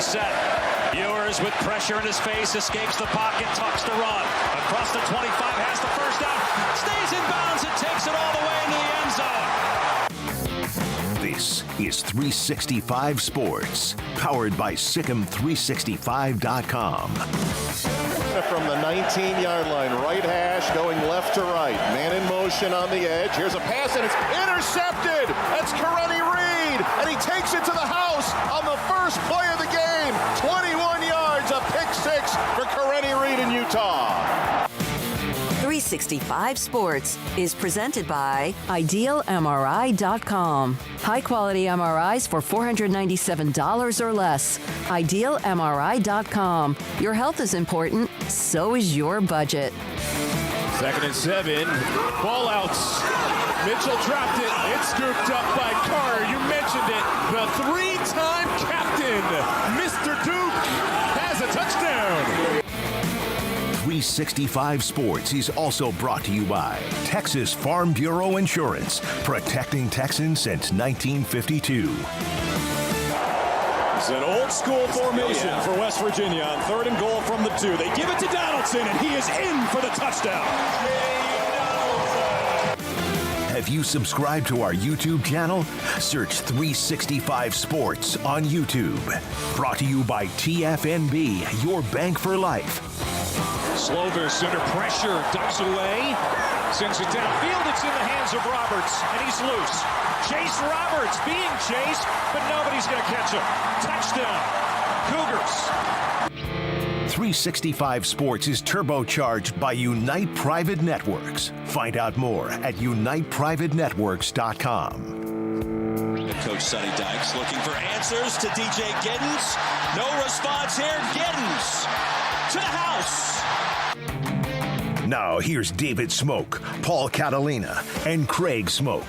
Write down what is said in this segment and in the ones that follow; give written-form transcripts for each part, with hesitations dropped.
set. Ewers with pressure in his face, escapes the pocket, tucks the run. Across the 25, has the first down, stays in bounds and takes it all the way into the end zone. This is 365 Sports, powered by Sikkim365.com. From the 19-yard line, right hash going left to right. Man in motion on the edge. Here's a pass, and it's intercepted. That's Kareni Reed, and he takes it to the house on the first play of the game. 21 yards, a pick six for Kareni Reed in Utah. 365 Sports is presented by IdealMRI.com. High-quality MRIs for $497 or less. IdealMRI.com. Your health is important, so is your budget. 2nd and 7. Ball outs. Mitchell dropped it. It's scooped up by Carr. You mentioned it. The 3-time captain, Mr. Duke, has a touchdown. 365 Sports is also brought to you by Texas Farm Bureau Insurance, protecting Texans since 1952. It's an old school formation for West Virginia on 3rd and goal from the 2. They give it to Donaldson, and he is in for the touchdown. Have you subscribed to our YouTube channel? Search 365 Sports on YouTube. Brought to you by TFNB, your bank for life. Slovis under pressure, ducks away, sends it downfield. It's in the hands of Roberts, and he's loose. Chase Roberts being chased, but nobody's going to catch him. Touchdown, Cougars. 365 Sports is turbocharged by Unite Private Networks. Find out more at uniteprivatenetworks.com. Coach Sonny Dykes looking for answers to DJ Giddens. No response here. Giddens to the house. Now here's David Smoak, Paul Catalina, and Craig Smoak.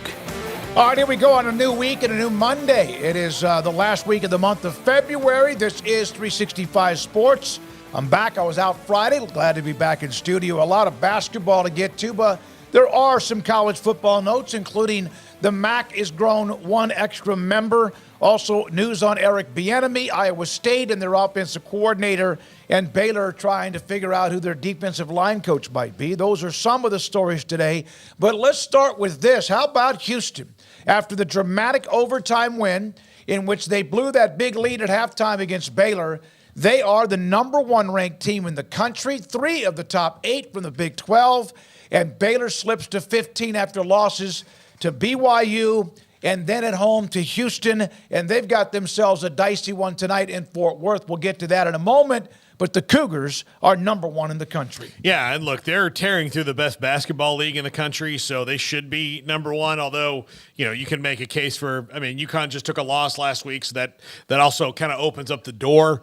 All right, here we go on a new week and a new Monday. It is the last week of the month of February. This is 365 Sports. I'm back. I was out Friday. Glad to be back in studio. A lot of basketball to get to, but there are some college football notes, including the MAC is grown one extra member. Also, news on Eric Bieniemy, Iowa State, and their offensive coordinator, and Baylor trying to figure out who their defensive line coach might be. Those are some of the stories today. But let's start with this. How about Houston? After the dramatic overtime win in which they blew that big lead at halftime against Baylor, they are the number 1 ranked team in the country, 3 of the top 8 from the Big 12, and Baylor slips to 15 after losses to BYU and then at home to Houston, and they've got themselves a dicey one tonight in Fort Worth. We'll get to that in a moment, but the Cougars are number 1 in the country. Yeah, and look, they're tearing through the best basketball league in the country, so they should be number 1, although, you can make a case for, UConn just took a loss last week, so that also kind of opens up the door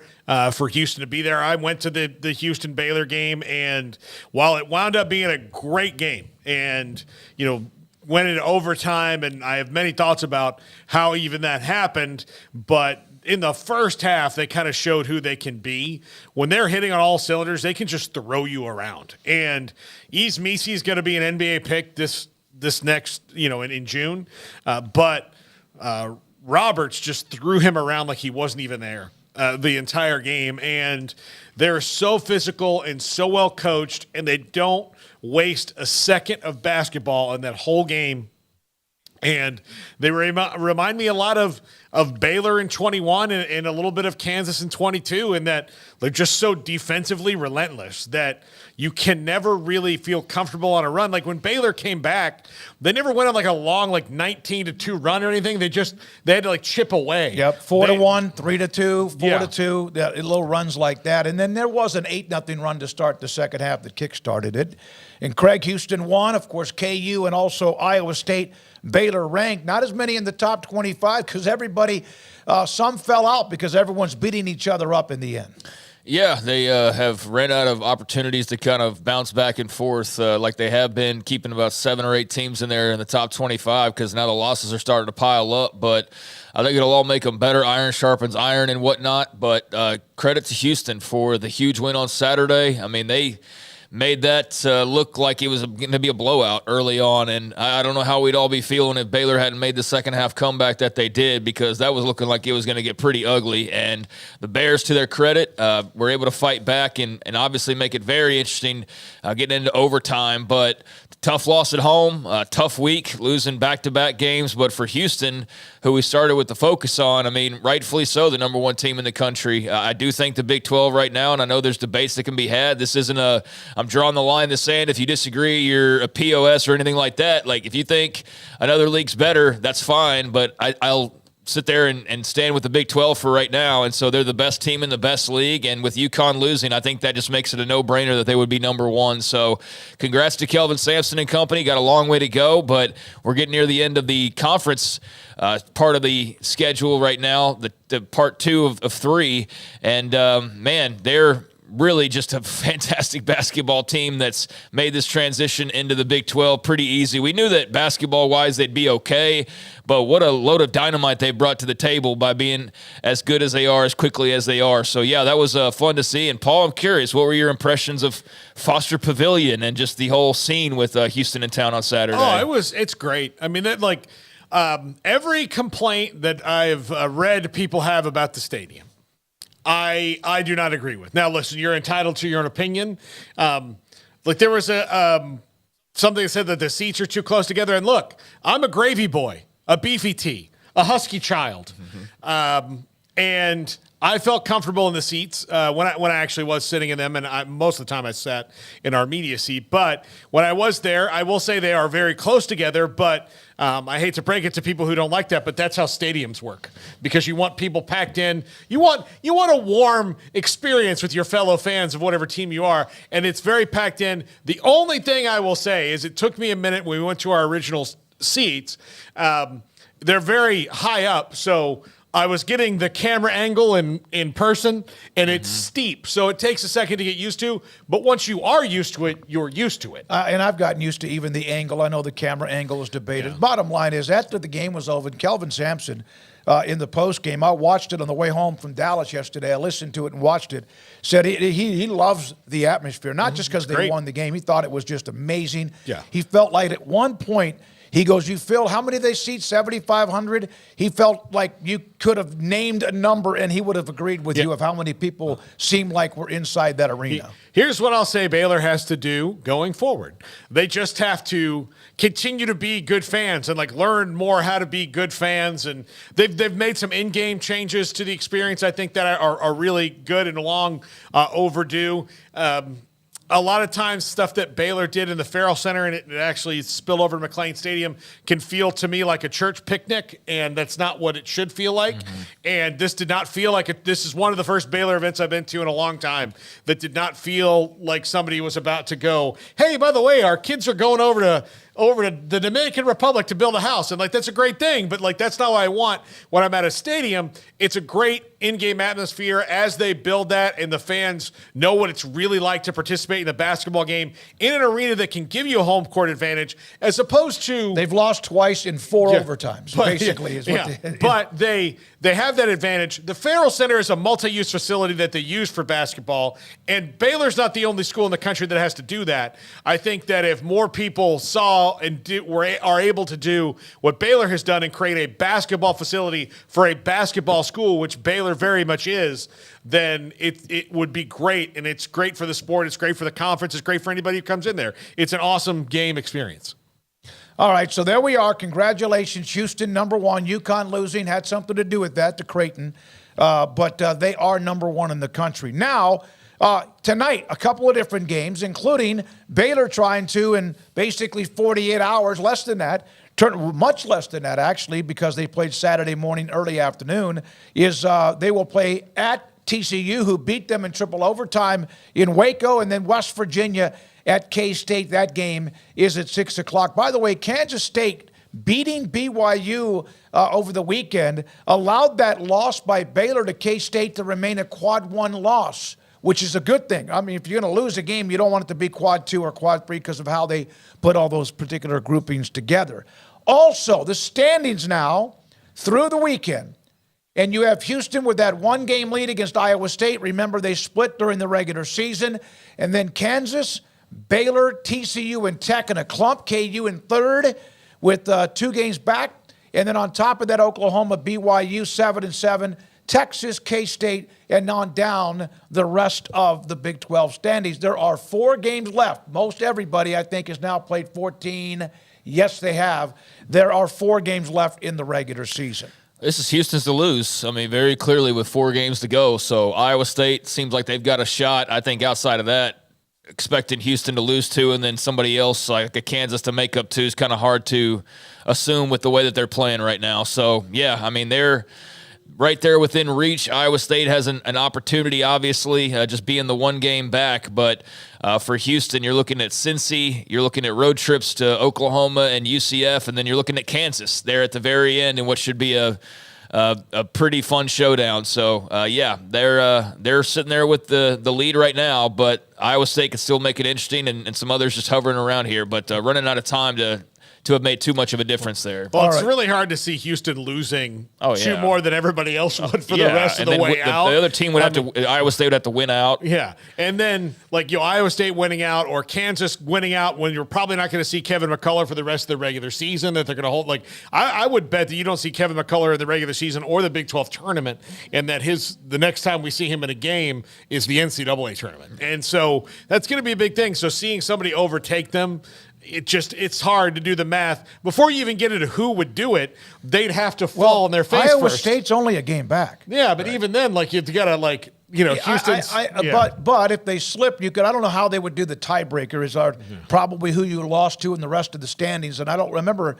for Houston to be there. I went to the Houston-Baylor game, and while it wound up being a great game and, went into overtime, and I have many thoughts about how even that happened, but in the first half, they kind of showed who they can be. When they're hitting on all cylinders, they can just throw you around. And Yves Missi is going to be an NBA pick this next, in June. But Roberts just threw him around like he wasn't even there the entire game. And they're so physical and so well coached, and they don't waste a second of basketball in that whole game. And they remind me a lot of Baylor in 21 and a little bit of Kansas in 22, in that they're just so defensively relentless that you can never really feel comfortable on a run. Like when Baylor came back, they never went on like a long 19-2 run or anything. They had to chip away. Yep, 4-1, 3-2, 4-2, little runs like that. And then there was an 8-0 run to start the second half that kick-started it. And Craig, Houston won. Of course, KU and also Iowa State, Baylor ranked. Not as many in the top 25 because everybody, some fell out because everyone's beating each other up in the end. Yeah, they have ran out of opportunities to kind of bounce back and forth like they have been, keeping about 7 or 8 teams in there in the top 25 because now the losses are starting to pile up. But I think it'll all make them better. Iron sharpens iron and whatnot. But credit to Houston for the huge win on Saturday. made that look like it was going to be a blowout early on. And I don't know how we'd all be feeling if Baylor hadn't made the second half comeback that they did, because that was looking like it was going to get pretty ugly. And the Bears, to their credit, were able to fight back and obviously make it very interesting getting into overtime. But tough loss at home, tough week, losing back-to-back games. But for Houston, who we started with the focus on, I mean, rightfully so, the number one team in the country. I do think the Big 12 right now, and I know there's debates that can be had. This isn't I'm drawing the line in the sand. If you disagree, you're a POS or anything like that. Like, if you think another league's better, that's fine. But I'll sit there and stand with the Big 12 for right now. And so they're the best team in the best league. And with UConn losing, I think that just makes it a no-brainer that they would be number one. So congrats to Kelvin Sampson and company. Got a long way to go, but we're getting near the end of the conference part of the schedule right now, the part two of three. And, man, they're really just a fantastic basketball team that's made this transition into the Big 12 pretty easy. We knew that basketball-wise they'd be okay, but what a load of dynamite they brought to the table by being as good as they are, as quickly as they are. So, yeah, that was fun to see. And, Paul, I'm curious, what were your impressions of Foster Pavilion and just the whole scene with Houston in town on Saturday? Oh, it's great. I mean, every complaint that I've read people have about the stadium, I do not agree with. Now, listen, you're entitled to your own opinion. There was something that said that the seats are too close together. And look, I'm a gravy boy, a beefy tea, a husky child. And I felt comfortable in the seats when I actually was sitting in them, and most of the time I sat in our media seat. But when I was there, I will say they are very close together, but I hate to break it to people who don't like that, but that's how stadiums work, because you want people packed in. You want a warm experience with your fellow fans of whatever team you are, and it's very packed in. The only thing I will say is it took me a minute when we went to our original seats. They're very high up, so I was getting the camera angle in person, and it's steep, so it takes a second to get used to. But once you are used to it, you're used to it. And I've gotten used to even the angle. I know the camera angle is debated. Yeah. Bottom line is, after the game was over, Kelvin Sampson, in the post game, I watched it on the way home from Dallas yesterday. I listened to it and watched it. Said he loves the atmosphere, not just because they won the game. He thought it was just amazing. Yeah. He felt like at one point, he goes, you feel, how many they seat? 7,500? He felt like you could have named a number and he would have agreed with you of how many people seem like were inside that arena. Here's what I'll say Baylor has to do going forward. They just have to continue to be good fans and learn more how to be good fans. And they've made some in-game changes to the experience, I think, that are really good and long overdue. A lot of times stuff that Baylor did in the Farrell Center and it actually spilled over to McLean Stadium can feel to me like a church picnic, and that's not what it should feel like. And this did not feel like it. This is one of the first Baylor events I've been to in a long time that did not feel like somebody was about to go, hey, by the way, our kids are going over to the Dominican Republic to build a house. And that's a great thing, but that's not what I want when I'm at a stadium. It's a great in-game atmosphere as they build that, and the fans know what it's really like to participate in a basketball game in an arena that can give you a home court advantage, as opposed to they've lost twice in 4 overtimes, basically. But they have that advantage. The Farrell Center is a multi-use facility that they use for basketball, and Baylor's not the only school in the country that has to do that. I think that if more people saw and are able to do what Baylor has done and create a basketball facility for a basketball school, which Baylor very much is, then it would be great. And it's great for the sport. It's great for the conference. It's great for anybody who comes in there. It's an awesome game experience. All right, so there we are. Congratulations, Houston, number one. UConn losing had something to do with that to Creighton, but they are number one in the country. Now, tonight, a couple of different games, including Baylor trying to, in basically 48 hours, less than that, much less than that, actually, because they played Saturday morning, early afternoon, is they will play at TCU, who beat them in triple overtime in Waco, and then West Virginia at K-State. That game is at 6 o'clock. By the way, Kansas State beating BYU over the weekend allowed that loss by Baylor to K-State to remain a quad 1 loss, which is a good thing. I mean, if you're going to lose a game, you don't want it to be quad 2 or quad 3 because of how they put all those particular groupings together. Also, the standings now through the weekend, and you have Houston with that 1-game lead against Iowa State. Remember, they split during the regular season. And then Kansas, Baylor, TCU, and Tech in a clump. KU in third with 2 games back. And then on top of that, Oklahoma, BYU, 7-7. Texas, K-State, and on down the rest of the Big 12 standings. There are 4 games left. Most everybody, I think, has now played 14. Yes, they have. There are 4 games left in the regular season. This is Houston's to lose. I mean, very clearly with 4 games to go. So Iowa State seems like they've got a shot. I think outside of that, expecting Houston to lose 2 and then somebody else like a Kansas to make up 2 is kind of hard to assume with the way that they're playing right now. So, yeah, I mean, they're right there within reach. Iowa State has an opportunity, obviously, just being the 1 game back. But for Houston, you're looking at Cincy, you're looking at road trips to Oklahoma and UCF, and then you're looking at Kansas there at the very end in what should be a pretty fun showdown. So, yeah, they're sitting there with the lead right now, but Iowa State can still make it interesting and some others just hovering around here. But running out of time to have made too much of a difference there. Well, it's really hard to see Houston losing 2 more than everybody else would for the rest of the way out. The other team would Iowa State would have to win out. Yeah. And then, Iowa State winning out or Kansas winning out when you're probably not going to see Kevin McCullough for the rest of the regular season that they're going to hold. I would bet that you don't see Kevin McCullough in the regular season or the Big 12 tournament, and that the next time we see him in a game is the NCAA tournament. And so that's going to be a big thing. So seeing somebody overtake them, it's hard to do the math. Before you even get into who would do it, they'd have to fall on their face Iowa first. State's only a game back. Yeah, but even then, you've got to, Houston's. But if they slip, I don't know how they would do the tiebreaker. Probably who you lost to in the rest of the standings. And I don't remember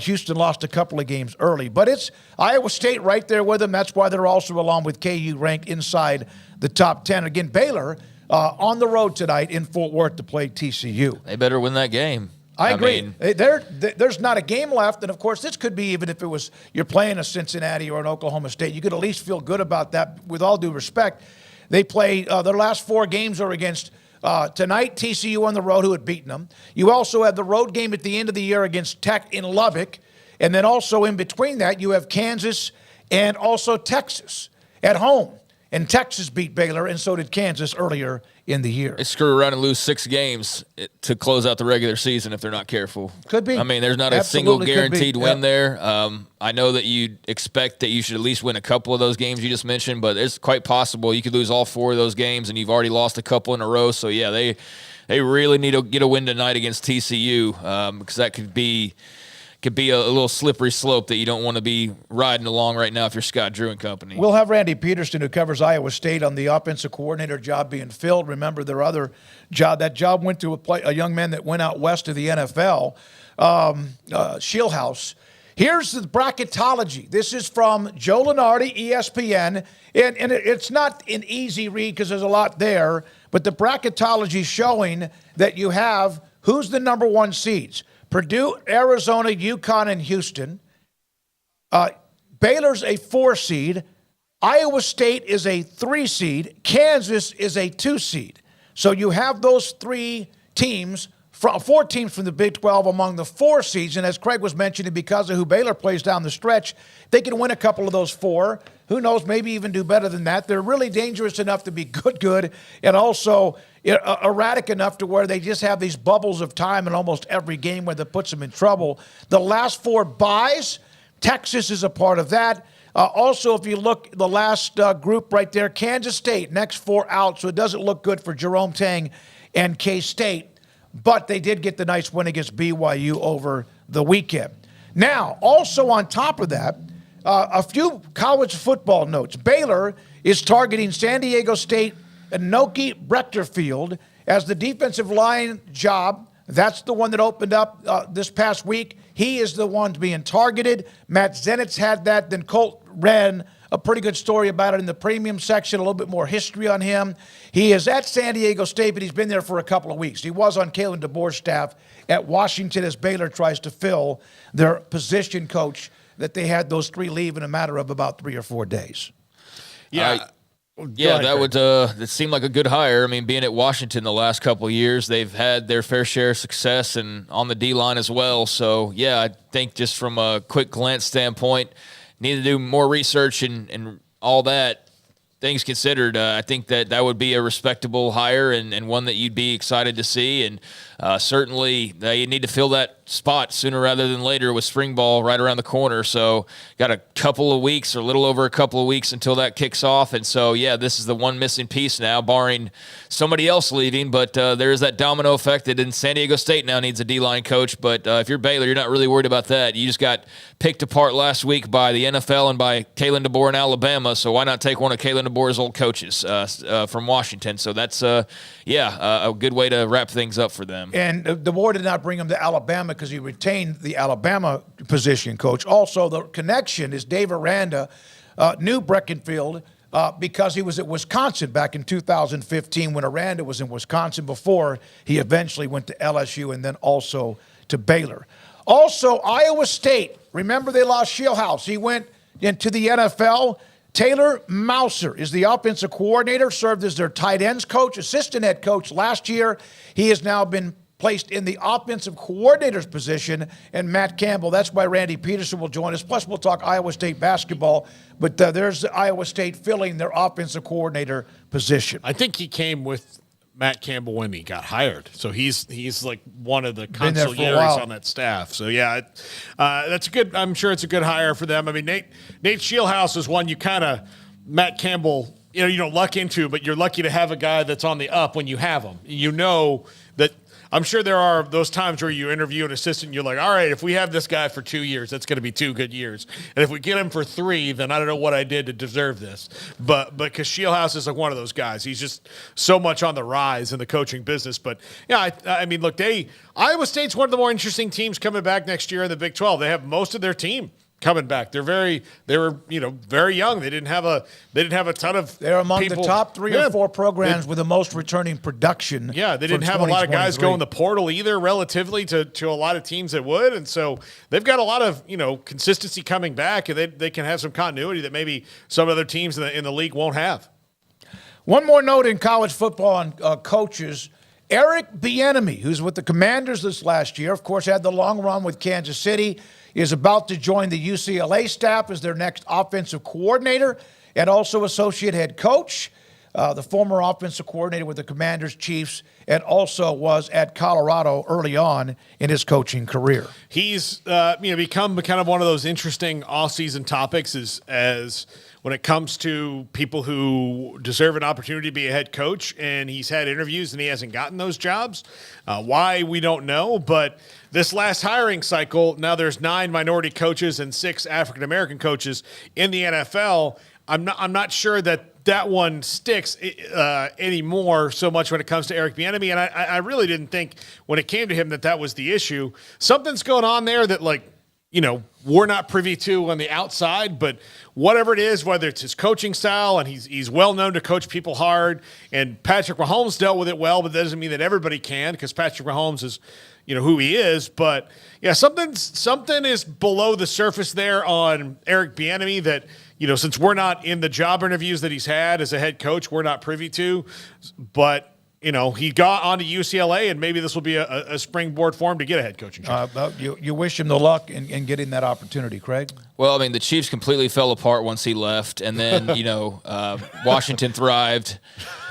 Houston lost a couple of games early. But it's Iowa State right there with them. That's why they're also, along with KU, ranked inside the top 10. Again, Baylor on the road tonight in Fort Worth to play TCU. They better win that game. I agree. There's not a game left, and of course, this could be even if it was you're playing a Cincinnati or an Oklahoma State. You could at least feel good about that. With all due respect, they play their last 4 games are against tonight TCU on the road, who had beaten them. You also have the road game at the end of the year against Tech in Lubbock, and then also in between that you have Kansas and also Texas at home. And Texas beat Baylor, and so did Kansas earlier in the year. They screw around and lose 6 games to close out the regular season if they're not careful. Could be. I mean, there's not a single guaranteed win there. I know that you expect that you should at least win a couple of those games you just mentioned, but it's quite possible you could lose all 4 of those games, and you've already lost a couple in a row. So, yeah, they really need to get a win tonight against TCU because that could be a little slippery slope that you don't want to be riding along right now if you're Scott Drew and company. We'll have Randy Peterson, who covers Iowa State, on the offensive coordinator job being filled. Remember, their other job, that job went to a young man that went out west of the NFL, Shieldhouse. Here's the bracketology. This is from Joe Lunardi, ESPN, and it's not an easy read because there's a lot there, but the bracketology showing that you have who's the number 1 seeds. Purdue, Arizona, UConn, and Houston. Baylor's a 4 seed. Iowa State is a 3 seed. Kansas is a 2 seed. So you have those 4 teams from the Big 12 among the 4 seeds. And as Craig was mentioning, because of who Baylor plays down the stretch, they can win a couple of those 4. Who knows, maybe even do better than that. They're really dangerous enough to be good, and also erratic enough to where they just have these bubbles of time in almost every game where that puts them in trouble. The last 4 byes, Texas is a part of that. Also, if you look, the last group right there, Kansas State, next 4 out, so it doesn't look good for Jerome Tang and K-State. But they did get the nice win against BYU over the weekend. Now, also on top of that, a few college football notes. Baylor is targeting San Diego State Inoki Brechterfield as the defensive line job. That's the one that opened up this past week. He is the one being targeted. Matt Zenitz had that. Then Colt ran a pretty good story about it in the premium section, a little bit more history on him. He is at San Diego State, but he's been there for a couple of weeks. He was on Kalen DeBoer's staff at Washington as Baylor tries to fill their position coach that they had those 3 leave in a matter of about 3 or 4 days. Yeah. That seemed like a good hire. I mean, being at Washington the last couple of years, they've had their fair share of success and on the D-line as well. So, yeah, I think just from a quick glance standpoint, need to do more research and all that. things considered, I think that would be a respectable hire and one that you'd be excited to see. And certainly you need to fill that spot sooner rather than later with spring ball right around the corner. So got a couple of weeks or a little over a couple of weeks until that kicks off. And so, yeah, this is the one missing piece now, barring somebody else leaving. But there is that domino effect that in San Diego State now needs a D-line coach. But if you're Baylor, you're not really worried about that. You just got picked apart last week by the NFL and by Kalen DeBoer in Alabama. So why not take one of Kalen DeBoer's old coaches from Washington? So that's, a good way to wrap things up for them. And DeBoer did not bring him to Alabama because he retained the Alabama position coach. Also, the connection is Dave Aranda knew Breckenfield because he was at Wisconsin back in 2015 when Aranda was in Wisconsin before he eventually went to LSU and then also to Baylor. Also, Iowa State. Remember they lost Shieldhouse. He went into the NFL. Taylor Mouser is the offensive coordinator, served as their tight ends coach, assistant head coach last year. He has now been placed in the offensive coordinator's position, and Matt Campbell. That's why Randy Peterson will join us. Plus, we'll talk Iowa State basketball, but there's Iowa State filling their offensive coordinator position. I think he came with Matt Campbell when he got hired. So he's like one of the consiglieres on that staff. So, yeah, that's good. I'm sure it's a good hire for them. I mean, Nate Shieldhouse is one you kind of – Matt Campbell, you don't luck into, but you're lucky to have a guy that's on the up when you have him. You know that – I'm sure there are those times where you interview an assistant and you're like, all right, if we have this guy for 2 years, that's going to be 2 good years. And if we get him for 3, then I don't know what I did to deserve this. But because Shieldhouse is like one of those guys. He's just so much on the rise in the coaching business. But, yeah, I mean, look, Iowa State's one of the more interesting teams coming back next year in the Big 12. They have most of their team coming back. They were very young. They didn't have a ton of They're among people. the top 3 or 4 programs with the most returning production. Yeah, they didn't have a lot of guys go in the portal either, relatively to a lot of teams that would. And so they've got a lot of, consistency coming back, and they can have some continuity that maybe some other teams in the league won't have. One more note in college football on coaches. Eric Bieniemy, who's with the Commanders this last year, of course, had the long run with Kansas City, is about to join the UCLA staff as their next offensive coordinator and also associate head coach. The former offensive coordinator with the Commanders, Chiefs, and also was at Colorado early on in his coaching career. He's become kind of one of those interesting off-season topics as when it comes to people who deserve an opportunity to be a head coach, and he's had interviews and he hasn't gotten those jobs. Why, we don't know, but this last hiring cycle, now there's 9 minority coaches and 6 African-American coaches in the NFL. I'm not sure that one sticks anymore so much when it comes to Eric Bieniemy, and I really didn't think when it came to him that was the issue. Something's going on there that, we're not privy to on the outside, but whatever it is, whether it's his coaching style, and he's well known to coach people hard, and Patrick Mahomes dealt with it well, but that doesn't mean that everybody can, because Patrick Mahomes is who he is. But yeah, something is below the surface there on Eric Bieniemy that since we're not in the job interviews that he's had as a head coach, we're not privy to. But he got onto UCLA, and maybe this will be a springboard for him to get a head coaching job. You wish him the luck in getting that opportunity, Craig. Well, I mean, the Chiefs completely fell apart once he left, and then Washington thrived.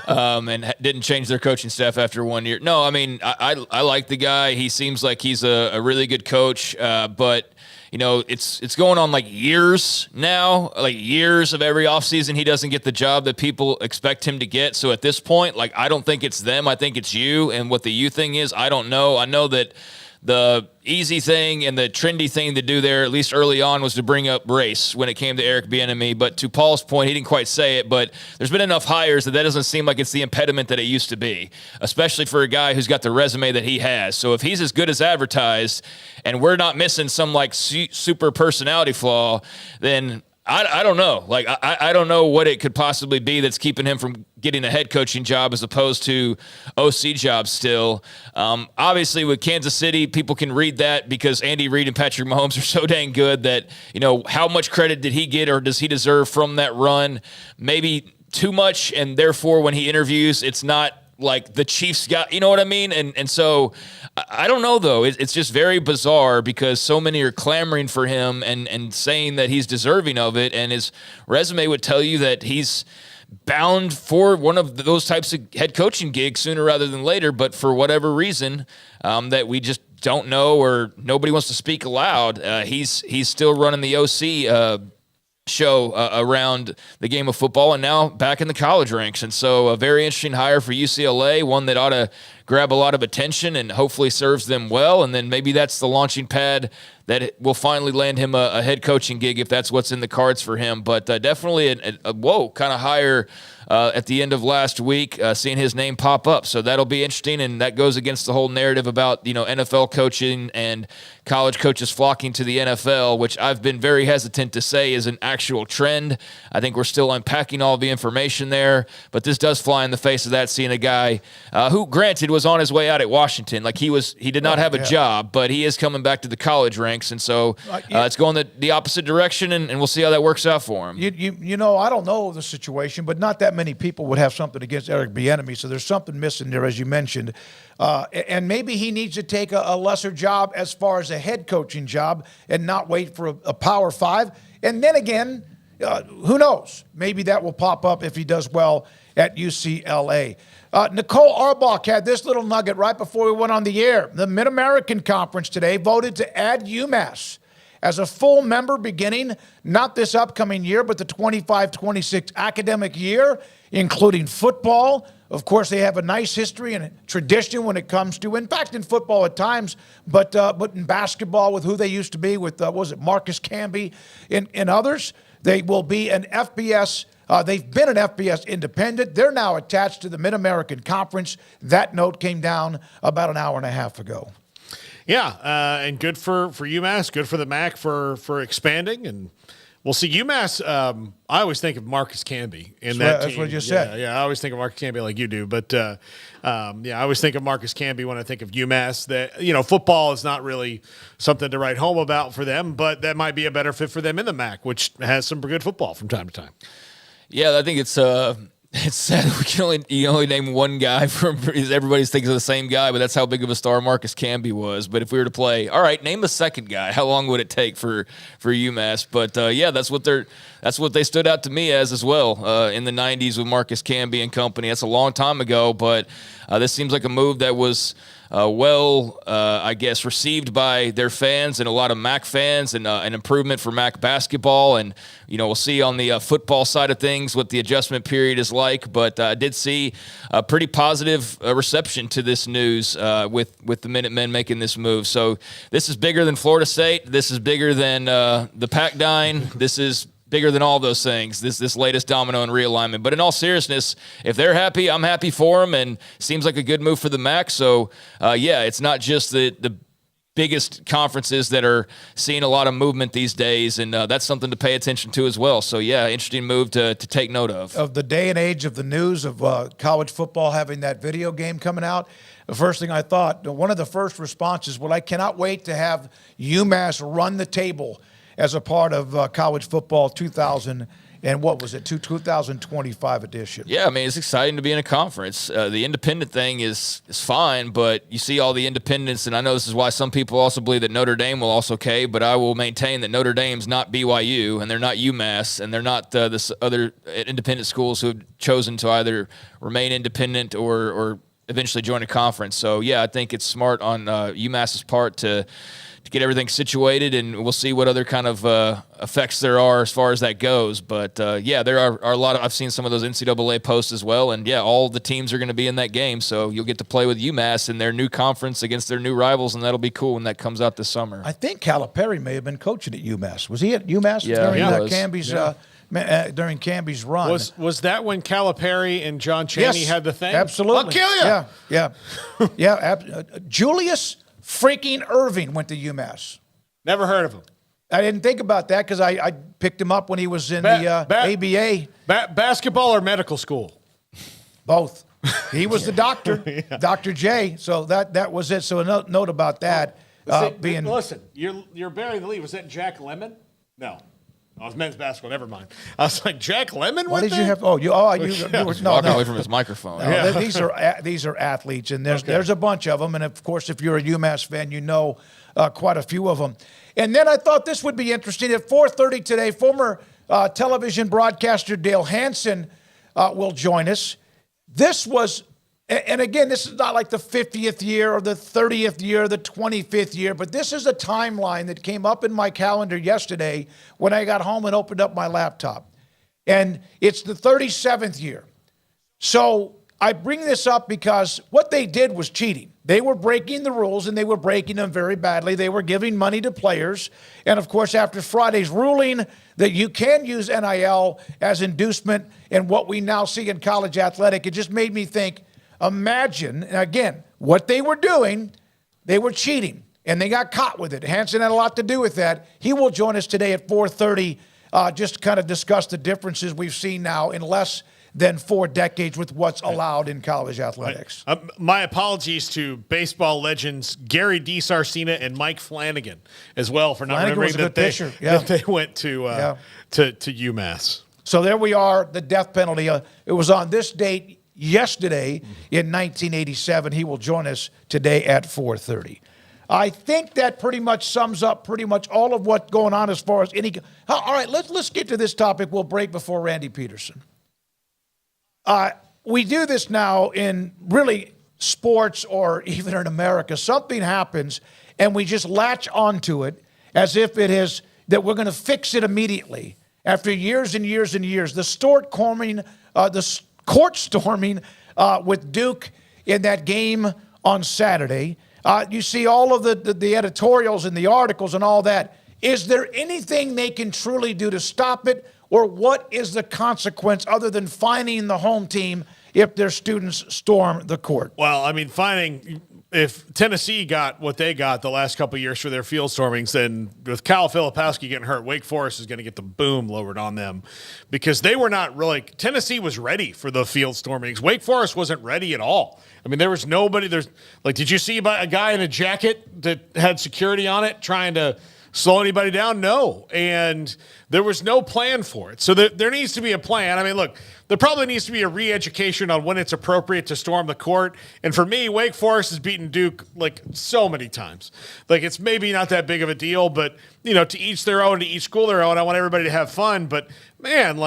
And didn't change their coaching staff after 1 year. No, I mean, I like the guy. He seems like he's a really good coach, but it's going on like years now, like years of every offseason he doesn't get the job that people expect him to get. So at this point, I don't think it's them. I think it's you. And what the you thing is, I don't know. I know that the easy thing and the trendy thing to do there, at least early on, was to bring up race when it came to Eric Bieniemy. But to Paul's point, he didn't quite say it, but there's been enough hires that doesn't seem like it's the impediment that it used to be, especially for a guy who's got the resume that he has. So if he's as good as advertised and we're not missing some super personality flaw, then I don't know. I don't know what it could possibly be that's keeping him from getting a head coaching job as opposed to OC jobs still. Obviously, with Kansas City, people can read that because Andy Reid and Patrick Mahomes are so dang good that, how much credit did he get or does he deserve from that run? Maybe too much, and therefore when he interviews, it's not like the Chiefs got, you know what I mean? And so I don't know, though. It's just very bizarre because so many are clamoring for him and saying that he's deserving of it. And his resume would tell you that he's bound for one of those types of head coaching gigs sooner rather than later. But for whatever reason that we just don't know or nobody wants to speak aloud, he's still running the OC show around the game of football and now back in the college ranks. And so a very interesting hire for UCLA, one that ought to grab a lot of attention and hopefully serves them well. And then maybe that's the launching pad that will finally land him a head coaching gig if that's what's in the cards for him. But definitely a kind of hire at the end of last week, seeing his name pop up. So that'll be interesting, and that goes against the whole narrative about, NFL coaching and college coaches flocking to the NFL, which I've been very hesitant to say is an actual trend. I think we're still unpacking all the information there, but this does fly in the face of that, seeing a guy who, granted, was on his way out at Washington. Like he did not have a job, but he is coming back to the college ranks, and so it's going the opposite direction, and we'll see how that works out for him. I don't know the situation, but not that many people would have something against Eric Bieniemy, so there's something missing there, as you mentioned. And maybe he needs to take a lesser job as far as a head coaching job and not wait for a Power 5. And then again, who knows? Maybe that will pop up if he does well at UCLA. Nicole Arbach had this little nugget right before we went on the air. The Mid-American Conference today voted to add UMass as a full member beginning not this upcoming year, but the 25-26 academic year, including football. Of course, they have a nice history and tradition when it comes to, in fact, in football at times, but in basketball with who they used to be with, Marcus Camby and others. They will be an FBS. They've been an FBS independent. They're now attached to the Mid-American Conference. That note came down about an hour and a half ago. Yeah, and good for UMass, good for the MAC for expanding, and we'll see. UMass, I always think of Marcus Camby in that team. That's what you said. Yeah, I always think of Marcus Camby like you do, but I always think of Marcus Camby when I think of UMass. That football is not really something to write home about for them, but that might be a better fit for them in the MAC, which has some good football from time to time. Yeah, I think it's sad you only name one guy everybody's thinking of the same guy, but that's how big of a star Marcus Camby was. But if we were to play, all right, name the second guy. How long would it take for UMass? But that's what they stood out to me as well in the 90s with Marcus Camby and company. That's a long time ago, but this seems like a move that was I guess, received by their fans and a lot of MAC fans, and an improvement for MAC basketball. And, we'll see on the football side of things what the adjustment period is like. But I did see a pretty positive reception to this news with the Minutemen making this move. So this is bigger than Florida State. This is bigger than the Pac-9. This is bigger than all those things, this latest domino and realignment. But in all seriousness, if they're happy, I'm happy for them, and seems like a good move for the MAC. So, it's not just the biggest conferences that are seeing a lot of movement these days, and that's something to pay attention to as well. So, interesting move to take note of. Of the day and age of the news of college football having that video game coming out, the first thing I thought, one of the first responses, I cannot wait to have UMass run the table as a part of college football 2025 edition. Yeah, I mean, it's exciting to be in a conference. The independent thing is fine, but you see all the independents, and I know this is why some people also believe that Notre Dame will also okay, but I will maintain that Notre Dame's not BYU, and they're not UMass, and they're not this other independent schools who have chosen to either remain independent or eventually join a conference. So, I think it's smart on UMass's part to get everything situated, and we'll see what other kind of effects there are as far as that goes. But, there are a lot of – I've seen some of those NCAA posts as well, and, all the teams are going to be in that game, so you'll get to play with UMass in their new conference against their new rivals, and that'll be cool when that comes out this summer. I think Calipari may have been coaching at UMass. Was he at UMass during Camby's run? Was that when Calipari and John Chaney had the thing? Absolutely. I'll kill you. Yeah. Julius freaking Irving went to UMass. Never heard of him. I didn't think about that because I picked him up when he was in the ABA. Basketball or medical school? Both. He was the doctor, Dr. J. So that was it. So a note about that. Listen, you're burying the lead. Was that Jack Lemmon? No. Oh, it's men's basketball. Never mind. I was like, Jack Lemmon. Why did there? you have? Oh, you were Walking away from his microphone. No, these are athletes, and there's a bunch of them. And of course, if you're a UMass fan, you know quite a few of them. And then I thought this would be interesting. At 4:30 today, former television broadcaster Dale Hansen will join us. This was, and again, this is not like the 50th year or the 30th year or the 25th year, but this is a timeline that came up in my calendar yesterday when I got home and opened up my laptop. And it's the 37th year. So I bring this up because what they did was cheating. They were breaking the rules, and they were breaking them very badly. They were giving money to players. And, of course, after Friday's ruling that you can use NIL as inducement in what we now see in college athletic, it just made me think, imagine, and again, what they were doing, they were cheating, and they got caught with it. Hansen had a lot to do with that. He will join us today at 4:30 just to kind of discuss the differences we've seen now in less than 4 decades with what's allowed in college athletics. My apologies to baseball legends Gary DiSarcina and Mike Flanagan as well for not remembering that they went to UMass. So there we are, the death penalty. It was on this date yesterday in 1987. He will join us today at 4:30. I think that pretty much sums up pretty much all of what's going on as far as any. All right, let's get to this topic. We'll break before Randy Peterson. We do this now in really sports or even in America. Something happens and we just latch onto it as if it is that we're going to fix it immediately after years and years and years. The court storming with Duke in that game on Saturday. You see all of the editorials and the articles and all that. Is there anything they can truly do to stop it? Or what is the consequence other than fining the home team if their students storm the court? Well, I mean, if Tennessee got what they got the last couple of years for their field stormings, then with Cal Filipowski getting hurt, Wake Forest is going to get the boom lowered on them because they were not really – Tennessee was ready for the field stormings. Wake Forest wasn't ready at all. I mean, there was nobody – did you see a guy in a jacket that had security on it trying to – slow anybody down? No. And there was no plan for it. So there needs to be a plan. I mean, look, there probably needs to be a re-education on when it's appropriate to storm the court. And for me, Wake Forest has beaten Duke like so many times. Like it's maybe not that big of a deal, but to each their own, to each school their own. I want everybody to have fun. But man,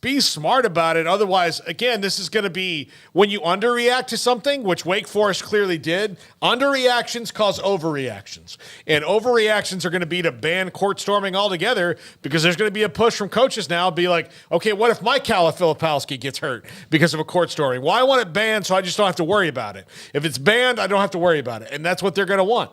be smart about it. Otherwise, again, this is going to be when you underreact to something, which Wake Forest clearly did. Underreactions cause overreactions. And overreactions are going to be to ban court storming altogether because there's going to be a push from coaches now be like, okay, what if my Cal Filipowski gets hurt because of a court storming? Well, I want it banned so I just don't have to worry about it. If it's banned, I don't have to worry about it. And that's what they're going to want.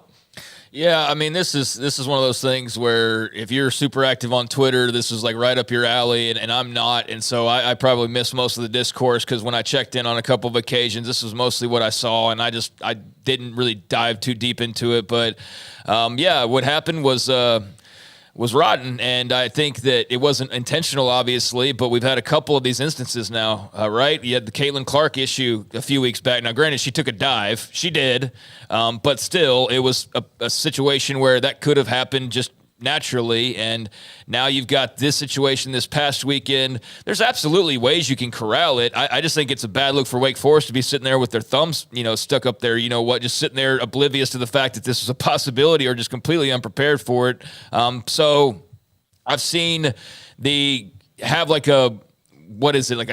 Yeah, I mean, this is one of those things where if you're super active on Twitter, this is like right up your alley, and I'm not. And so I probably missed most of the discourse because when I checked in on a couple of occasions, this was mostly what I saw, and I didn't really dive too deep into it. But, what happened was rotten, and I think that it wasn't intentional, obviously, but we've had a couple of these instances now, right? You had the Caitlin Clark issue a few weeks back. Now, granted, she took a dive. She did. But still, it was a situation where that could have happened just naturally, and now you've got this situation this past weekend. There's absolutely ways you can corral it. I just think it's a bad look for Wake Forest to be sitting there with their thumbs, stuck up there, just sitting there oblivious to the fact that this was a possibility or just completely unprepared for it. So I've seen have like a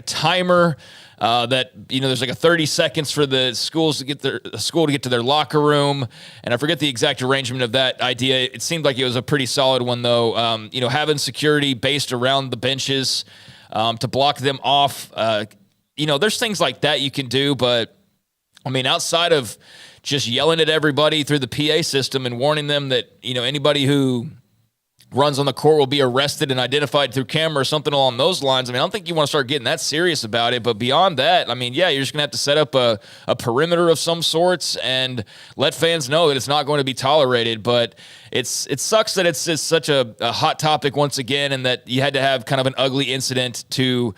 timer that there's like a 30 seconds for the school to get to their locker room, and I forget the exact arrangement of that idea. It seemed like it was a pretty solid one though. Having security based around the benches to block them off. There's things like that you can do, but I mean, outside of just yelling at everybody through the PA system and warning them that anybody who runs on the court will be arrested and identified through camera or something along those lines. I mean, I don't think you want to start getting that serious about it. But beyond that, I mean, you're just going to have to set up a perimeter of some sorts and let fans know that it's not going to be tolerated. But it sucks that it's such a hot topic once again, and that you had to have kind of an ugly incident to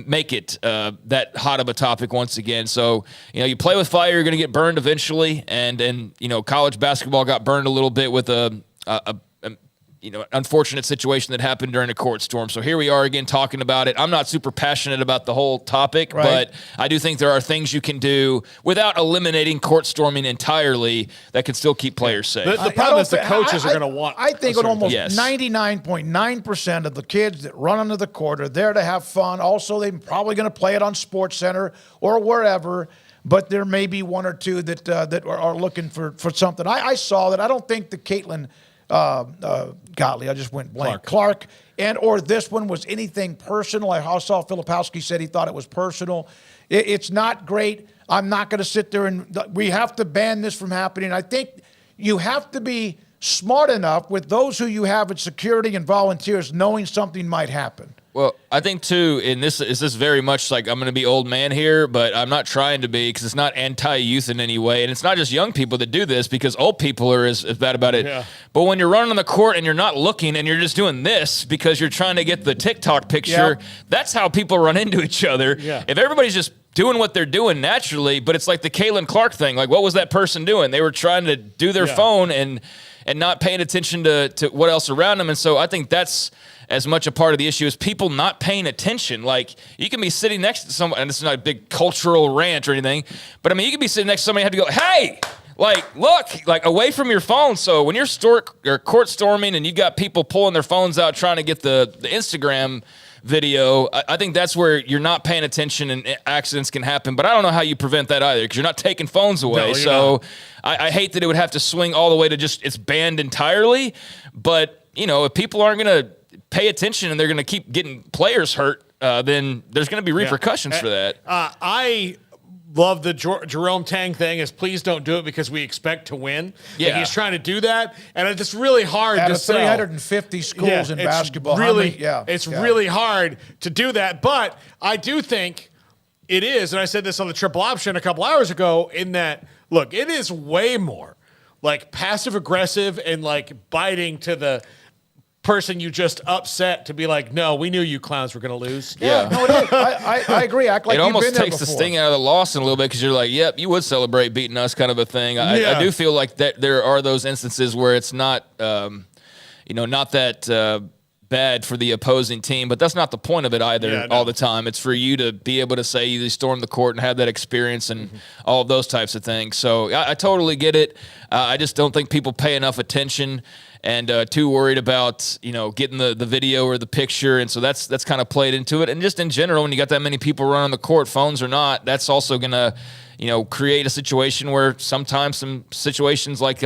make it that hot of a topic once again. So, you play with fire, you're going to get burned eventually. And college basketball got burned a little bit with a unfortunate situation that happened during a court storm. So here we are again talking about it. I'm not super passionate about the whole topic, but I do think there are things you can do without eliminating court storming entirely that can still keep players safe. The problem is the coaches are going to want. I think almost 99.9% of the kids that run onto the court are there to have fun. Also, they're probably going to play it on SportsCenter or wherever. But there may be one or two that are looking for something. I saw that. I don't think the Caitlin Gottlieb, I just went blank. Clark or this one was anything personal. I saw Filipowski said he thought it was personal. It's not great. I'm not going to sit there we have to ban this from happening. I think you have to be smart enough with those who you have at security and volunteers knowing something might happen. Well, I think, too, and this is very much like I'm going to be old man here, but I'm not trying to be because it's not anti-youth in any way. And it's not just young people that do this because old people are as bad about it. Yeah. But when you're running on the court and you're not looking and you're just doing this because you're trying to get the TikTok picture, that's how people run into each other. Yeah. If everybody's just doing what they're doing naturally, but it's like the Caitlin Clark thing. Like, what was that person doing? They were trying to do their phone and not paying attention to what else around them. And so I think that's as much a part of the issue as people not paying attention. Like, you can be sitting next to someone, and this is not a big cultural rant or anything, but I mean, you can be sitting next to somebody and have to go, hey, like, look, like, away from your phone. So when you're court storming and you got people pulling their phones out trying to get the Instagram video, I think that's where you're not paying attention and accidents can happen. But I don't know how you prevent that either because you're not taking phones away. No, so I hate that it would have to swing all the way to just it's banned entirely. But, if people aren't going to pay attention and they're going to keep getting players hurt, then there's going to be repercussions for that. I love the Jerome Tang thing is please don't do it because we expect to win. Yeah. And he's trying to do that, and it's really hard to sell. 350 schools in basketball. It's really hard to do that, but I do think it is, and I said this on the Triple Option a couple hours ago, in that, look, it is way more like passive-aggressive and like biting to the person you just upset to be like, no, we knew you clowns were going to lose. Yeah. No, it is. I agree. Act like it you've almost been there takes the before. sting out of the loss in a little bit because you're like, yep, you would celebrate beating us kind of a thing. I do feel like that there are those instances where it's not, not that bad for the opposing team, but that's not the point of it either all the time. It's for you to be able to say you stormed the court and have that experience and all of those types of things. So I totally get it. I just don't think people pay enough attention and too worried about, getting the video or the picture. And so that's kind of played into it. And just in general, when you got that many people running the court, phones or not, that's also going to, create a situation where sometimes some situations like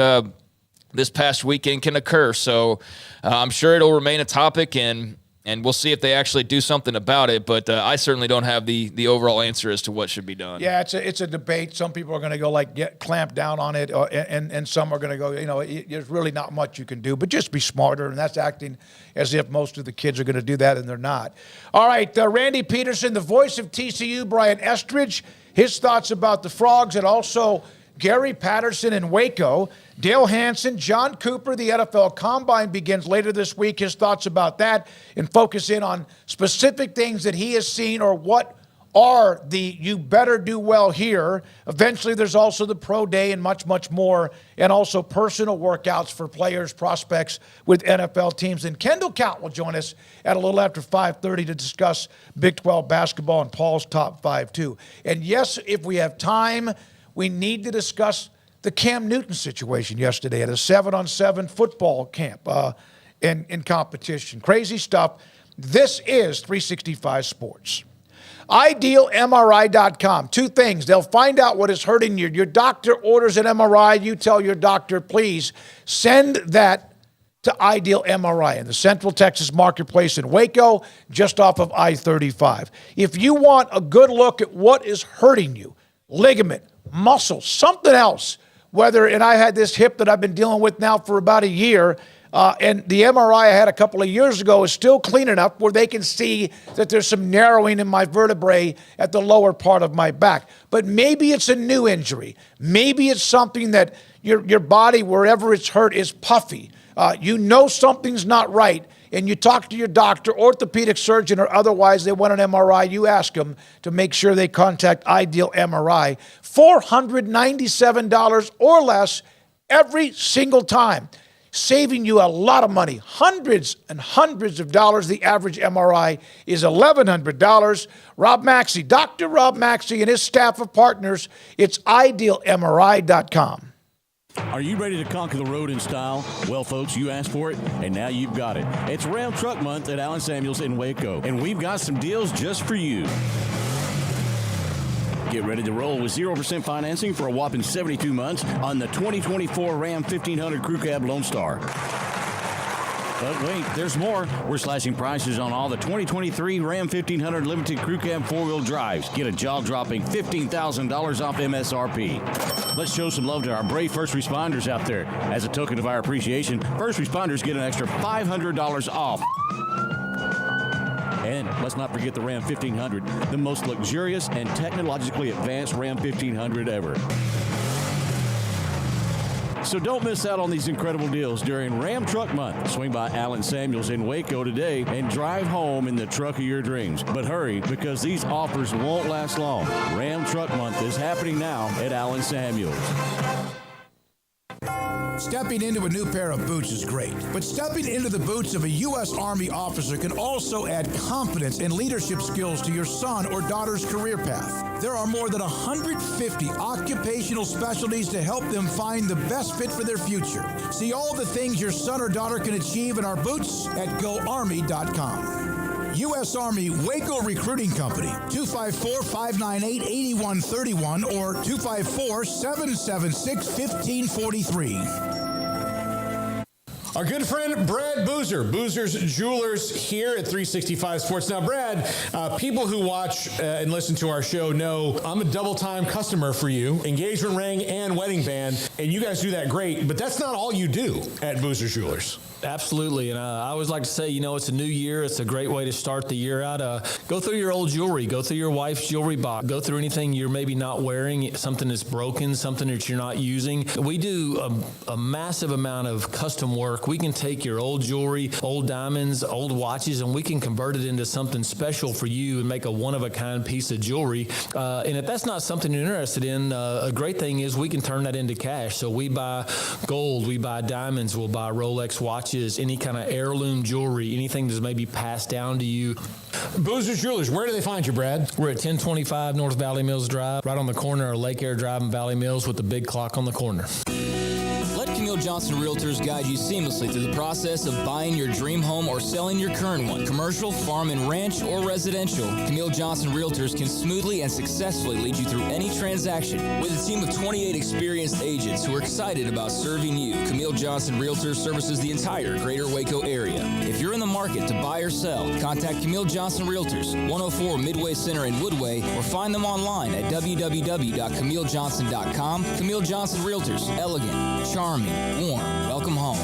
this past weekend can occur. So I'm sure it'll remain a topic, and we'll see if they actually do something about it. But I certainly don't have the overall answer as to what should be done. Yeah, it's a debate. Some people are going to go clamp down on it, and some are going to go, there's really not much you can do, but just be smarter. And that's acting as if most of the kids are going to do that, and they're not. All right, Randy Peterson, the voice of TCU, Brian Estridge, his thoughts about the Frogs, and also Gary Patterson in Waco. Dale Hansen, John Cooper, the NFL Combine begins later this week. His thoughts about that and focus in on specific things that he has seen or what are the you better do well here. Eventually, there's also the pro day and much, much more, and also personal workouts for players, prospects with NFL teams. And Kendall Count will join us at a little after 5:30 to discuss Big 12 basketball and Paul's top 5, too. And yes, if we have time, we need to discuss the Cam Newton situation yesterday at a 7-on-7 football camp in competition. Crazy stuff. This is 365 Sports. IdealMRI.com. Two things. They'll find out what is hurting you. Your doctor orders an MRI. You tell your doctor, please send that to Ideal MRI in the Central Texas Marketplace in Waco, just off of I-35. If you want a good look at what is hurting you, ligament, muscle, something else, and I had this hip that I've been dealing with now for about a year, and the MRI I had a couple of years ago is still clean enough where they can see that there's some narrowing in my vertebrae at the lower part of my back. But maybe it's a new injury. Maybe it's something that your body, wherever it's hurt, is puffy. Something's not right, and you talk to your doctor, orthopedic surgeon, or otherwise they want an MRI, you ask them to make sure they contact Ideal MRI. $497 or less every single time. saving you a lot of money, hundreds and hundreds of dollars. The average MRI is $1,100. Rob Maxey, Dr. Rob Maxey and his staff of partners, it's idealmri.com. Are you ready to conquer the road in style? Well, folks, you asked for it, and now you've got it. It's Ram Truck Month at Allen Samuels in Waco, and we've got some deals just for you. Get ready to roll with 0% financing for a whopping 72 months on the 2024 Ram 1500 Crew Cab Lone Star. But wait, there's more. We're slashing prices on all the 2023 Ram 1500 Limited Crew Cab 4-wheel drives. Get a jaw-dropping $15,000 off MSRP. Let's show some love to our brave first responders out there. As a token of our appreciation, first responders get an extra $500 off. And let's not forget the Ram 1500, the most luxurious and technologically advanced Ram 1500 ever. So don't miss out on these incredible deals during Ram Truck Month. Swing by Allen Samuels in Waco today and drive home in the truck of your dreams. But hurry, because these offers won't last long. Ram Truck Month is happening now at Allen Samuels. Stepping into a new pair of boots is great, but stepping into the boots of a U.S. Army officer can also add confidence and leadership skills to your son or daughter's career path. There are more than 150 occupational specialties to help them find the best fit for their future. See all the things your son or daughter can achieve in our boots at GoArmy.com. U.S. Army Waco Recruiting Company, 254-598-8131 or 254-776-1543. Our good friend Brad Boozer, Boozer's Jewelers here at 365 Sports. Now, Brad, people who watch and listen to our show know I'm a double-time customer for you, engagement ring and wedding band, and you guys do that great, but that's not all you do at Boozer's Jewelers. Absolutely, and I always like to say, it's a new year. It's a great way to start the year out. Go through your old jewelry. Go through your wife's jewelry box. Go through anything you're maybe not wearing, something that's broken, something that you're not using. We do a massive amount of custom work. We can take your old jewelry, old diamonds, old watches, and we can convert it into something special for you and make a one-of-a-kind piece of jewelry. And if that's not something you're interested in, a great thing is we can turn that into cash. So we buy gold, we buy diamonds, we'll buy Rolex watches, any kind of heirloom jewelry, anything that's maybe passed down to you. Boozer's Jewelers, where do they find you, Brad? We're at 1025 North Valley Mills Drive, right on the corner of Lake Air Drive and Valley Mills with the big clock on the corner. Let Camille Johnson Realtors guide you seamlessly through the process of buying your dream home or selling your current one. Commercial, farm and ranch, or residential, Camille Johnson Realtors can smoothly and successfully lead you through any transaction. With a team of 28 experienced agents who are excited about serving you, Camille Johnson Realtors services the entire greater Waco area. If you're in the market to buy or sell, contact Camille Johnson Realtors, 104 Midway Center in Woodway, or find them online at www.camillejohnson.com. Camille Johnson Realtors, elegant, charming, warm. Welcome home.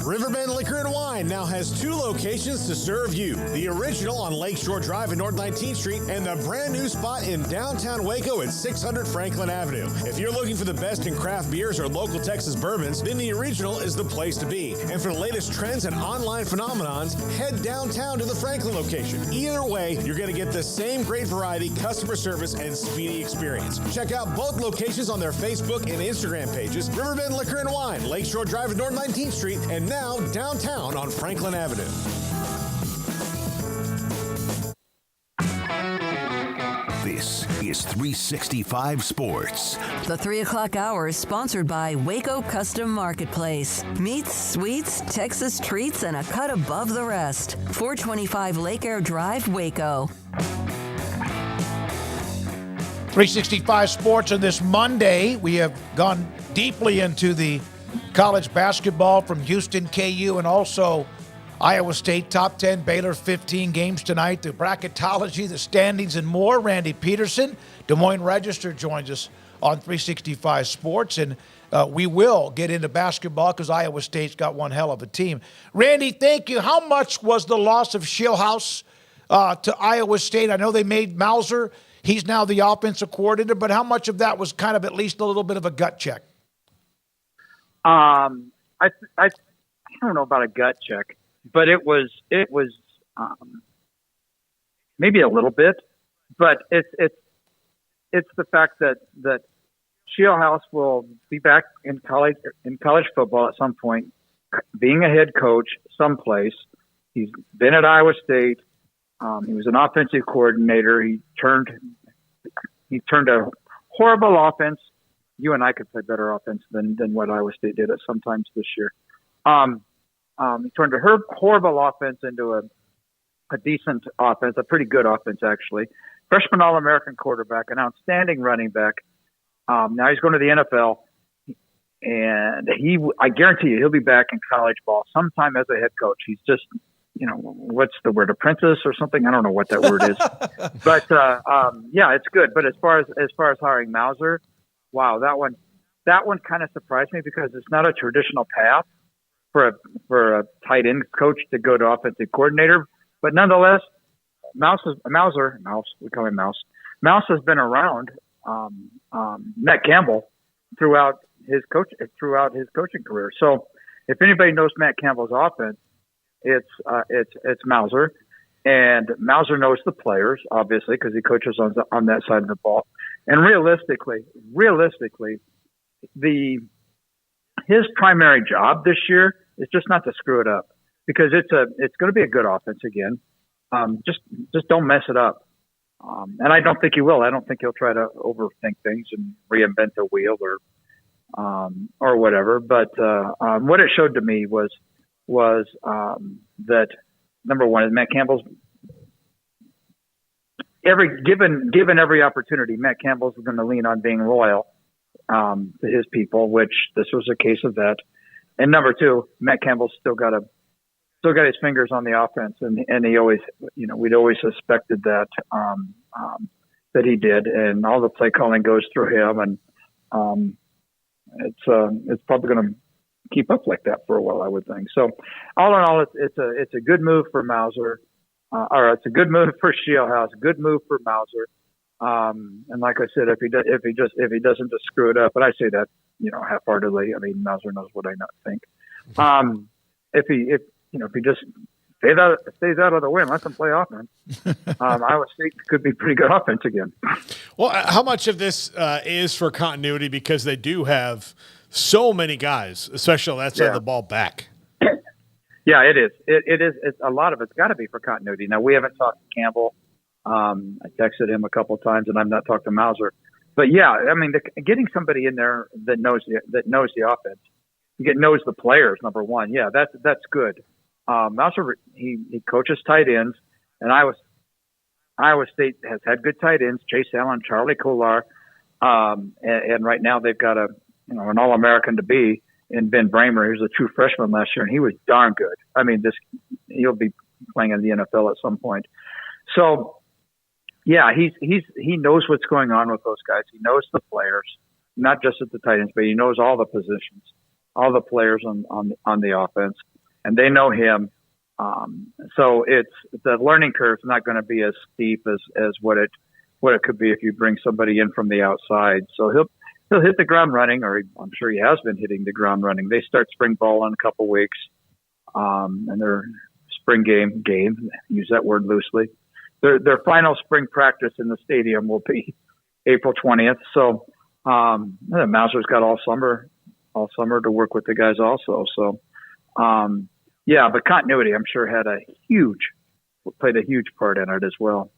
Riverbend Liquor and Wine now has 2 locations to serve you. The original on Lakeshore Drive in North 19th Street and the brand new spot in downtown Waco at 600 Franklin Avenue. If you're looking for the best in craft beers or local Texas bourbons, then the original is the place to be. And for the latest trends and online phenomenons, head downtown to the Franklin location. Either way, you're going to get the same great variety, customer service, and speedy experience. Check out both locations on their Facebook and Instagram pages. Riverbend Liquor and Wine, Lakeshore Drive in North 19th Street, and now downtown on Franklin Avenue. This is 365 Sports. The 3 o'clock hour is sponsored by Waco Custom Marketplace. Meats, sweets, Texas treats, and a cut above the rest. 425 Lake Air Drive, Waco. 365 Sports on this Monday. We have gone deeply into the college basketball from Houston, KU, and also Iowa State, top 10, Baylor, 15 games tonight, the bracketology, the standings, and more. Randy Peterson, Des Moines Register, joins us on 365 Sports, and we will get into basketball because Iowa State's got one hell of a team. Randy, thank you. How much was the loss of Schillhouse to Iowa State? I know they made Mauser. He's now the offensive coordinator, but how much of that was kind of at least a little bit of a gut check? I don't know about a gut check, but it was maybe a little bit, but it's the fact that Shieldhouse will be back in college football at some point, being a head coach someplace. He's been at Iowa State. He was an offensive coordinator. He turned a horrible offense. You and I could play better offense than what Iowa State did at sometimes this year. He turned a horrible offense into a decent offense, a pretty good offense actually. Freshman All-American quarterback, an outstanding running back. Now he's going to the NFL, and I guarantee you he'll be back in college ball sometime as a head coach. He's just, what's the word, apprentice or something? I don't know what that word is, but yeah, it's good. But as far as hiring Mauser, wow, that one kind of surprised me because it's not a traditional path for a tight end coach to go to offensive coordinator. But nonetheless, Mouse, we call him Mouse. Mouse has been around Matt Campbell throughout his coaching career. So if anybody knows Matt Campbell's offense, it's Mauser, and Mauser knows the players obviously because he coaches on that side of the ball. And realistically, his primary job this year is just not to screw it up because it's going to be a good offense again. Just don't mess it up. And I don't think he will. I don't think he'll try to overthink things and reinvent the wheel or whatever. But what it showed to me was that number one is Matt Campbell's given every opportunity, Matt Campbell's going to lean on being loyal to his people, which this was a case of that. And number two, Matt Campbell's still got his fingers on the offense, and he always, we'd always suspected that he did, and all the play calling goes through him, and it's probably going to keep up like that for a while, I would think. So, all in all, it's a good move for Mauser, or it's a good move for Shieldhouse, good move for Mauser, and like I said, if he doesn't just screw it up, but I say that half-heartedly. I mean, Mauser knows what I not think. If he just stays out of the way and lets them play offense, Iowa State could be pretty good offense again. Well, how much of this is for continuity because they do have so many guys, especially on that side of the ball, back? Yeah, it is. It is. It's a lot of it's got to be for continuity. Now we haven't talked to Campbell. I texted him a couple of times, and I've not talked to Mauser. But yeah, I mean, getting somebody in there that knows the offense, knows the players. Number one, yeah, that's good. Mauser, he coaches tight ends, and Iowa State has had good tight ends: Chase Allen, Charlie Kolar, and right now they've got an All-American to be in Ben Bramer. He was a true freshman last year, and he was darn good. I mean, he'll be playing in the NFL at some point. So, yeah, he knows what's going on with those guys. He knows the players, not just at the tight ends, but he knows all the positions, all the players on the offense, and they know him. So the learning curve is not going to be as steep as what it could be if you bring somebody in from the outside. So he'll hit the ground running, or I'm sure he has been hitting the ground running. They start spring ball in a couple weeks, and their spring game, use that word loosely. Their final spring practice in the stadium will be April 20th. So Mauser's got all summer to work with the guys also. So yeah, but continuity, I'm sure, played a huge part in it as well.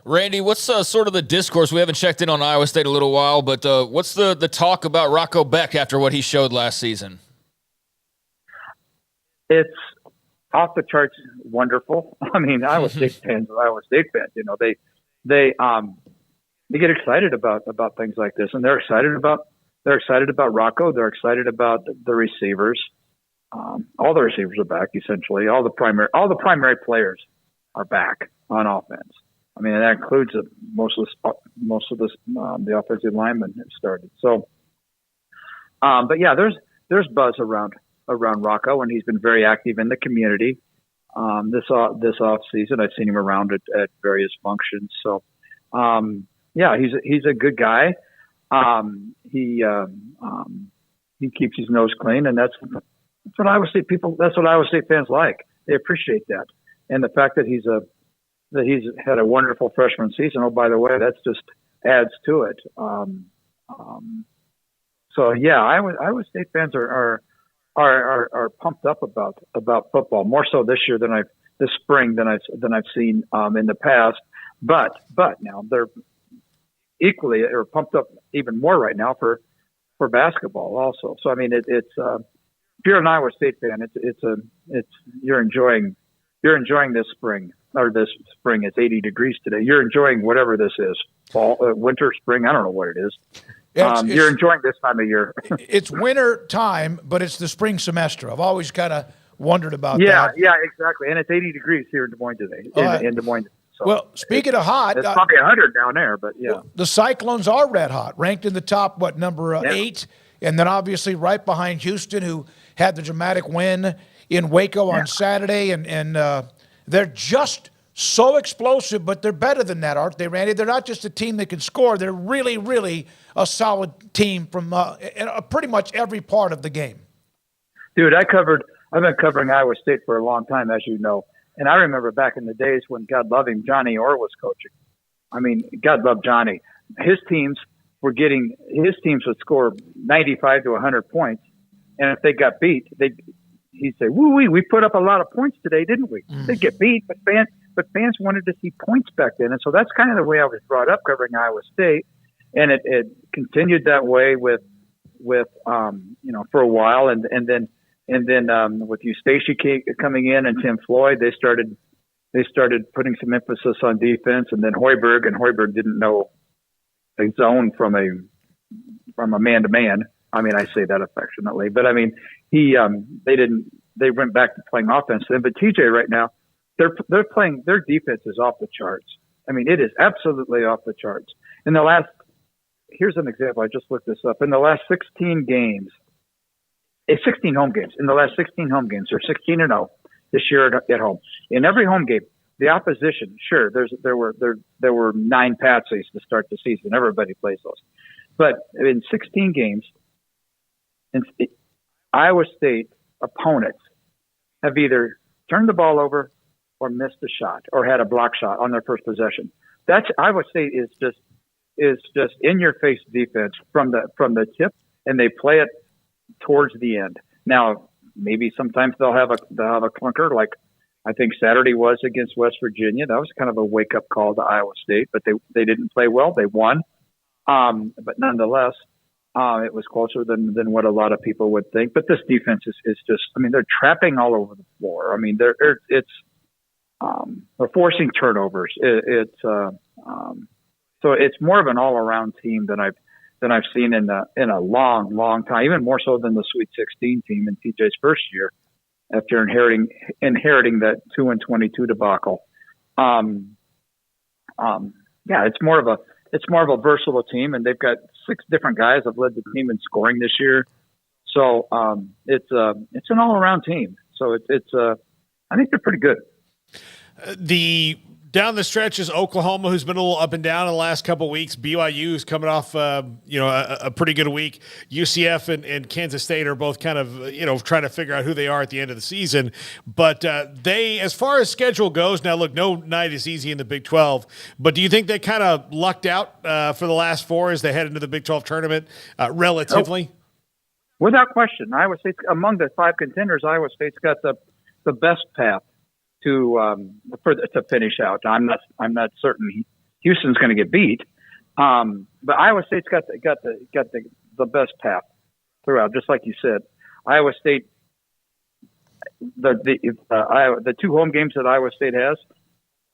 Randy, what's sort of the discourse? We haven't checked in on Iowa State a little while, but what's the talk about Rocco Beck after what he showed last season? It's off the charts wonderful. I mean, Iowa State fans are Iowa State fans. They get excited about things like this, and they're excited about Rocco. They're excited about the receivers. All the receivers are back essentially. All the primary players are back on offense. I mean, that includes most of the offensive linemen have started. So, but yeah, there's buzz around Rocco, and he's been very active in the community this off season. I've seen him around at various functions. So, yeah, he's a good guy. He keeps his nose clean, and that's what Iowa State fans like. They appreciate that, and the fact that he's had a wonderful freshman season. Oh, by the way, that's just adds to it. So yeah, Iowa State fans are pumped up about football more so this spring than I've seen in the past. But now they're equally or pumped up even more right now for basketball also. So I mean it's if you're an Iowa State fan, you're enjoying this spring. Or this spring, it's 80 degrees today. You're enjoying whatever this is, fall, winter, spring. I don't know what it is. You're enjoying this time of year. It's winter time, but it's the spring semester. I've always kind of wondered about that. Yeah, yeah, exactly. And it's 80 degrees here in Des Moines today. In Des Moines. So well, speaking of hot, it's probably 100 down there, but yeah. Well, the Cyclones are red hot, ranked in the top, number 8, and then obviously right behind Houston, who had the dramatic win in Waco on Saturday, and they're just so explosive, but they're better than that, aren't they, Randy? They're not just a team that can score. They're really, really a solid team from pretty much every part of the game. Dude, I've been covering Iowa State for a long time, as you know. And I remember back in the days when, God love him, Johnny Orr was coaching. I mean, God love Johnny. His teams would score 95 to 100 points. And if they got beat, he'd say, "Woo-wee, we put up a lot of points today, didn't we?" They'd get beat, but fans wanted to see points back then. And so that's kind of the way I was brought up covering Iowa State. And it continued that way with for a while. And then with Eustace coming in and Tim Floyd, they started putting some emphasis on defense. And then Hoiberg didn't know a zone from a man to man. I mean, I say that affectionately, but I mean, they went back to playing offense then. But TJ right now, they're playing, their defense is off the charts. I mean, it is absolutely off the charts. Here's an example. I just looked this up. In the last 16 games, 16 home games. In the last 16 home games, they're 16-0 this year at home. In every home game, the opposition, sure, there were 9 patsies to start the season. Everybody plays those, but in 16 games, Iowa State opponents have either turned the ball over or missed a shot or had a block shot on their first possession. That's Iowa State is just in your face defense from the tip, and they play it towards the end. Now, maybe sometimes they'll have a clunker, like I think Saturday was against West Virginia. That was kind of a wake up call to Iowa State, but they didn't play well. They won, but nonetheless, it was closer than what a lot of people would think. But this defense is just, I mean, they're trapping all over the floor. I mean, they're forcing turnovers. So it's more of an all around team than I've seen in a long time, even more so than the Sweet 16 team in TJ's first year after inheriting that 2-22 debacle. It's more of a versatile team, and they've got 6 different guys have led the team in scoring this year. So it's an all around team. So I think they're pretty good. Down the stretch is Oklahoma, who's been a little up and down in the last couple of weeks. BYU is coming off, a pretty good week. UCF and Kansas State are both kind of, trying to figure out who they are at the end of the season. But they, as far as schedule goes, now look, no night is easy in the Big 12. But do you think they kind of lucked out for the last 4 as they head into the Big 12 tournament relatively? Without question, Iowa State among the 5 contenders. Iowa State's got the best path to finish out. I'm not certain Houston's going to get beat, but Iowa State's got the best path throughout. Just like you said, Iowa State, the 2 home games that Iowa State has,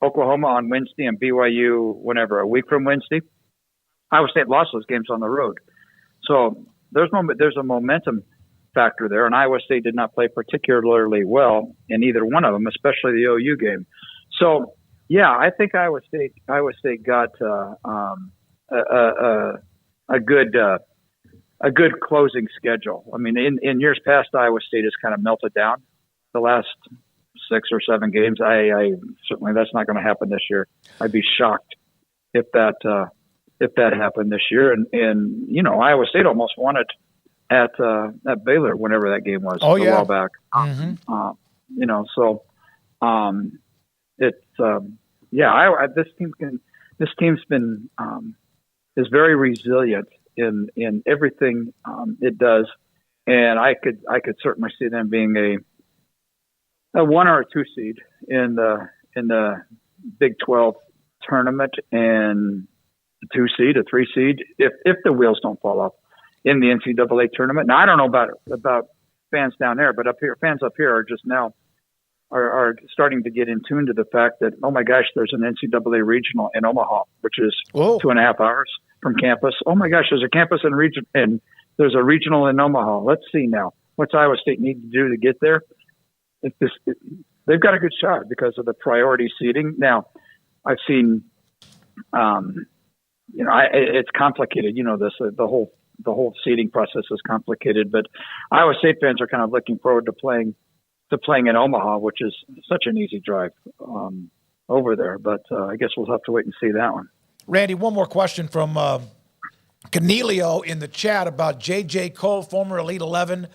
Oklahoma on Wednesday and BYU a week from Wednesday. Iowa State lost those games on the road, so there's a momentum factor there, and Iowa State did not play particularly well in either one of them, especially the OU game. So, yeah, I think Iowa State got a good closing schedule. I mean, in years past, Iowa State has kind of melted down the last 6 or 7 games. I certainly that's not going to happen this year. I'd be shocked if that happened this year. And Iowa State almost won it at Baylor whenever that game was a while back. This team's been is very resilient in everything it does, and I could certainly see them being a 1 or a 2 seed in the Big 12 tournament, and a 2 seed, a 3 seed, if the wheels don't fall off in the NCAA tournament. Now I don't know about fans down there, but fans up here are just now are starting to get in tune to the fact that, oh my gosh, there's an NCAA regional in Omaha, which is 2.5 hours from campus. Oh my gosh, there's a campus and there's a regional in Omaha. Let's see now. What's Iowa State need to do to get there? They've got a good shot because of the priority seating. Now, I've seen, it's complicated. The whole seating process is complicated, but Iowa State fans are kind of looking forward to playing in Omaha, which is such an easy drive over there. But I guess we'll have to wait and see that one. Randy, one more question from Canelio in the chat about J.J. Cole, former Elite 11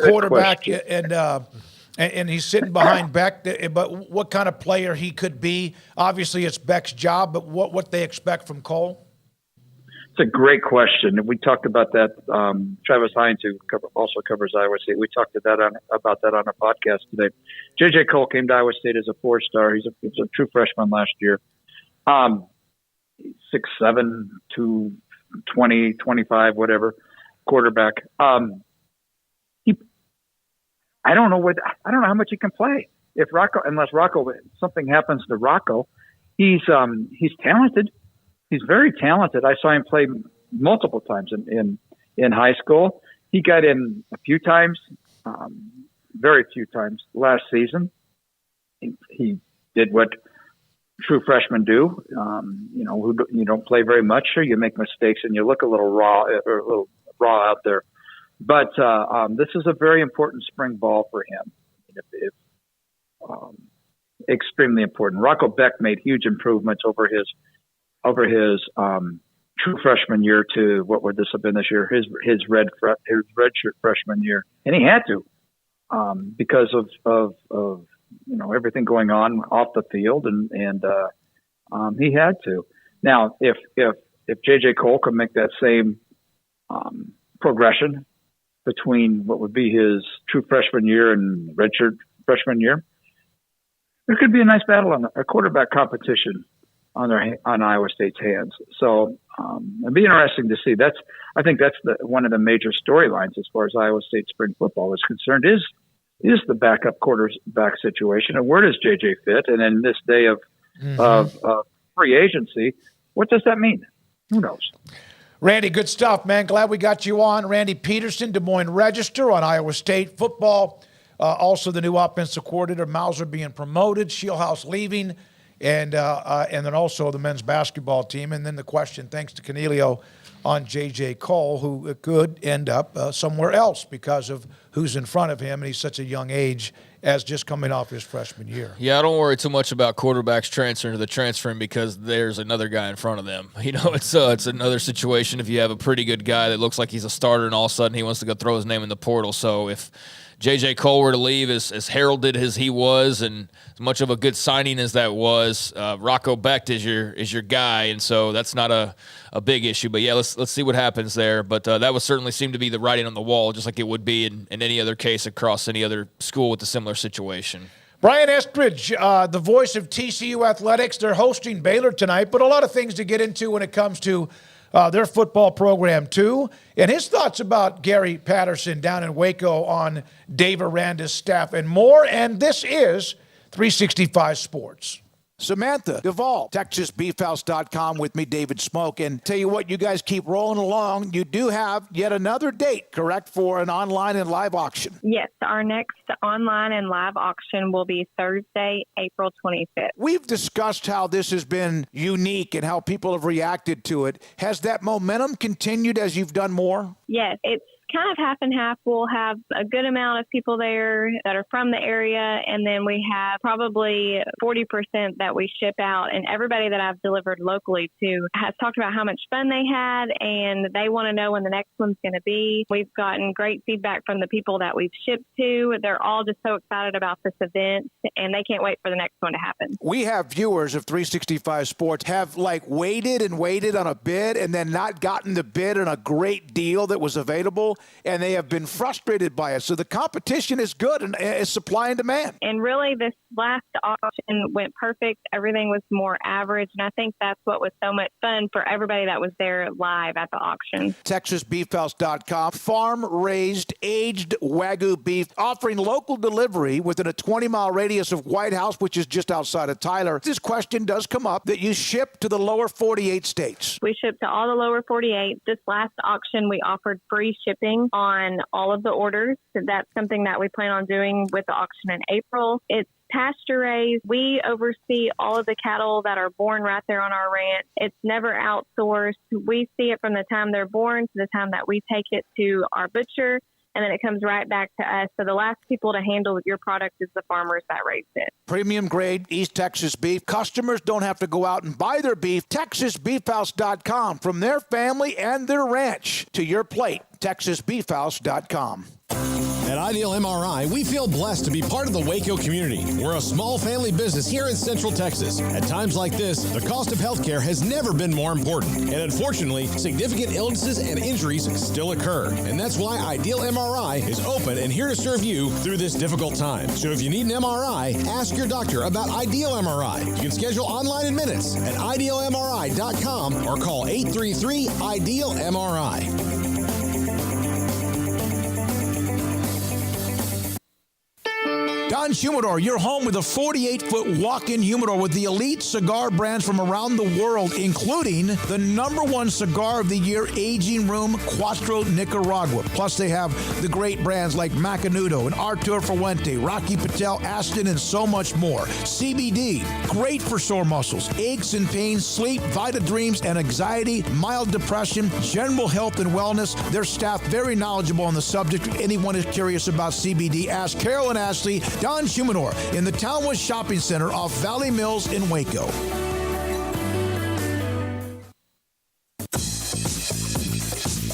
quarterback, and he's sitting behind Beck. But what kind of player he could be? Obviously, it's Beck's job, but what they expect from Cole? It's a great question. We talked about that. Travis Hines, who also covers Iowa State, we talked about that on a podcast today. J.J. Cole came to Iowa State as a 4-star. He's a true freshman last year. 6'7", 220, 25, whatever, quarterback. I don't know how much he can play. Unless something happens to Rocco, he's talented. He's very talented. I saw him play multiple times in high school. He got in a few times, very few times last season. He did what true freshmen do. You don't play very much, or you make mistakes and you look a little raw out there. But this is a very important spring ball for him. Extremely important. Rocco Beck made huge improvements over his true freshman year to what would this have been this year? His redshirt freshman year, and he had to because of everything going on off the field, and he had to. Now, if J.J. Cole could make that same progression between what would be his true freshman year and redshirt freshman year, there could be a nice battle on a quarterback competition on Iowa State's hands. So it'd be interesting to see. I think that's one of the major storylines as far as Iowa State spring football is concerned is the backup quarterback situation, and where does JJ fit? And in this day of free agency, what does that mean? Who knows? Randy, good stuff, man. Glad we got you on. Randy Peterson, Des Moines Register on Iowa State football. Also the new offensive coordinator, Mauser being promoted, Shieldhouse leaving, and then also the men's basketball team. And then the question, thanks to Canelio, on J.J. Cole, who could end up somewhere else because of who's in front of him, and he's such a young age as just coming off his freshman year. Yeah, I don't worry too much about quarterbacks transferring to the transferring because there's another guy in front of them. It's another situation if you have a pretty good guy that looks like he's a starter and all of a sudden he wants to go throw his name in the portal. So if J.J. Cole were to leave, as heralded as he was, and as much of a good signing as that was, Rocco Becht is your guy, and so that's not a big issue. But yeah, let's see what happens there. But that would certainly seem to be the writing on the wall, just like it would be in any other case across any other school with a similar situation. Brian Estridge, the voice of TCU Athletics, they're hosting Baylor tonight, but a lot of things to get into when it comes to their football program, too. And his thoughts about Gary Patterson down in Waco on Dave Aranda's staff and more. And this is 365 Sports. Samantha Duvall, TexasBeefHouse.com with me, David Smoak. And tell you what, you guys keep rolling along. You do have yet another date, correct, for an online and live auction? Yes, our next online and live auction will be Thursday, April 25th. We've discussed how this has been unique and how people have reacted to it. Has that momentum continued as you've done more? Yes, it's kind of half and half. We'll have a good amount of people there that are from the area, and then we have probably 40% that we ship out. And everybody that I've delivered locally to has talked about how much fun they had, and they want to know when the next one's going to be. We've gotten great feedback from the people that we've shipped to. They're all just so excited about this event, and they can't wait for the next one to happen. We have viewers of 365 Sports have waited and waited on a bid and then not gotten the bid on a great deal that was available, and they have been frustrated by it. So the competition is good, and it's supply and demand. And really, this last auction went perfect. Everything was more average, and I think that's what was so much fun for everybody that was there live at the auction. TexasBeefHouse.com, farm-raised, aged Wagyu beef, offering local delivery within a 20-mile radius of White House, which is just outside of Tyler. This question does come up that you ship to the lower 48 states. We ship to all the lower 48. This last auction, we offered free shipping on all of the orders. So that's something that we plan on doing with the auction in April. It's pasture raised. We oversee all of the cattle that are born right there on our ranch. It's never outsourced. We see it from the time they're born to the time that we take it to our butcher, and then it comes right back to us. So the last people to handle your product is the farmers that raised it. Premium grade East Texas beef. Customers don't have to go out and buy their beef. TexasBeefHouse.com, from their family and their ranch to your plate. TexasBeefHouse.com. At Ideal MRI, we feel blessed to be part of the Waco community. We're a small family business here in Central Texas. At times like this, the cost of healthcare has never been more important. And unfortunately, significant illnesses and injuries still occur. And that's why Ideal MRI is open and here to serve you through this difficult time. So if you need an MRI, ask your doctor about Ideal MRI. You can schedule online in minutes at idealmri.com or call 833-IDEAL-MRI. Don Humidor, your home with a 48-foot walk-in humidor with the elite cigar brands from around the world, including the #1 cigar of the year, Aging Room Cuatro Nicaragua. Plus, they have the great brands like Macanudo and Artur Fuente, Rocky Patel, Aston, and so much more. CBD, great for sore muscles, aches and pains, sleep, Vita Dreams, and anxiety, mild depression, general health and wellness. Their staff very knowledgeable on the subject. If anyone is curious about CBD, ask Carol and Ashley. Don Humidor in the Townwest Shopping Center off Valley Mills in Waco.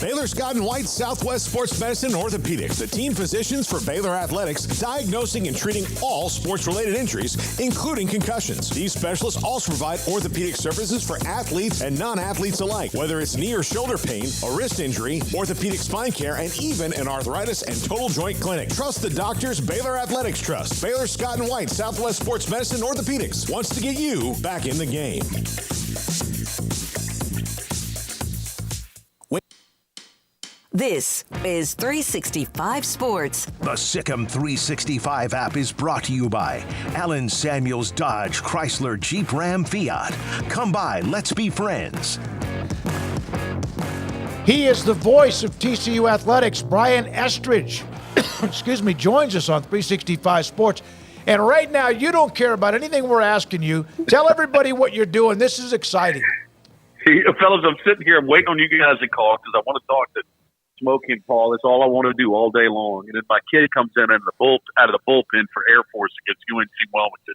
Baylor Scott & White Southwest Sports Medicine and Orthopedics, the team physicians for Baylor Athletics, diagnosing and treating all sports-related injuries, including concussions. These specialists also provide orthopedic services for athletes and non-athletes alike, whether it's knee or shoulder pain, a wrist injury, orthopedic spine care, and even an arthritis and total joint clinic. Trust the doctors Baylor Athletics trust. Baylor Scott & White Southwest Sports Medicine and Orthopedics wants to get you back in the game. This is 365 Sports. The Sikkim 365 app is brought to you by Allen Samuels Dodge Chrysler Jeep Ram Fiat. Come by, let's be friends. He is the voice of TCU Athletics. Brian Estridge, joins us on 365 Sports. And right now, you don't care about anything we're asking you. Tell everybody what you're doing. This is exciting. Hey, fellas, I'm sitting here. I'm waiting on you guys to call because I want to talk to Smoak and Paul. That's all I want to do all day long. And then my kid comes in out of the bullpen for Air Force against UNC Wilmington,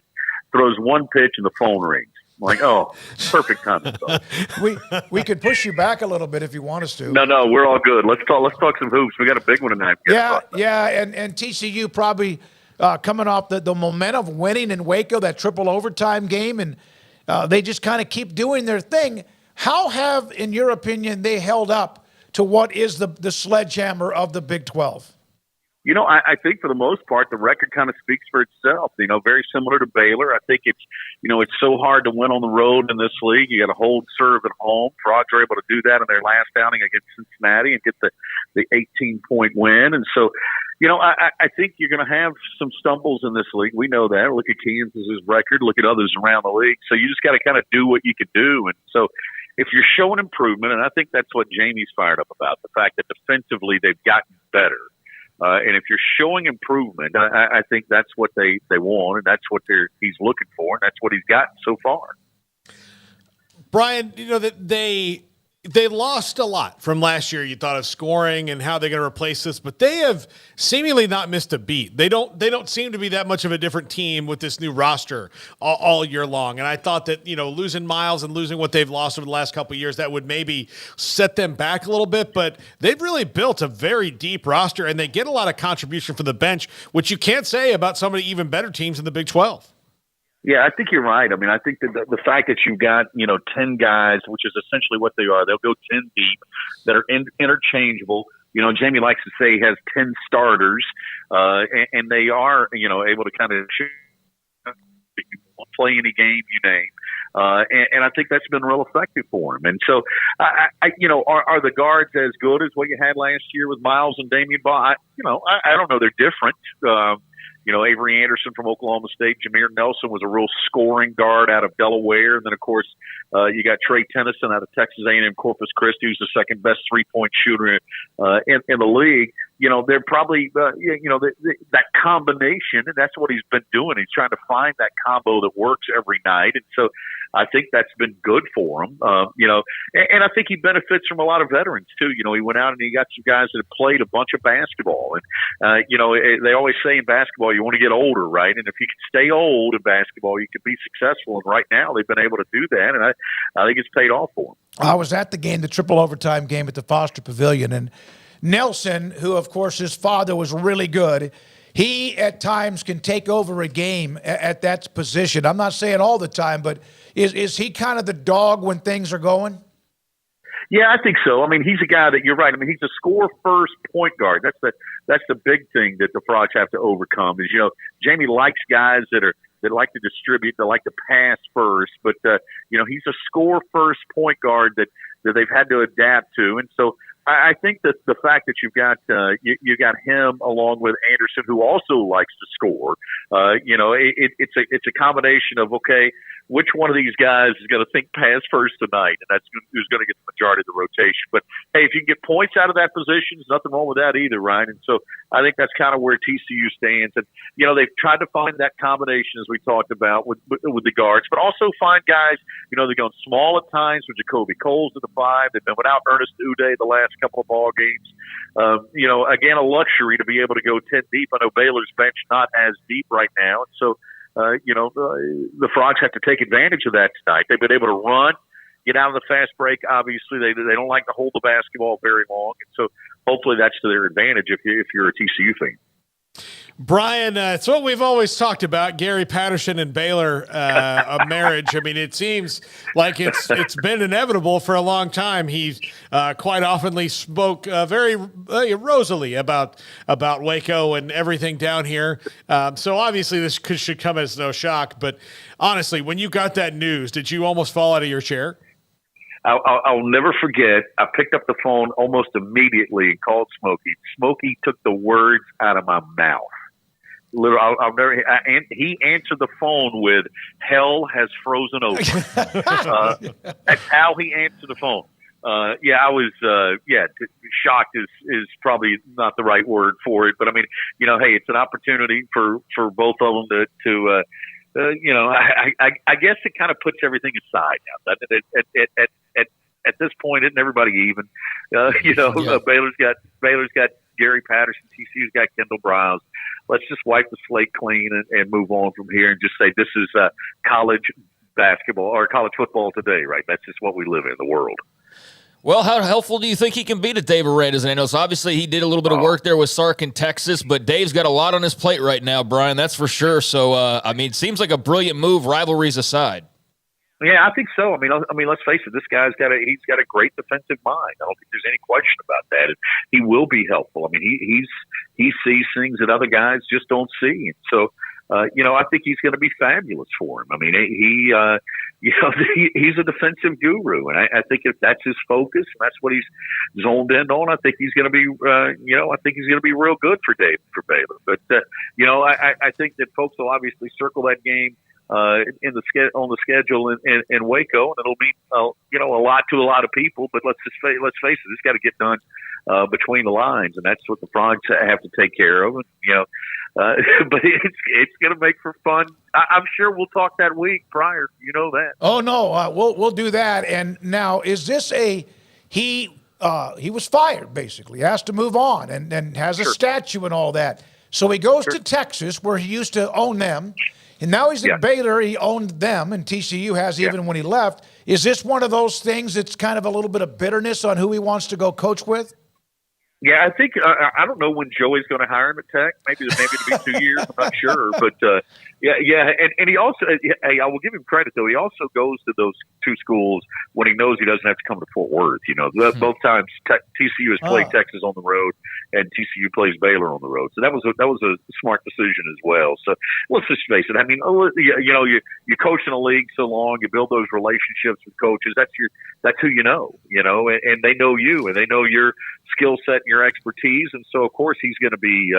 throws one pitch and the phone rings. I'm like, oh, perfect time to talk. we could push you back a little bit if you want us to. No, we're all good. Let's talk some hoops. We got a big one tonight. Yeah, and TCU probably coming off the momentum of winning in Waco, that triple overtime game, and they just kind of keep doing their thing. How have, in your opinion, they held up to what is the sledgehammer of the Big 12? You know, I think for the most part, the record kind of speaks for itself. You know, very similar to Baylor. I think it's so hard to win on the road in this league. You got to hold serve at home. Frogs are able to do that in their last outing against Cincinnati and get the 18-point win. And so, you know, I think you're going to have some stumbles in this league. We know that. Look at Kansas's record. Look at others around the league. So you just got to kind of do what you can do. And so if you're showing improvement, and I think that's what Jamie's fired up about, the fact that defensively they've gotten better. And if you're showing improvement, I think that's what they want, and that's what he's looking for, and that's what he's gotten so far. Brian, you know that they they lost a lot from last year. You thought of scoring and how they're going to replace this, but they have seemingly not missed a beat. They don't seem to be that much of a different team with this new roster all year long. And I thought that, losing Miles and losing what they've lost over the last couple of years, that would maybe set them back a little bit, but they've really built a very deep roster and they get a lot of contribution from the bench, which you can't say about some of the even better teams in the Big 12. Yeah, I think you're right. I mean, I think that the fact that you've got, 10 guys, which is essentially what they are, they'll go 10 deep, that are interchangeable. Jamie likes to say he has 10 starters, and they are, able to kind of play any game you name. And I think that's been real effective for him. And so, are the guards as good as what you had last year with Miles and Damian Ball? I don't know. They're different. Avery Anderson from Oklahoma State, Jameer Nelson was a real scoring guard out of Delaware. And then, of course, you got Trey Tennyson out of Texas A&M Corpus Christi, who's the second best three-point shooter in the league. They're probably, that combination, and that's what he's been doing. He's trying to find that combo that works every night. And so I think that's been good for him, and I think he benefits from a lot of veterans too. He went out and he got some guys that have played a bunch of basketball. And, they always say in basketball, you want to get older, right? And if you can stay old in basketball, you can be successful. And right now they've been able to do that. And I think it's paid off for him. I was at the game, the triple overtime game at the Foster Pavilion, and Nelson, who, of course, his father was really good, he at times can take over a game at that position. I'm not saying all the time, but is he kind of the dog when things are going? Yeah, I think so. I mean, he's a guy that you're right. I mean, he's a score-first point guard. That's the big thing that the Frogs have to overcome is, Jamie likes guys that like to distribute, that like to pass first, but, he's a score-first point guard that they've had to adapt to. And so I think that the fact that you've got you got him along with Anderson, who also likes to score, it's a combination of, okay, which one of these guys is going to think pass first tonight, and that's who's going to get the majority of the rotation. But hey, if you can get points out of that position, there's nothing wrong with that either, Ryan. And so I think that's kind of where TCU stands. And they've tried to find that combination as we talked about with the guards, but also find guys. They're going small at times with Jacoby Coles at the 5. They've been without Ernest Uday the last couple of ball games. Again, a luxury to be able to go 10 deep. I know Baylor's bench not as deep right now, and so. The Frogs have to take advantage of that tonight. They've been able to run, get out of the fast break. Obviously, they don't like to hold the basketball very long, and so hopefully that's to their advantage if you're a TCU fan. Brian, it's what we've always talked about, Gary Patterson and Baylor, a marriage. I mean, it seems like it's been inevitable for a long time. He quite oftenly spoke very rosily about Waco and everything down here. So obviously this should come as no shock. But honestly, when you got that news, did you almost fall out of your chair? I'll never forget. I picked up the phone almost immediately and called Smokey. Smokey took the words out of my mouth. Literally, he answered the phone with "Hell has frozen over." That's how he answered the phone. I was shocked is probably not the right word for it, but I mean, hey, it's an opportunity for both of them to I guess it kind of puts everything aside now. At this point, isn't everybody even? Baylor's got Gary Patterson, TCU's got Kendall Browse. Let's just wipe the slate clean and move on from here and just say this is college basketball or college football today, right? That's just what we live in the world. Well, how helpful do you think he can be to Dave Arantes? So obviously he did a little bit of work there with Sark in Texas, but Dave's got a lot on his plate right now, Brian, that's for sure. So, it seems like a brilliant move, rivalries aside. Yeah, I think so. I mean, let's face it. This guy's got a great defensive mind. I don't think there's any question about that. And he will be helpful. I mean, he sees things that other guys just don't see. And so, I think he's going to be fabulous for him. I mean, he's a defensive guru, and I think if that's his focus, and that's what he's zoned in on, I think he's going to be, I think he's going to be real good for Baylor. But I think that folks will obviously circle that game on the schedule in Waco, and it'll mean a lot to a lot of people. But let's face it, it's got to get done between the lines, and that's what the Frogs have to take care of. And, but it's going to make for fun. I'm sure we'll talk that week prior. You know that. Oh no, we'll do that. And now, is this a he was fired, basically, asked to move on, and has a statue and all that. So he goes to Texas, where he used to own them, and now he's at Baylor. He owned them, and TCU has even when he left. Is this one of those things that's kind of a little bit of bitterness on who he wants to go coach with? Yeah, I think I don't know when Joey's going to hire him at Tech. Maybe it'll be 2 years. I'm not sure, but and he also. Hey, I will give him credit though. He also goes to those two schools when he knows he doesn't have to come to Fort Worth. Both times TCU has played Texas on the road, and TCU plays Baylor on the road. So that was a smart decision as well. So let's just face it. I mean, you coach in a league so long, you build those relationships with coaches. That's who you know, and they know you, and they know your skill set and your expertise, and so of course he's going to be,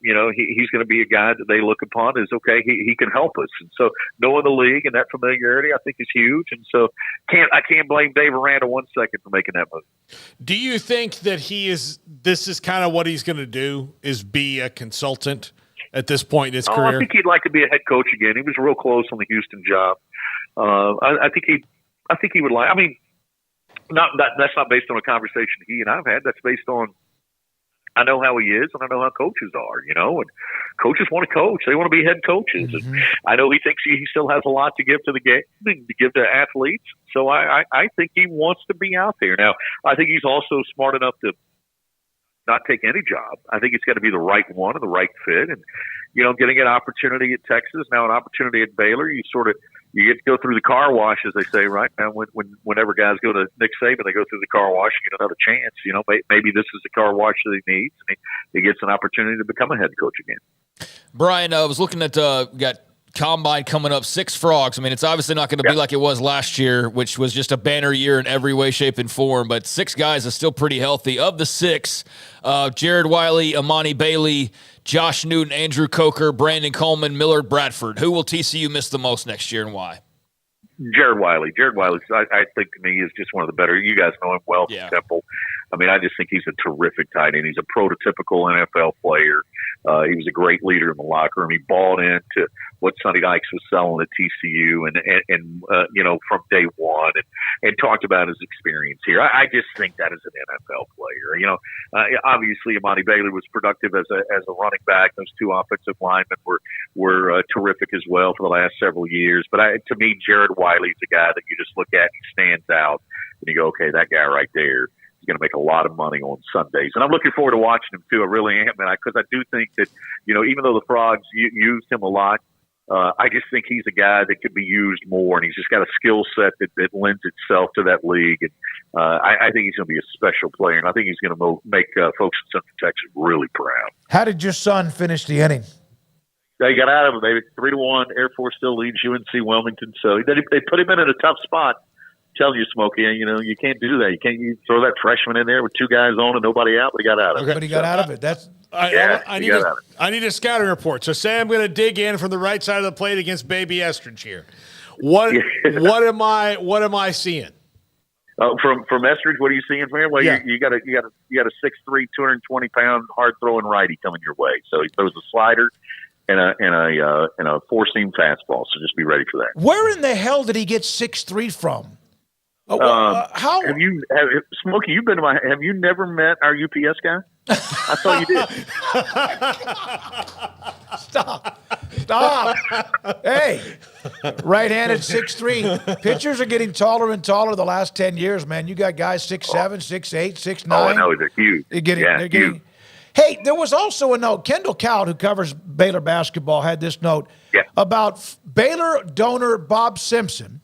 he's going to be a guy that they look upon as okay. He can help us, and so knowing the league and that familiarity, I think, is huge. And so I can't blame Dave Aranda 1 second for making that move. Do you think that this is kind of what he's going to do? Is be a consultant at this point in his career? I think he'd like to be a head coach again. He was real close on the Houston job. I think he would like. I mean. That's not based on a conversation he and I've had. That's based on I know how he is, and I know how coaches are, and coaches want to coach. They want to be head coaches. Mm-hmm. And I know he thinks he still has a lot to give to the game, to give to athletes. So I think he wants to be out there. Now, I think he's also smart enough to not take any job. I think it's got to be the right one and the right fit. And, getting an opportunity at Texas, now an opportunity at Baylor, you get to go through the car wash, as they say, right? Now, whenever guys go to Nick Saban, they go through the car wash and get another chance. Maybe this is the car wash that he needs, and he gets an opportunity to become a head coach again. Brian, I was looking at got Combine coming up, 6 frogs. I mean, it's obviously not going to be like it was last year, which was just a banner year in every way, shape, and form, but 6 guys is still pretty healthy. Of the 6, Jared Wiley, Amani Bailey, Josh Newton, Andrew Coker, Brandon Coleman, Millard Bradford. Who will TCU miss the most next year, and why? Jared Wiley, I think to me is just one of the better. You guys know him well from Temple. I mean, I just think he's a terrific tight end. He's a prototypical NFL player. He was a great leader in the locker room. He bought into what Sonny Dykes was selling at TCU, and from day one, and talked about his experience here. I just think that is an NFL player. Obviously, Amani Bailey was productive as a running back. Those 2 offensive linemen were terrific as well for the last several years. But to me, Jared Wiley's a guy that you just look at and he stands out, and you go, okay, that guy right there. Going to make a lot of money on Sundays, and I'm looking forward to watching him too. I really am, because I do think that even though the Frogs used him a lot, I just think he's a guy that could be used more, and he's just got a skill set that lends itself to that league. And I think he's going to be a special player, and I think he's going to make folks in Central Texas really proud. How did your son finish the inning? They got out of it, baby. 3-1. Air Force still leads UNC Wilmington, so they put him in a tough spot. Telling you, Smokey, you can't do that. You throw that freshman in there with 2 guys on and nobody out. But he got out of it. But he got out of it. I need a scouting report. So say I'm going to dig in from the right side of the plate against Baby Estridge here. What am I seeing? From Estridge, what are you seeing from him? Well, you got a 6'3", 220-pound hard throwing righty coming your way. So he throws a slider and a 4-seam fastball. So just be ready for that. Where in the hell did he get 6'3" from? How Smokey? You've been to have you never met our UPS guy? I thought you did. Stop. Hey, right-handed 6'3". Pitchers are getting taller and taller the last 10 years, man. You got guys 6'7", 6'8", 6'9". Oh, I know. They're huge. They're getting huge. Hey, there was also a note. Kendall Cowd, who covers Baylor basketball, had this note about Baylor donor Bob Simpson,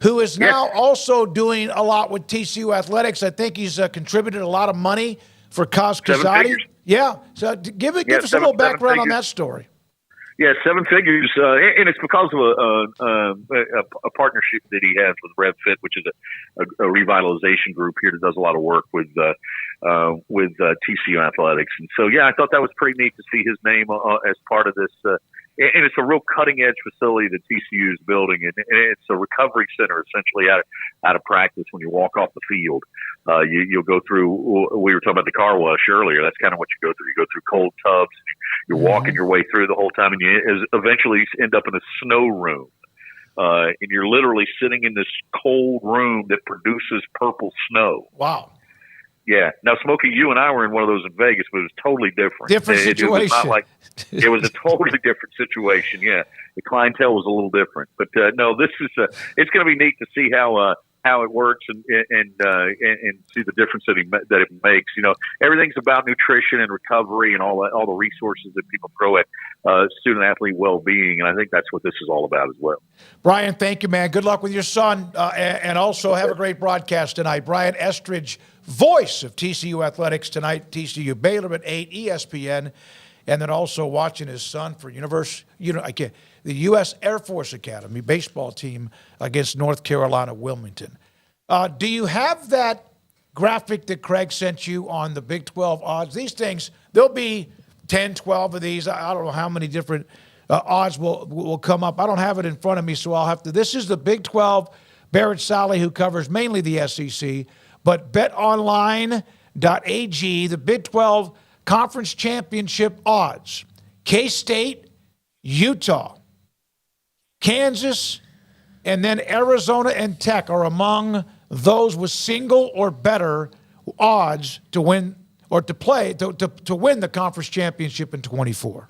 who is now also doing a lot with TCU Athletics. I think he's contributed a lot of money for Kaz Kazadi. Yeah. So give us a little background on that story. Yeah, 7 figures, and it's because of a partnership that he has with RevFit, which is a revitalization group here that does a lot of work with TCU Athletics. And so, I thought that was pretty neat to see his name as part of this. And it's a real cutting-edge facility that TCU is building, and it's a recovery center essentially out of practice. When you walk off the field, you'll go through. We were talking about the car wash earlier. That's kind of what you go through. You go through cold tubs. You're walking your way through the whole time, and you eventually end up in a snow room. and you're literally sitting in this cold room that produces purple snow. Wow. Yeah. Now, Smokey, you and I were in one of those in Vegas, but it was totally different. Different situation. It was not like it was a totally different situation. Yeah, the clientele was a little different, but no, this is it's going to be neat to see how it works and see the difference that it makes. You know, everything's about nutrition and recovery and all the resources that people throw at student athlete well-being, and I think that's what this is all about as well. Brian, thank you, man. Good luck with your son, and also have a great broadcast tonight. Brian Estridge, voice of TCU Athletics tonight, TCU Baylor at 8, ESPN, and then also watching his son for the U.S. Air Force Academy baseball team against North Carolina Wilmington. Do you have that graphic that Craig sent you on the Big 12 odds? These things, there'll be 10, 12 of these. I don't know how many different odds will come up. I don't have it in front of me, so I'll have to. This is the Big 12. Barrett Sally, who covers mainly the SEC, but betonline.ag, the Big 12 Conference Championship odds. K-State, Utah, Kansas, and then Arizona and Tech are among those with single or better odds to win or to play to win the conference championship in 24.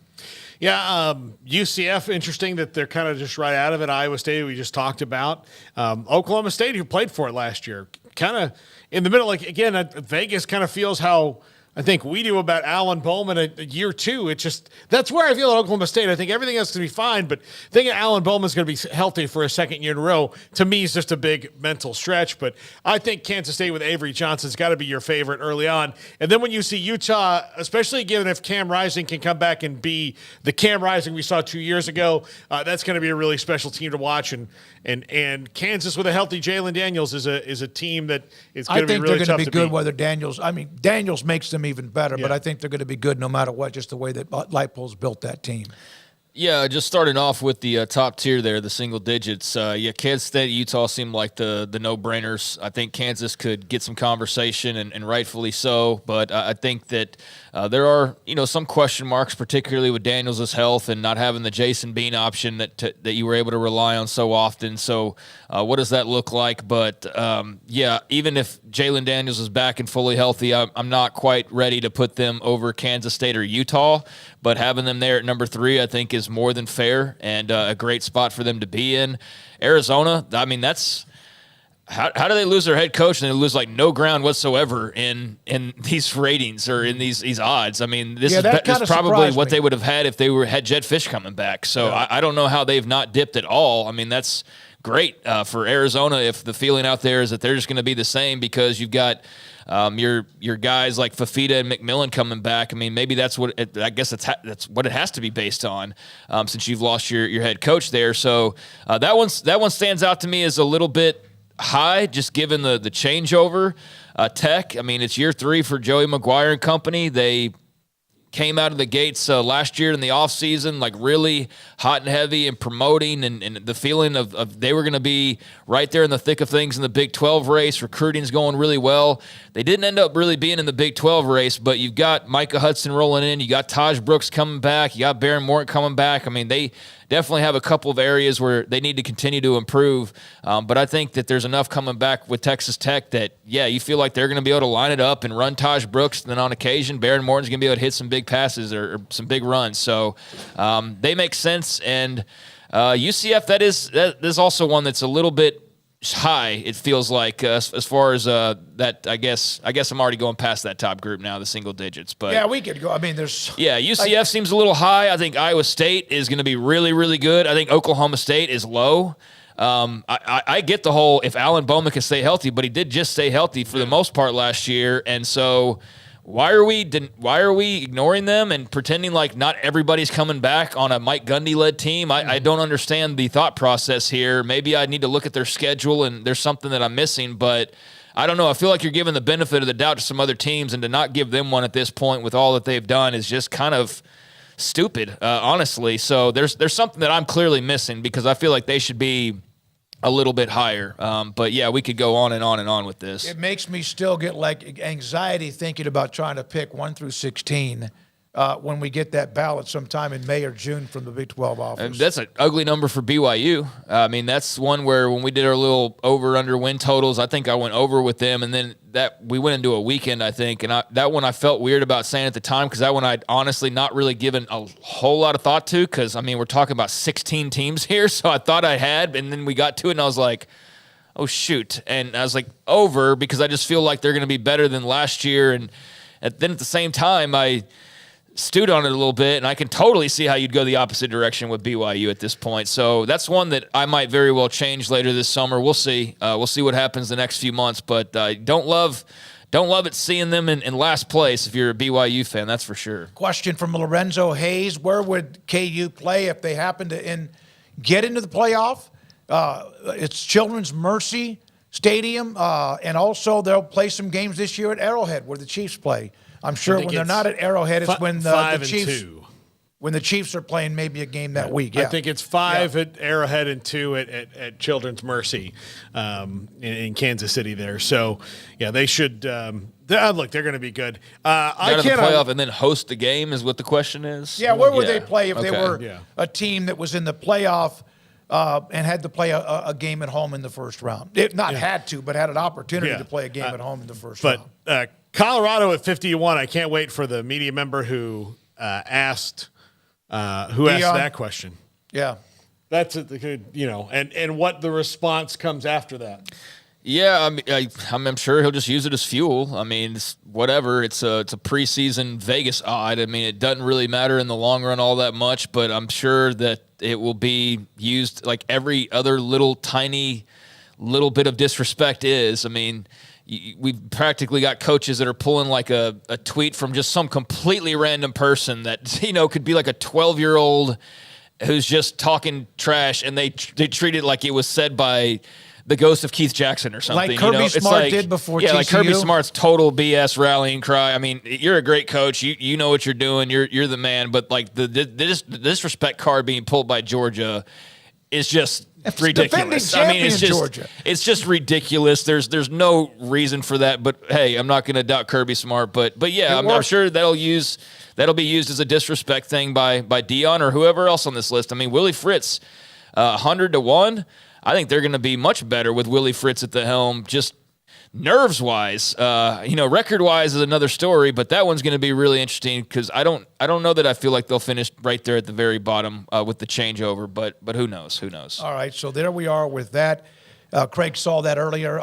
Yeah, UCF, interesting that they're kind of just right out of it. Iowa State, we just talked about. Oklahoma State, who played for it last year, kind of in the middle. Like, again, Vegas kind of feels how I think we do about Alan Bowman a year two. It's just, that's where I feel at Oklahoma State. I think everything else is going to be fine, but thinking Alan Bowman's going to be healthy for a second year in a row, to me, is just a big mental stretch. But I think Kansas State with Avery Johnson's got to be your favorite early on. And then when you see Utah, especially given if Cam Rising can come back and be the Cam Rising we saw 2 years ago, that's going to be a really special team to watch. And Kansas with a healthy Jalen Daniels is a team that is going to be really tough to beat. I think they're going to be good whether Daniels makes them even better, but I think they're going to be good no matter what, just the way that Leipold's built that team. Yeah, just starting off with the top tier there, the single digits. Kansas State, Utah seemed like the no-brainers. I think Kansas could get some conversation, and rightfully so. But I think that there are, some question marks, particularly with Daniels' health and not having the Jason Bean option that you were able to rely on so often. So what does that look like? But, even if Jalen Daniels is back and fully healthy, I'm not quite ready to put them over Kansas State or Utah. But having them there at number 3, I think, is more than fair and a great spot for them to be in. Arizona, I mean, that's how do they lose their head coach and they lose like no ground whatsoever in these ratings or in these odds? I mean, this is probably what they would have had if they had Jed Fish coming back. So I don't know how they've not dipped at all. I mean, that's great for Arizona if the feeling out there is that they're just going to be the same because you've got your guys like Fafita and McMillan coming back. I mean, maybe that's what that's what it has to be based on since you've lost your head coach there. So that one stands out to me as a little bit high, just given the changeover. Tech, I mean, it's year 3 for Joey McGuire and company. They came out of the gates last year in the offseason, like really hot and heavy and promoting and the feeling of they were going to be right there in the thick of things in the Big 12 race. Recruiting's going really well. They didn't end up really being in the Big 12 race, but you've got Micah Hudson rolling in. You got Taj Brooks coming back. You got Baron Morton coming back. I mean, they definitely have a couple of areas where they need to continue to improve. But I think that there's enough coming back with Texas Tech that, you feel like they're going to be able to line it up and run Taj Brooks. And then on occasion, Baron Morton's going to be able to hit some big passes or some big runs. So they make sense. And UCF, that is also one that's a little bit high, it feels like, as far as that. I guess I'm already going past that top group now, the single digits. But we could go. I mean, there's UCF seems a little high. I think Iowa State is going to be really, really good. I think Oklahoma State is low. I get the whole if Alan Bowman can stay healthy, but he did just stay healthy for the most part last year, and so. Why are we ignoring them and pretending like not everybody's coming back on a Mike Gundy-led team? I don't understand the thought process here. Maybe I need to look at their schedule and there's something that I'm missing, but I don't know. I feel like you're giving the benefit of the doubt to some other teams, and to not give them one at this point with all that they've done is just kind of stupid, honestly. So there's something that I'm clearly missing because I feel like they should be a little bit higher. But we could go on and on and on with this. It makes me still get like anxiety thinking about trying to pick 1 through 16 when we get that ballot sometime in May or June from the Big 12 office. And that's an ugly number for BYU. I mean, that's one where when we did our little over-under win totals, I think I went over with them, and then that we went into a weekend, I think, and that one I felt weird about saying at the time because that one I'd honestly not really given a whole lot of thought to because, I mean, we're talking about 16 teams here, so I thought I had, and then we got to it, and I was like, oh, shoot. And I was like, over, because I just feel like they're going to be better than last year, and then at the same time, I stewed on it a little bit, and I can totally see how you'd go the opposite direction with BYU at this point. So that's one that I might very well change later this summer. We'll see. We'll see what happens the next few months, but don't love it seeing them in last place if you're a BYU fan, that's for sure. Question from Lorenzo Hayes. Where would KU play if they happen to get into the playoff? It's Children's Mercy Stadium, and also they'll play some games this year at Arrowhead where the Chiefs play. I'm sure when they're not at Arrowhead, it's when the Chiefs. When the Chiefs are playing maybe a game that week. Yeah. I think it's 5 at Arrowhead and 2 at Children's Mercy in Kansas City there. So, yeah, they should look, they're going to be good. I can't the playoff and then host the game is what the question is. Yeah, where would they play if they were a team that was in the playoff and had to play a game at home in the first round? Had to, but had an opportunity to play a game at home in the first round. Colorado at 51. I can't wait for the media member who asked that question. Yeah, that's and what the response comes after that. Yeah, I'm sure he'll just use it as fuel. I mean, it's whatever. It's a preseason Vegas odd. I mean, it doesn't really matter in the long run all that much, but I'm sure that it will be used like every other tiny little bit of disrespect is. I mean, we've practically got coaches that are pulling like a tweet from just some completely random person that, could be like a 12-year-old who's just talking trash, and they treat it like it was said by the ghost of Keith Jackson or something. Like Kirby Smart did before TCU. Yeah, like Kirby Smart's total BS rallying cry. I mean, you're a great coach. You know what you're doing. You're the man. But like the disrespect card being pulled by Georgia is just ridiculous. I mean, it's just ridiculous. There's no reason for that. But hey, I'm not going to doubt Kirby Smart. But yeah, I'm sure that'll be used as a disrespect thing by Dion or whoever else on this list. I mean, Willie Fritz, 100-1. I think they're going to be much better with Willie Fritz at the helm. Just nerves-wise, record-wise is another story, but that one's going to be really interesting because I don't know that I feel like they'll finish right there at the very bottom with the changeover, but who knows? Who knows? All right, so there we are with that. Craig saw that earlier.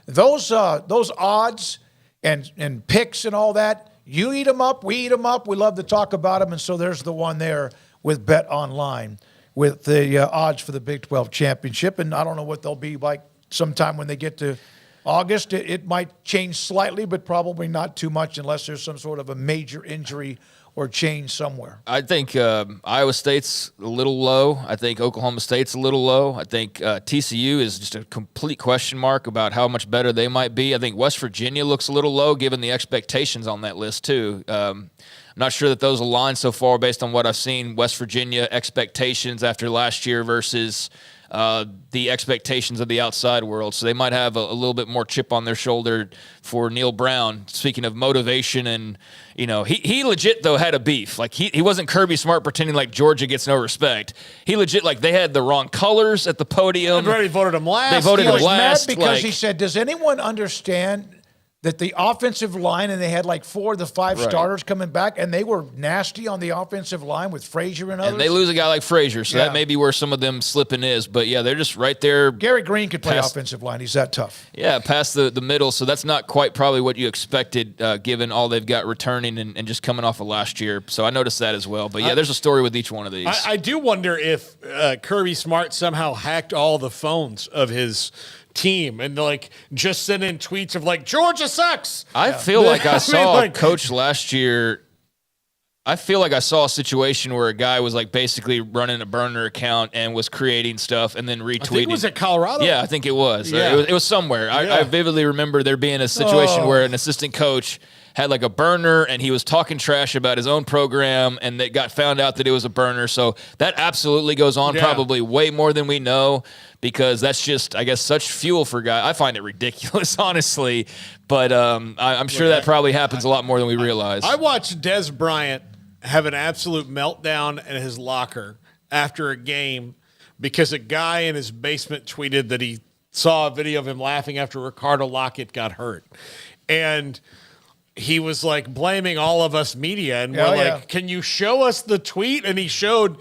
Those odds and picks and all that, you eat them up, we eat them up. We love to talk about them, and so there's the one there with Bet Online with the odds for the Big 12 championship, and I don't know what they'll be like sometime when they get to August. It might change slightly, but probably not too much unless there's some sort of a major injury or change somewhere. I think Iowa State's a little low. I think Oklahoma State's a little low. I think TCU is just a complete question mark about how much better they might be. I think West Virginia looks a little low given the expectations on that list too. I'm not sure that those align so far based on what I've seen. West Virginia expectations after last year versus the expectations of the outside world. So they might have a little bit more chip on their shoulder for Neil Brown. Speaking of motivation, and he legit though had a beef. Like he wasn't Kirby Smart pretending like Georgia gets no respect. He legit like they had the wrong colors at the podium. Everybody voted him last. They voted him last. Mad because he said, "Does anyone understand that the offensive line," and they had like 4 of the 5 starters coming back, and they were nasty on the offensive line with Frazier and others. And they lose a guy like Frazier, so that may be where some of them slipping is. But yeah, they're just right there. Gary Green could play offensive line. He's that tough. Yeah, past the middle. So that's not quite probably what you expected, given all they've got returning and just coming off of last year. So I noticed that as well. But yeah, there's a story with each one of these. I do wonder if Kirby Smart somehow hacked all the phones of his team and like just send in tweets of like Georgia sucks. I feel like I saw a coach last year. I feel like I saw a situation where a guy was like basically running a burner account and was creating stuff and then retweeting. I think it was at Colorado. Yeah, I think it was. Yeah. It was somewhere. I vividly remember there being a situation where an assistant coach had like a burner and he was talking trash about his own program and they got found out that it was a burner. So that absolutely goes on probably way more than we know because that's just, I guess, such fuel for guys. I find it ridiculous, honestly, but I'm sure that probably happens a lot more than we realize. I watched Des Bryant have an absolute meltdown in his locker after a game because a guy in his basement tweeted that he saw a video of him laughing after Ricardo Lockett got hurt. And he was like blaming all of us media. And we're like, can you show us the tweet? And he showed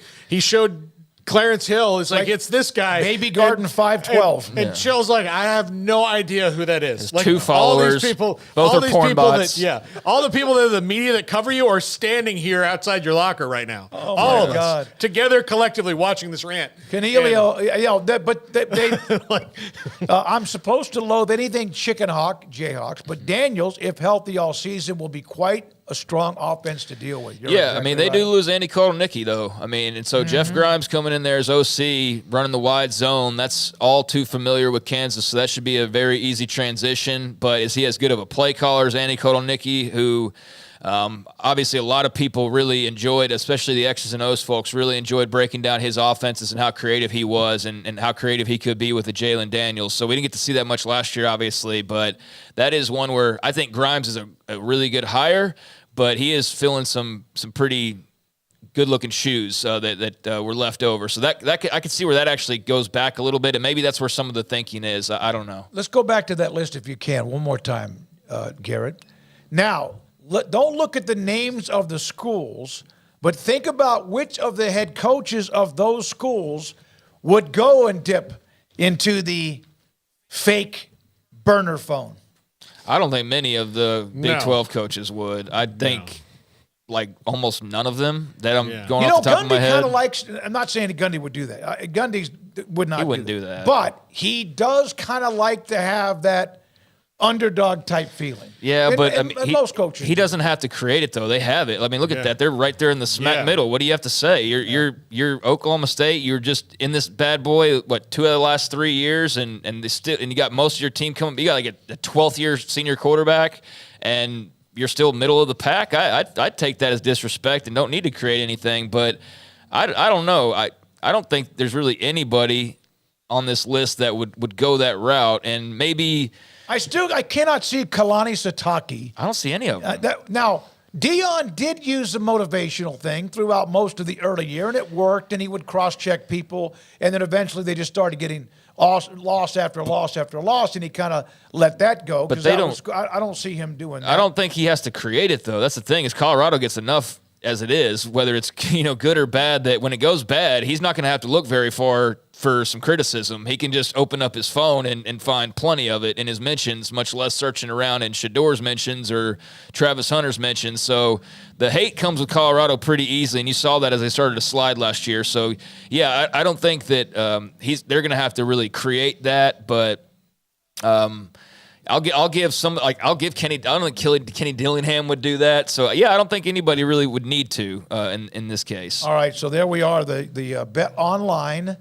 Clarence Hill. It's like it's this guy. Baby Garden 512. And Chill's like, I have no idea who that is. There's like, 2 followers. All these people, both all are these porn people bots. all the people that are the media that cover you are standing here outside your locker right now. Oh all my of God. us together collectively watching this rant. I'm supposed to loathe anything Jayhawks, but Daniels, if healthy all season, will be quite a strong offense to deal with. You're I mean, they do lose Andy Kotelnicki, though. I mean, and so Jeff Grimes coming in there as OC, running the wide zone, that's all too familiar with Kansas, so that should be a very easy transition. But is he as good of a play caller as Andy Kotelnicki, who obviously a lot of people really enjoyed, especially the X's and O's folks, really enjoyed breaking down his offenses and how creative he was and how creative he could be with the Jalen Daniels. So we didn't get to see that much last year, obviously, but that is one where I think Grimes is a really good hire, but he is filling some pretty good-looking shoes that were left over. So that I could see where that actually goes back a little bit, and maybe that's where some of the thinking is. I don't know. Let's go back to that list if you can one more time, Garrett. Now, don't look at the names of the schools, but think about which of the head coaches of those schools would go and dip into the fake burner phone. I don't think many of the Big 12 coaches would. I think like almost none of them that I'm going off the top of my head. Gundy kind of likes, I'm not saying that Gundy would do that. Gundy would not wouldn't do that. But he does kind of like to have that underdog type feeling. Yeah, but I mean, most coaches he doesn't have to create it though. They have it. I mean, look at that. They're right there in the smack middle. What do you have to say? You're Oklahoma State. You're just in this bad boy. What, 2 of the last 3 years, and you got most of your team coming. You got like a 12th year senior quarterback, and you're still middle of the pack. I'd take that as disrespect and don't need to create anything. But I don't know. I don't think there's really anybody on this list that would go that route, and maybe. I cannot see Kalani Sitake. I don't see any of them. Now, Deion did use the motivational thing throughout most of the early year, and it worked, and he would cross-check people, and then eventually they just started getting loss after loss after loss, and he kind of let that go. But they don't. I don't see him doing that. I don't think he has to create it, though. That's the thing, is Colorado gets enough as it is, whether it's good or bad, that when it goes bad, he's not going to have to look very far for some criticism. He can just open up his phone and find plenty of it in his mentions, much less searching around in Shador's mentions or Travis Hunter's mentions. So the hate comes with Colorado pretty easily, and you saw that as they started to slide last year. So, yeah, I don't think that they're going to have to really create that, but I'll give Kenny. I don't think Kenny Dillingham would do that. So yeah, I don't think anybody really would need to in this case. All right, so there we are. The Bet Online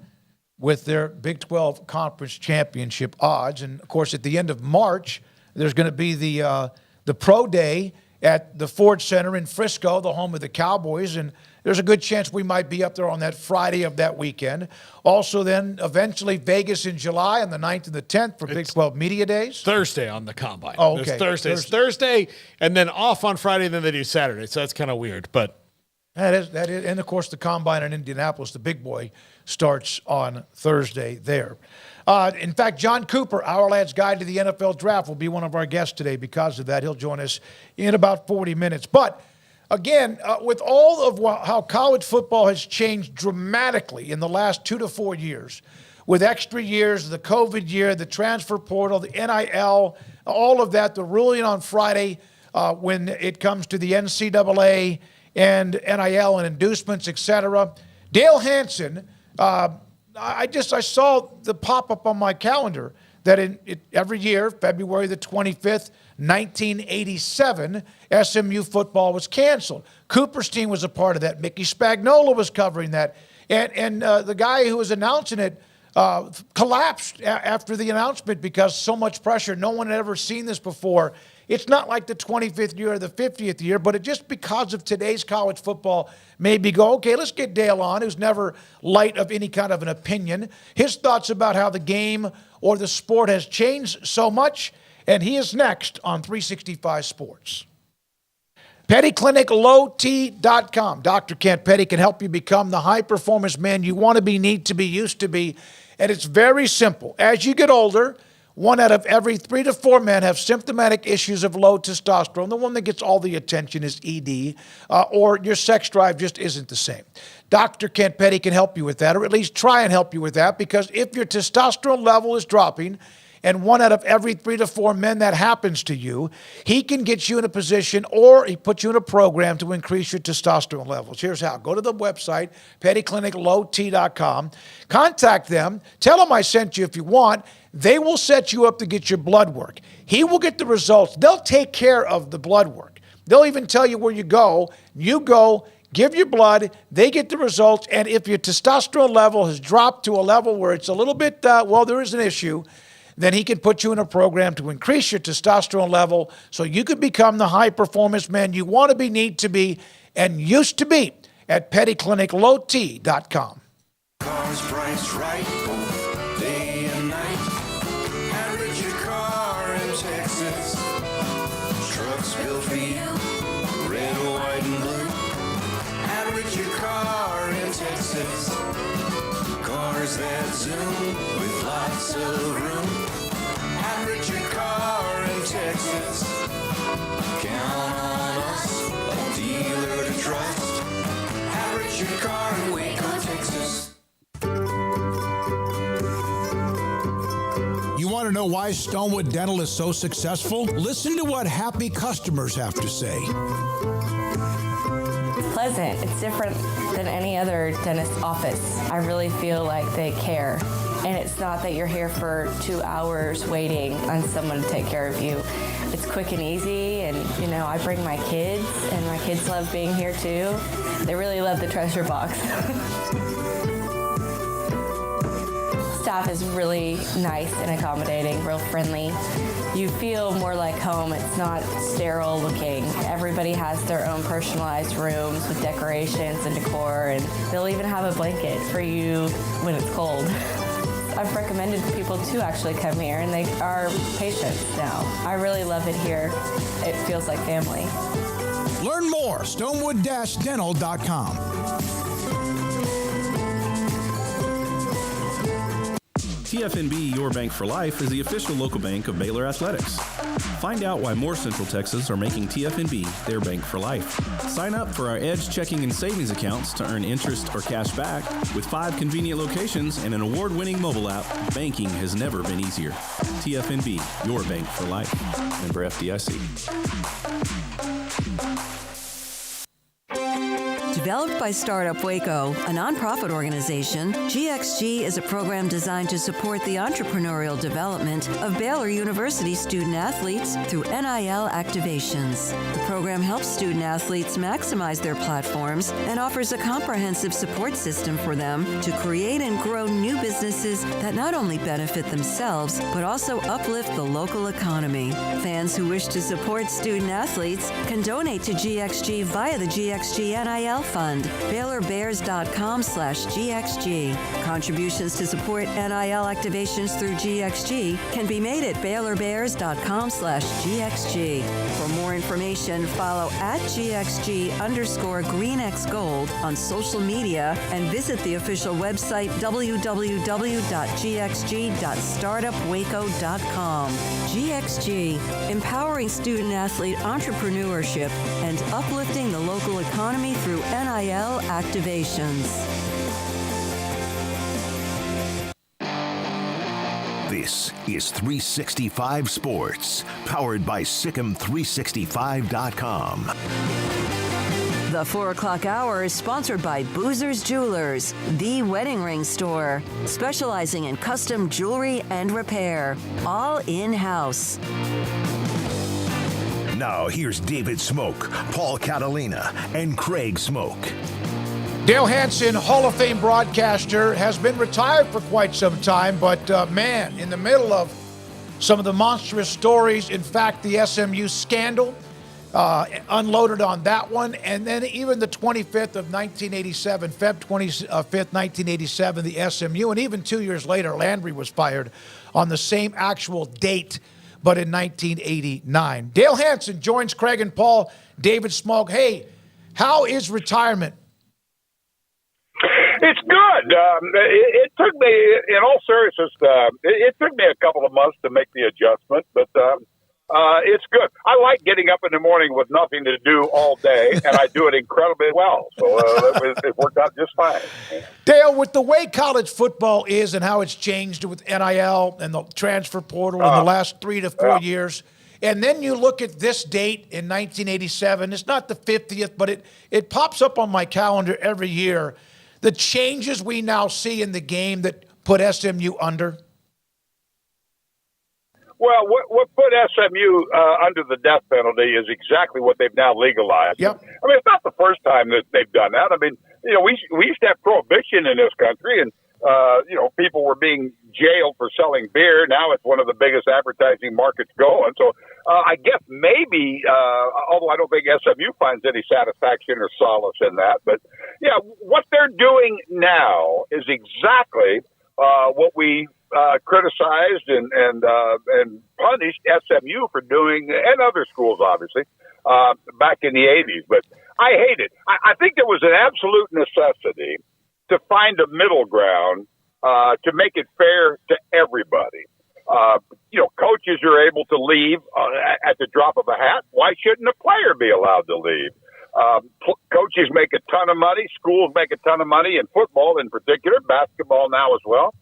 with their Big 12 Conference Championship odds, and of course at the end of March there's going to be the Pro Day at the Ford Center in Frisco, the home of the Cowboys, and there's a good chance we might be up there on that Friday of that weekend. Also then, eventually, Vegas in July on the 9th and the 10th for Big 12 Media Days. Thursday on the Combine. Oh, okay. It's Thursday, and then off on Friday, and then they do Saturday. So that's kind of weird, but. That is. And, of course, the Combine in Indianapolis, the big boy, starts on Thursday there. In fact, John Cooper, Our Lad's Guide to the NFL Draft, will be one of our guests today because of that. He'll join us in about 40 minutes. But again, with all of how college football has changed dramatically in the last 2 to 4 years, with extra years, the COVID year, the transfer portal, the NIL, all of that, the ruling on Friday when it comes to the NCAA and NIL and inducements, etc. Dale Hansen, I saw the pop-up on my calendar that every year, February the 25th, 1987, SMU football was canceled. Cooper's team was a part of that. Mickey Spagnola was covering that. And the guy who was announcing it collapsed after the announcement because so much pressure. No one had ever seen this before. It's not like the 25th year or the 50th year, but it just because of today's college football maybe go, okay, let's get Dale on, who's never light of any kind of an opinion. His thoughts about how the game or the sport has changed so much, and he is next on 365 Sports. PettyClinicLowT.com. Dr. Kent Petty can help you become the high-performance man you want to be, need to be, used to be, and it's very simple. As you get older, 1 out of every 3 to 4 men have symptomatic issues of low testosterone. The one that gets all the attention is ED, or your sex drive just isn't the same. Dr. Kent Petty can help you with that, or at least try and help you with that, because if your testosterone level is dropping, and 1 out of every 3 to 4 men that happens to you, he can get you in a position, or he puts you in a program to increase your testosterone levels. Here's how. Go to the website, PettyClinicLowT.com. Contact them. Tell them I sent you if you want. They will set you up to get your blood work. He will get the results. They'll take care of the blood work. They'll even tell you where you go. You go, give your blood, they get the results, and if your testosterone level has dropped to a level where it's a little bit, there is an issue, then he can put you in a program to increase your testosterone level so you can become the high-performance man you want to be, need to be, and used to be at PettyClinicLowT.com. Cars priced right, day and night. Average your car in Texas. Trucks built for you, red, white, and blue. Average your car in Texas. Cars that zoom with lots of room. Average your car in Texas. Count on us, a dealer to trust. Average your car in Waco, Texas. You want to know why Stonewood Dental is so successful? Listen to what happy customers have to say. Pleasant. It's different than any other dentist office. I really feel like they care. And it's not that you're here for 2 hours waiting on someone to take care of you. It's quick and easy, and I bring my kids, and my kids love being here too. They really love the treasure box. Staff is really nice and accommodating, real friendly. You feel more like home. It's not sterile looking. Everybody has their own personalized rooms with decorations and decor, and they'll even have a blanket for you when it's cold. I've recommended people to actually come here, and they are patients now. I really love it here. It feels like family. Learn more, stonewood-dental.com. TFNB Your Bank for Life is the official local bank of Baylor Athletics. Find out why more Central Texas are making TFNB their bank for life. Sign up for our Edge checking and savings accounts to earn interest or cash back. With 5 convenient locations and an award-winning mobile app, banking has never been easier. TFNB Your Bank for Life. Member FDIC. Developed by Startup Waco, a nonprofit organization, GXG is a program designed to support the entrepreneurial development of Baylor University student athletes through NIL activations. The program helps student athletes maximize their platforms and offers a comprehensive support system for them to create and grow new businesses that not only benefit themselves, but also uplift the local economy. Fans who wish to support student athletes can donate to GXG via the GXG NIL Fund, BaylorBears.com/GXG. Contributions to support NIL activations through GXG can be made at BaylorBears.com/GXG. For more information, follow @GXG_GreenXGold on social media and visit the official website www.gxg.startupwaco.com. GXG, empowering student athlete entrepreneurship and uplifting the local economy through NIL activations. This is 365 Sports, powered by Sikkim365.com. The 4 o'clock hour is sponsored by Boozer's Jewelers, the wedding ring store, specializing in custom jewelry and repair, all in-house. Now here's David Smoak, Paul Catalina, and Craig Smoak. Dale Hansen, Hall of Fame broadcaster, has been retired for quite some time, but man, in the middle of some of the monstrous stories, in fact, the SMU scandal, unloaded on that one, and then even the 25th of 1987, Feb 25th, 1987, the SMU, and even 2 years later, Landry was fired on the same actual date, but in 1989. Dale Hansen joins Craig and Paul, David Smoak. Hey, how is retirement? It's good. It took me, in all seriousness, it took me a couple of months to make the adjustment, but it's good. I like getting up in the morning with nothing to do all day, and I do it incredibly well. So it worked out just fine. Dale, with the way college football is and how it's changed with NIL and the transfer portal in the last 3 to 4 years, and then you look at this date in 1987, it's not the 50th, but it pops up on my calendar every year. The changes we now see in the game that put SMU under? Well, what put SMU under the death penalty is exactly what they've now legalized. Yep. I mean, it's not the first time that they've done that. I mean, you know, we used to have prohibition in this country, and you know, people were being jailed for selling beer. Now it's one of the biggest advertising markets going. So I guess maybe, although I don't think SMU finds any satisfaction or solace in that, but yeah, what they're doing now is exactly what we criticized and punished SMU for doing, and other schools obviously, back in the 80s. But I hate it. I think there was an absolute necessity to find a middle ground to make it fair to everybody. You know, coaches are able to leave at the drop of a hat. Why shouldn't a player be allowed to leave? Coaches make a ton of money. Schools make a ton of money, in football in particular, basketball now as well.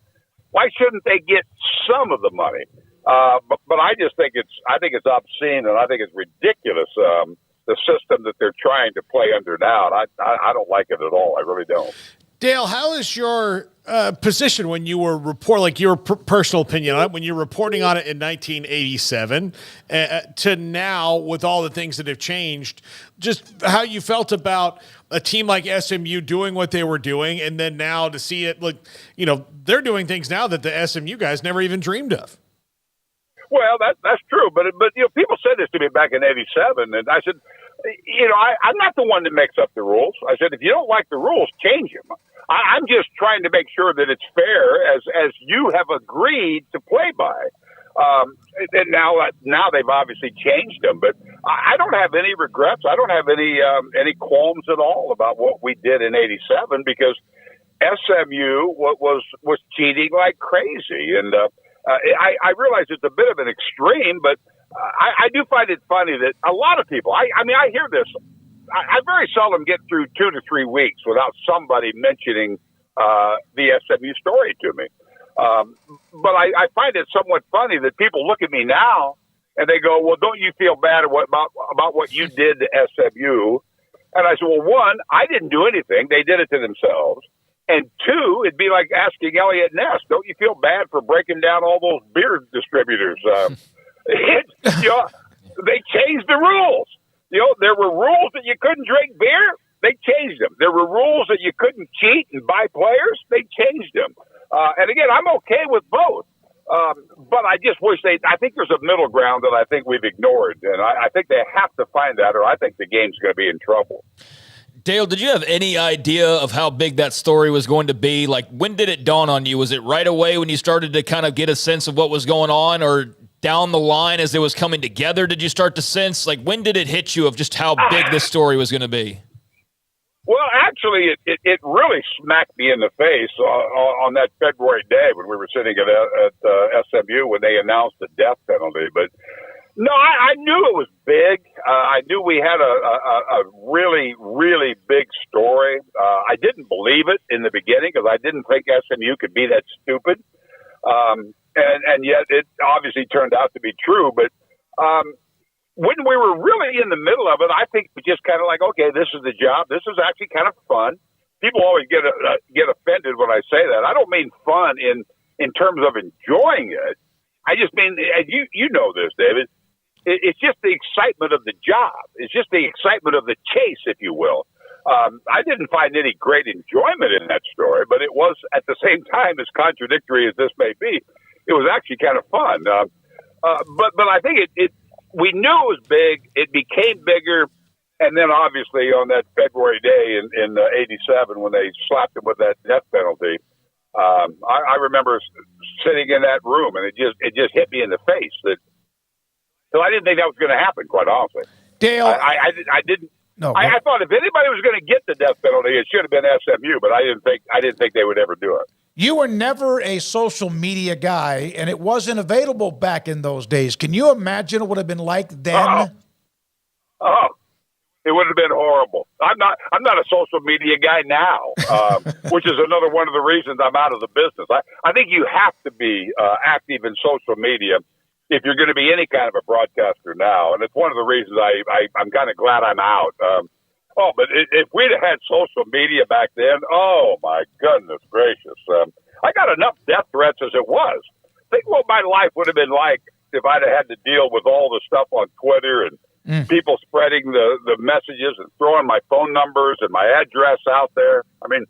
Why shouldn't they get some of the money? But I just think it's obscene, and I think it's ridiculous. The system that they're trying to play under now, and I don't like it at all. I really don't. Dale, how is your position when you were like your personal opinion on it, when you're reporting on it in 1987 to now with all the things that have changed, just how you felt about a team like SMU doing what they were doing, and then now to see it, like, you know, they're doing things now that the SMU guys never even dreamed of. Well, that's true, but you know, people said this to me back in '87, and I said, you know, I'm not the one that makes up the rules. I said, if you don't like the rules, change them. I'm just trying to make sure that it's fair, as you have agreed to play by. And now they've obviously changed them, but I don't have any regrets. I don't have any qualms at all about what we did in '87, because SMU was cheating like crazy, and I realize it's a bit of an extreme, but I do find it funny that a lot of people, I mean, I hear this. I very seldom get through 2 to 3 weeks without somebody mentioning the SMU story to me. But I find it somewhat funny that people look at me now and they go, well, don't you feel bad about what you did to SMU? And I said, well, one, I didn't do anything. They did it to themselves. And two, it'd be like asking Elliot Ness, don't you feel bad for breaking down all those beer distributors? You know, they changed the rules. You know, there were rules that you couldn't drink beer. They changed them. There were rules that you couldn't cheat and buy players. They changed them. And again, I'm okay with both. But I just wish I think there's a middle ground that I think we've ignored. And I think they have to find that, or I think the game's going to be in trouble. Dale, did you have any idea of how big that story was going to be? Like, when did it dawn on you? Was it right away when you started to kind of get a sense of what was going on, or down the line as it was coming together, did you start to sense, like, when did it hit you of just how big this story was going to be? Well, actually, it really smacked me in the face on that February day when we were sitting at SMU when they announced the death penalty. But no, I knew it was big. I knew we had a really, really big story. I didn't believe it in the beginning because I didn't think SMU could be that stupid. And yet it obviously turned out to be true. But when we were really in the middle of it, I think we just kind of like, okay, this is the job. This is actually kind of fun. People always get offended when I say that. I don't mean fun in terms of enjoying it. I just mean, you know this, David, it's just the excitement of the job. It's just the excitement of the chase, if you will. I didn't find any great enjoyment in that story, but it was at the same time, as contradictory as this may be, it was actually kind of fun. But I think we knew it was big. It became bigger. And then obviously on that February day in '87, when they slapped him with that death penalty, I remember sitting in that room, and it just hit me in the face so I didn't think that was going to happen, quite honestly. Dale, I didn't. No, I thought if anybody was going to get the death penalty, it should have been SMU, but I didn't think they would ever do it. You were never a social media guy, and it wasn't available back in those days. Can you imagine what it would have been like then? Oh, it would have been horrible. I'm not a social media guy now, which is another one of the reasons I'm out of the business. I think you have to be active in social media if you're going to be any kind of a broadcaster now, and it's one of the reasons I'm kind of glad I'm out. But if we'd have had social media back then, oh my goodness gracious, I got enough death threats as it was. Think what my life would have been like if I'd have had to deal with all the stuff on Twitter and people spreading the messages and throwing my phone numbers and my address out there. I mean,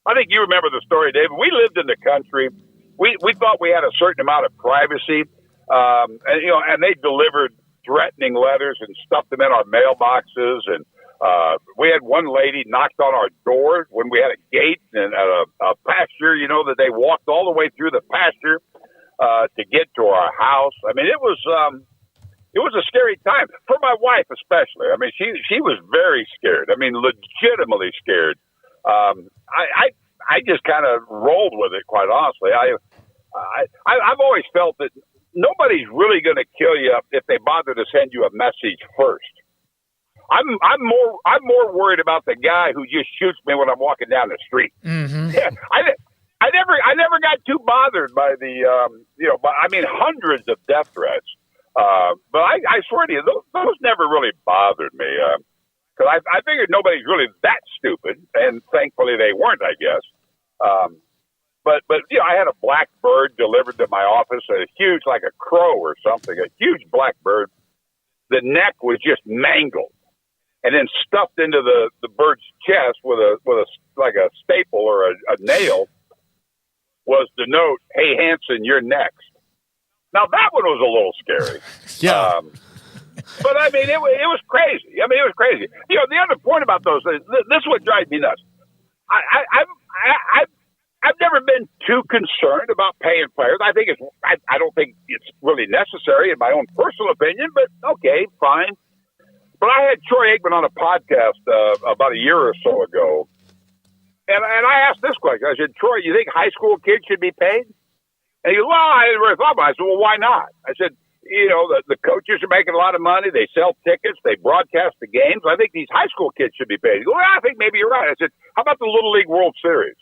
I think you remember the story, David. We lived in the country. We thought we had a certain amount of privacy. And they delivered threatening letters and stuffed them in our mailboxes. And we had one lady knocked on our door when we had a gate and a pasture, that they walked all the way through the pasture to get to our house. I mean, it was a scary time for my wife, especially. I mean, she was very scared. I mean, legitimately scared. I just kind of rolled with it, quite honestly. I've always felt that nobody's really going to kill you if they bother to send you a message first. I'm more worried about the guy who just shoots me when I'm walking down the street. Mm-hmm. Yeah, I never got too bothered by hundreds of death threats. But I swear to you, those never really bothered me. Because I figured nobody's really that stupid, and thankfully they weren't, I guess. But I had a black bird delivered to my office, a huge, like a crow or something, a huge black bird. The neck was just mangled, and then stuffed into the bird's chest with a staple or a nail was the note, "Hey Hansen, you're next." Now that one was a little scary. Yeah. But I mean, it was crazy. I mean, it was crazy. The other point about those things, this is what drives me nuts. I've never been too concerned about paying players. I don't think it's really necessary in my own personal opinion, but okay, fine. But I had Troy Aikman on a podcast about a year or so ago, and I asked this question. I said, Troy, you think high school kids should be paid? And he goes, well, I didn't really thought about it. I said, well, why not? I said, the coaches are making a lot of money. They sell tickets. They broadcast the games. I think these high school kids should be paid. He goes, well, I think maybe you're right. I said, how about the Little League World Series?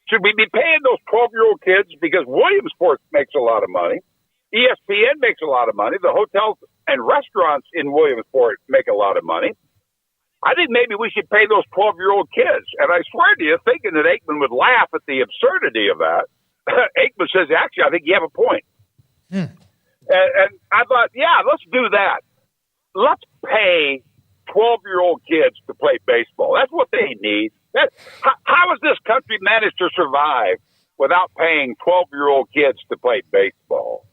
Should we be paying those 12-year-old kids because Williamsport makes a lot of money? ESPN makes a lot of money. The hotels and restaurants in Williamsport make a lot of money. I think maybe we should pay those 12-year-old kids. And I swear to you, thinking that Aikman would laugh at the absurdity of that, Aikman says, actually, I think you have a point. And I thought, yeah, let's do that. Let's pay 12-year-old kids to play baseball. That's what they need. How has this country managed to survive without paying 12-year-old kids to play baseball?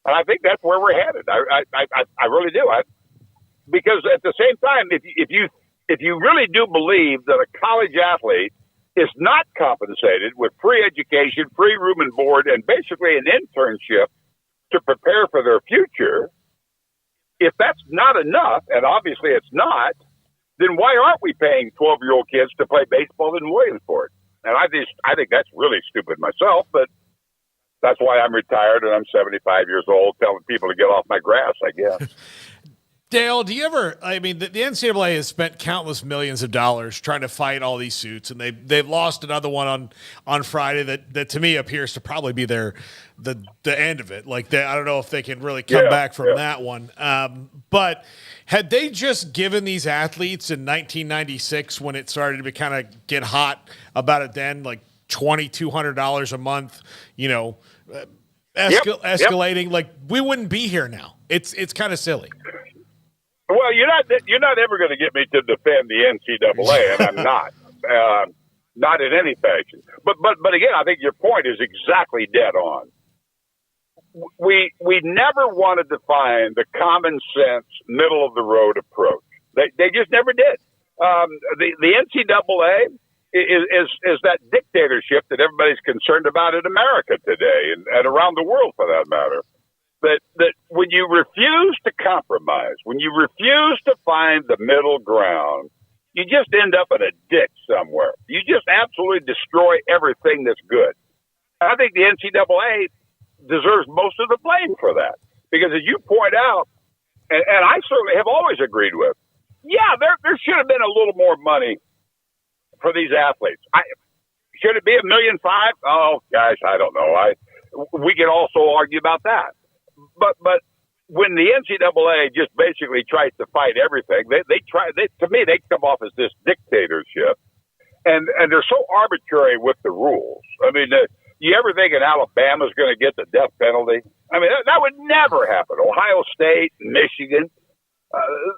And I think that's where we're headed. I really do. Because at the same time, if you really do believe that a college athlete is not compensated with free education, free room and board, and basically an internship to prepare for their future, if that's not enough, and obviously it's not, then why aren't we paying 12-year-old kids to play baseball in Williamsport? And I think that's really stupid myself, but that's why I'm retired and I'm 75 years old telling people to get off my grass, I guess. Dale, do you ever, the NCAA has spent countless millions of dollars trying to fight all these suits, and they've lost another one on Friday that to me appears to probably be the end of it. I don't know if they can really come back from that one. But had they just given these athletes in 1996, when it started to kind of get hot about it then, like $2,200 a month, escalating, we wouldn't be here now. It's kind of silly. Well, you're not ever going to get me to defend the NCAA, and I'm not in any fashion. But again, I think your point is exactly dead on. We never wanted to find the common sense, middle of the road approach. They just never did. The NCAA is that dictatorship that everybody's concerned about in America today and around the world, for that matter. That when you refuse to compromise, when you refuse to find the middle ground, you just end up in a ditch somewhere. You just absolutely destroy everything that's good. I think the NCAA deserves most of the blame for that. Because as you point out, and I certainly have always agreed with, there should have been a little more money for these athletes. Should it be $1.5 million? Oh, gosh, I don't know. We can also argue about that. But when the NCAA just basically tries to fight everything, to me, they come off as this dictatorship. And they're so arbitrary with the rules. I mean, you ever think Alabama's going to get the death penalty? I mean, that would never happen. Ohio State, Michigan,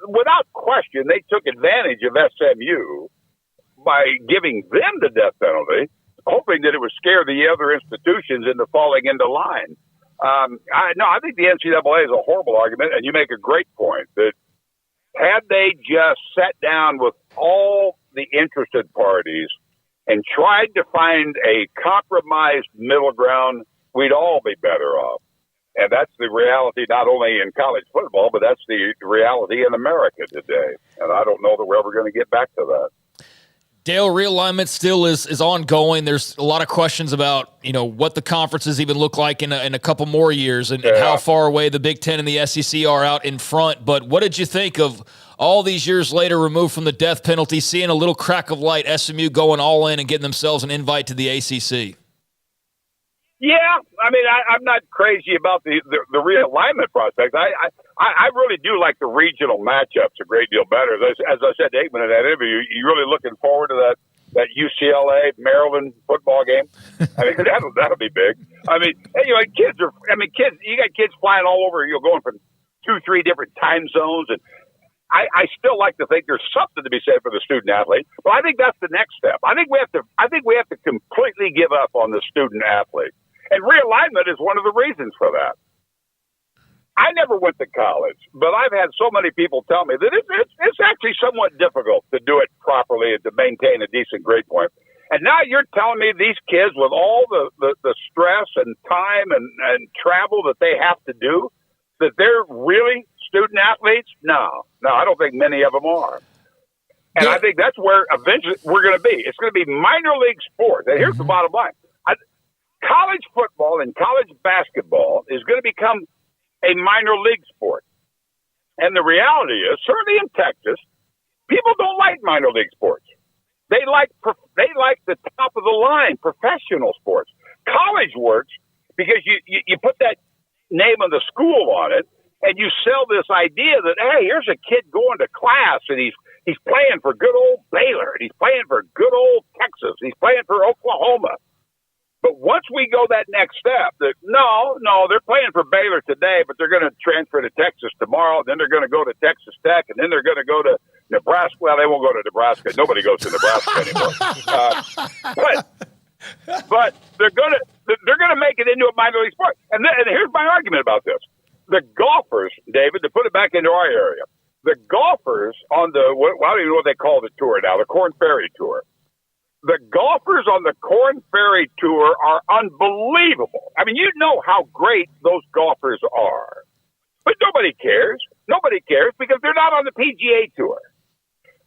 without question, they took advantage of SMU by giving them the death penalty, hoping that it would scare the other institutions into falling into line. I think the NCAA is a horrible argument, and you make a great point that had they just sat down with all the interested parties and tried to find a compromised middle ground, we'd all be better off. And that's the reality not only in college football, but that's the reality in America today. And I don't know that we're ever going to get back to that. Dale, realignment still is ongoing. There's a lot of questions about, what the conferences even look like in a couple more years and how far away the Big Ten and the SEC are out in front. But what did you think of all these years later, removed from the death penalty, seeing a little crack of light, SMU going all in and getting themselves an invite to the ACC? Yeah, I mean, I'm not crazy about the realignment prospect. I really do like the regional matchups a great deal better. As I said to Aikman in that interview, you're really looking forward to that UCLA Maryland football game. I mean, that'll be big. I mean, kids, you got kids flying all over. You're going from 2-3 different time zones, and I still like to think there's something to be said for the student athlete. But I think that's the next step. I think we have to completely give up on the student athlete. And realignment is one of the reasons for that. I never went to college, but I've had so many people tell me that it's actually somewhat difficult to do it properly and to maintain a decent grade point. And now you're telling me these kids with all the stress and time and travel that they have to do, that they're really student athletes? No, I don't think many of them are. And I think that's where eventually we're going to be. It's going to be minor league sports. And here's the bottom line. College football and college basketball is going to become a minor league sport. And the reality is, certainly in Texas, people don't like minor league sports. They like the top of the line professional sports. College works because you put that name of the school on it, and you sell this idea that, hey, here's a kid going to class, and he's playing for good old Baylor, and he's playing for good old Texas, and he's playing for Oklahoma. But once we go that next step, that no, they're playing for Baylor today, but they're going to transfer to Texas tomorrow. Then they're going to go to Texas Tech, and then they're going to go to Nebraska. Well, they won't go to Nebraska. Nobody goes to Nebraska anymore. But they're going to make it into a minor league sport. And here's my argument about this: the golfers, David, to put it back into our area, the golfers on I don't even know what they call the tour now, the Korn Ferry Tour. The golfers on the Korn Ferry Tour are unbelievable. I mean, you know how great those golfers are. But nobody cares. Nobody cares because they're not on the PGA Tour.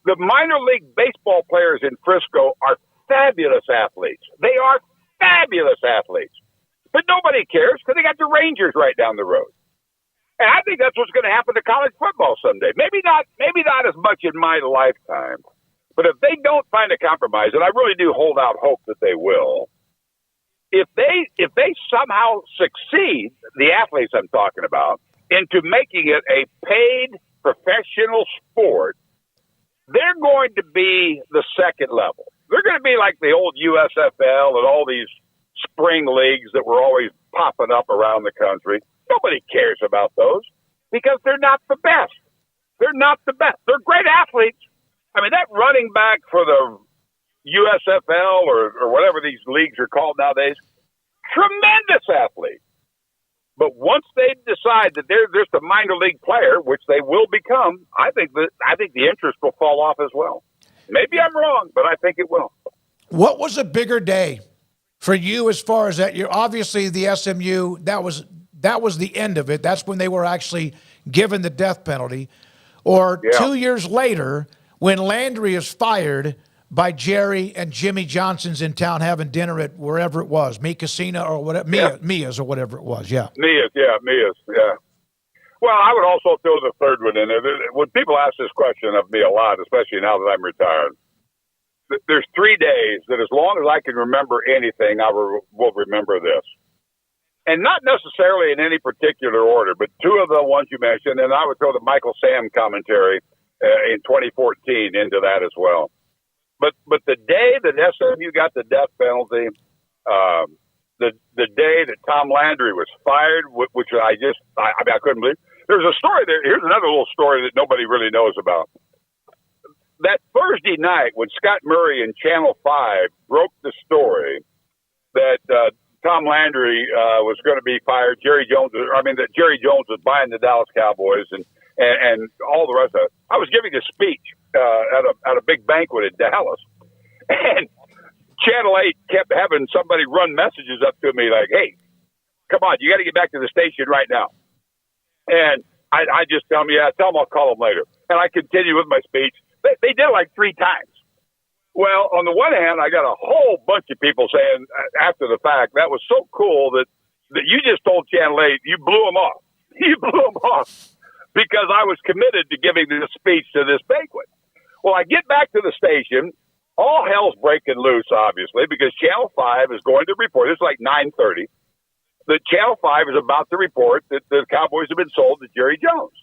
The minor league baseball players in Frisco are fabulous athletes. They are fabulous athletes. But nobody cares because they got the Rangers right down the road. And I think that's what's going to happen to college football someday. Maybe not as much in my lifetime. But if they don't find a compromise, and I really do hold out hope that they will, if they somehow succeed, the athletes I'm talking about, into making it a paid professional sport, they're going to be the second level. They're going to be like the old USFL and all these spring leagues that were always popping up around the country. Nobody cares about those because they're not the best. They're not the best. They're great athletes. I mean, that running back for the USFL or whatever these leagues are called nowadays, tremendous athlete. But once they decide that they're just a minor league player, which they will become, I think the interest will fall off as well. Maybe I'm wrong, but I think it will. What was a bigger day for you as far as that? You're obviously the SMU. That was the end of it. That's when they were actually given the death penalty. Or 2 years later, when Landry is fired by Jerry and Jimmy Johnson's in town having dinner at wherever it was, Mi Casino or whatever, Mia's or whatever it was. Yeah. Mia's. Well, I would also throw the third one in there. When people ask this question of me a lot, especially now that I'm retired, there's 3 days that as long as I can remember anything, I will remember this. And not necessarily in any particular order, but 2 of the ones you mentioned, and I would throw the Michael Sam commentary in 2014 into that as well. But the day that SMU got the death penalty, the day that Tom Landry was fired, which I couldn't believe. There's a story there. Here's another little story that nobody really knows about. That Thursday night when Scott Murray and Channel 5 broke the story that Tom Landry was going to be fired, that Jerry Jones was buying the Dallas Cowboys and all the rest of it. I was giving a speech at a big banquet in Dallas, and Channel 8 kept having somebody run messages up to me like, "Hey, come on, you got to get back to the station right now." And I just tell them, I'll call them later. And I continue with my speech. They did it like 3 times. Well, on the one hand, I got a whole bunch of people saying after the fact, that was so cool that you just told Channel 8, you blew them off. You blew them off because I was committed to giving this speech to this banquet. Well, I get back to the station. All hell's breaking loose, obviously, because Channel 5 is going to report. It's like 9:30. The Channel 5 is about to report that the Cowboys have been sold to Jerry Jones.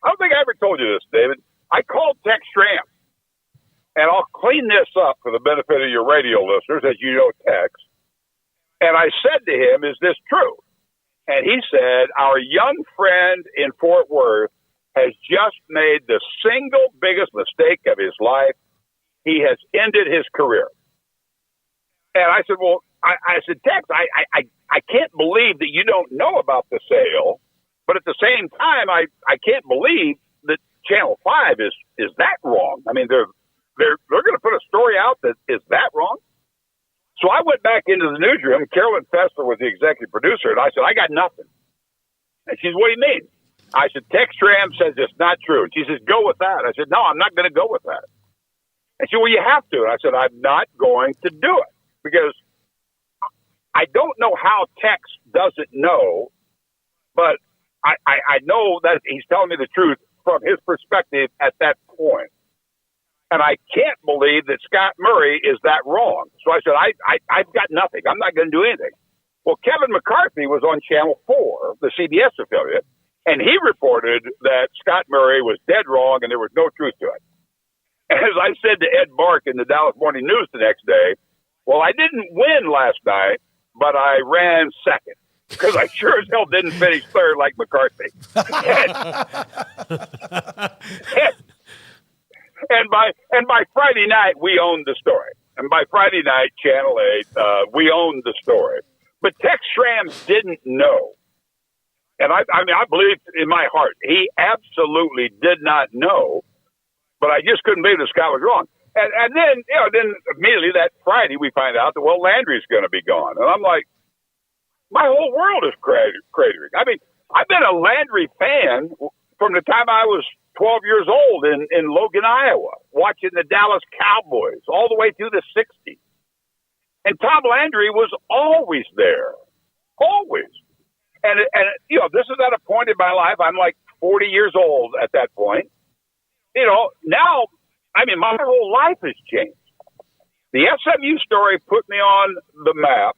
I don't think I ever told you this, David. I called Tex Schramm, and I'll clean this up for the benefit of your radio listeners, as you know, Tex. And I said to him, "Is this true?" And he said, "Our young friend in Fort Worth has just made the single biggest mistake of his life. He has ended his career." And I said, "Well," I said, "Tex, I can't believe that you don't know about the sale, but at the same time, I can't believe that Channel 5 is that wrong. I mean, they're going to put a story out that is that wrong." So I went back into the newsroom. Carolyn Fessler was the executive producer, and I said, "I got nothing." And she said, "What do you mean?" I said, "Tex Schramm says it's not true." And she says, "Go with that." I said, "No, I'm not going to go with that." And she said, "Well, you have to." And I said, "I'm not going to do it because I don't know how Tex doesn't know, but I know that he's telling me the truth from his perspective at that point. And I can't believe that Scott Murray is that wrong." So I said, I've got nothing. I'm not going to do anything. Well, Kevin McCarthy was on Channel 4, the CBS affiliate, and he reported that Scott Murray was dead wrong and there was no truth to it. As I said to Ed Bark in the Dallas Morning News the next day, "Well, I didn't win last night, but I ran second because I sure as hell didn't finish third like McCarthy." And by Friday night, we owned the story. And by Friday night, Channel 8, we owned the story. But Tex Schramm didn't know. And I believe in my heart, he absolutely did not know. But I just couldn't believe that Scott was wrong. And then, then immediately that Friday, we find out that, well, Landry's going to be gone. And I'm like, my whole world is cratering. I mean, I've been a Landry fan from the time I was 12 years old in Logan, Iowa, watching the Dallas Cowboys all the way through the 60s. And Tom Landry was always there, always. And this is at a point in my life, I'm like 40 years old at that point. Now, my whole life has changed. The SMU story put me on the map.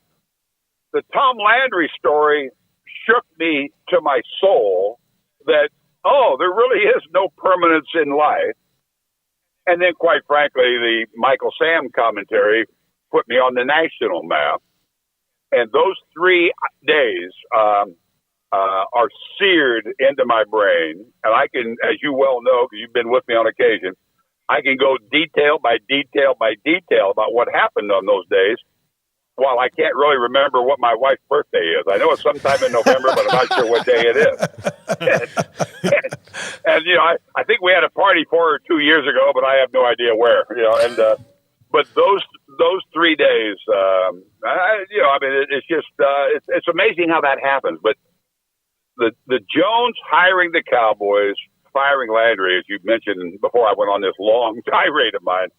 The Tom Landry story shook me to my soul that, there really is no permanence in life. And then, quite frankly, the Michael Sam commentary put me on the national map. And those 3 days, are seared into my brain. And I can, as you well know, because you've been with me on occasion, I can go detail by detail by detail about what happened on those days, while I can't really remember what my wife's birthday is. I know it's sometime in November, but I'm not sure what day it is. And I think we had a party for her 2 years ago, but I have no idea where. But those 3 days, it's just it's amazing how that happens. But the Jones hiring the Cowboys, firing Landry, as you mentioned before I went on this long tirade of mine,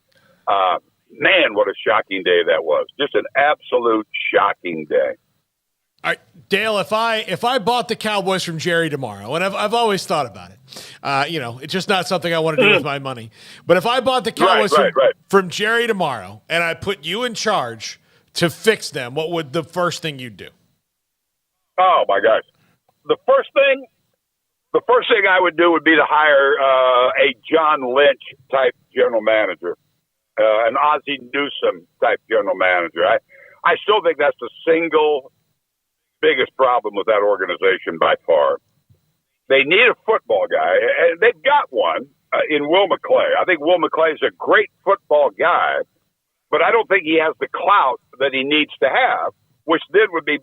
man, what a shocking day that was. Just an absolute shocking day. All right, Dale, if I bought the Cowboys from Jerry tomorrow, and I've always thought about it, it's just not something I want to do with my money. But if I bought the Cowboys from Jerry tomorrow and I put you in charge to fix them, what would the first thing you'd do? Oh, my gosh. The first thing I would do would be to hire a John Lynch type general manager, an Ozzie Newsome type general manager. I still think that's the single biggest problem with that organization by far. They need a football guy, and they've got one in Will McClay. I think Will McClay is a great football guy, but I don't think he has the clout that he needs to have, which then would be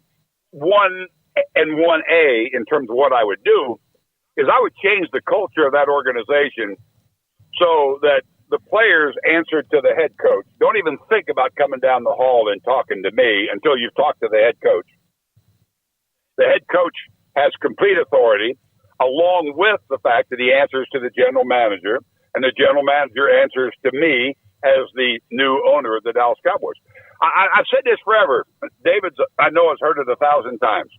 1 and 1A in terms of what I would do, is I would change the culture of that organization so that the players answer to the head coach. Don't even think about coming down the hall and talking to me until you've talked to the head coach. The head coach has complete authority, along with the fact that he answers to the general manager, and the general manager answers to me as the new owner of the Dallas Cowboys. I've said this forever. David's, I know, has heard it 1,000 times.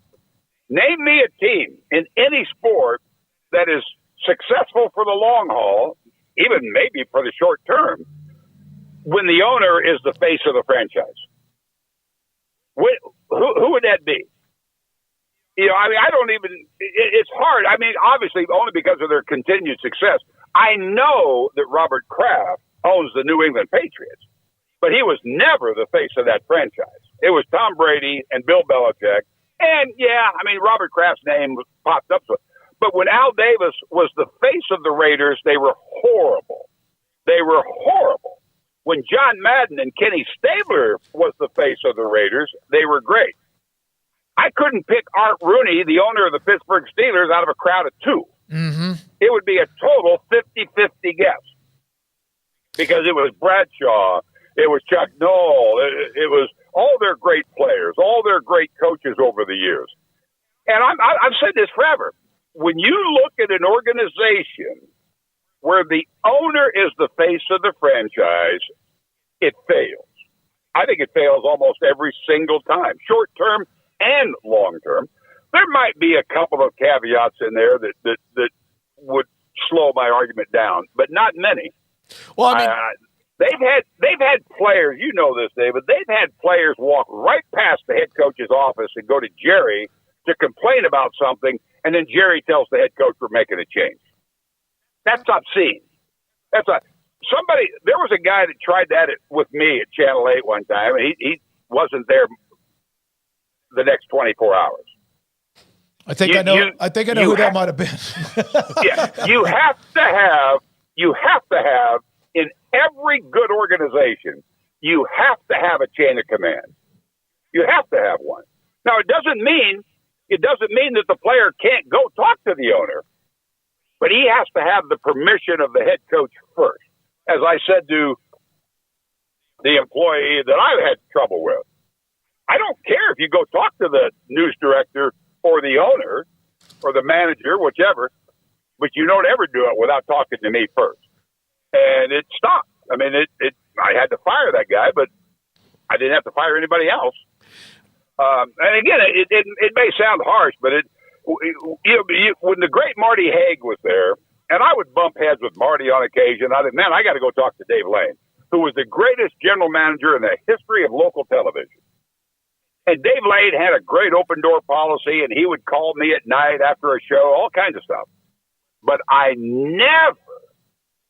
Name me a team in any sport that is successful for the long haul, even maybe for the short term, when the owner is the face of the franchise. Who would that be? I don't even, it's hard. I mean, obviously, only because of their continued success. I know that Robert Kraft owns the New England Patriots, but he was never the face of that franchise. It was Tom Brady and Bill Belichick. And, Robert Kraft's name popped up. But when Al Davis was the face of the Raiders, they were horrible. They were horrible. When John Madden and Kenny Stabler was the face of the Raiders, they were great. I couldn't pick Art Rooney, the owner of the Pittsburgh Steelers, out of a crowd of two. Mm-hmm. It would be a total 50-50 guess. Because it was Bradshaw, it was Chuck Noll, it was all their great players, all their great coaches over the years. And I've said this forever. When you look at an organization where the owner is the face of the franchise, it fails. I think it fails almost every single time, short term and long term. There might be a couple of caveats in there that would slow my argument down, but not many. Well, I mean, they've had players, you know this, David. They've had players walk right past the head coach's office and go to Jerry to complain about something, and then Jerry tells the head coach we're making a change. That's obscene. There was a guy that tried that with me at Channel 8 one time, and he wasn't there the next 24 hours. I think I know who that might have been. Yeah, you have to have in every good organization, you have to have a chain of command. You have to have one. Now, it doesn't mean that the player can't go talk to the owner, but he has to have the permission of the head coach first. As I said to the employee that I had trouble with, I don't care if you go talk to the news director or the owner or the manager, whichever, but you don't ever do it without talking to me first. And it stopped. I mean, I had to fire that guy, but I didn't have to fire anybody else. And again, it may sound harsh, but when the great Marty Haig was there, and I would bump heads with Marty on occasion, I got to go talk to Dave Lane, who was the greatest general manager in the history of local television. And Dave Lane had a great open door policy, and he would call me at night after a show, all kinds of stuff. But I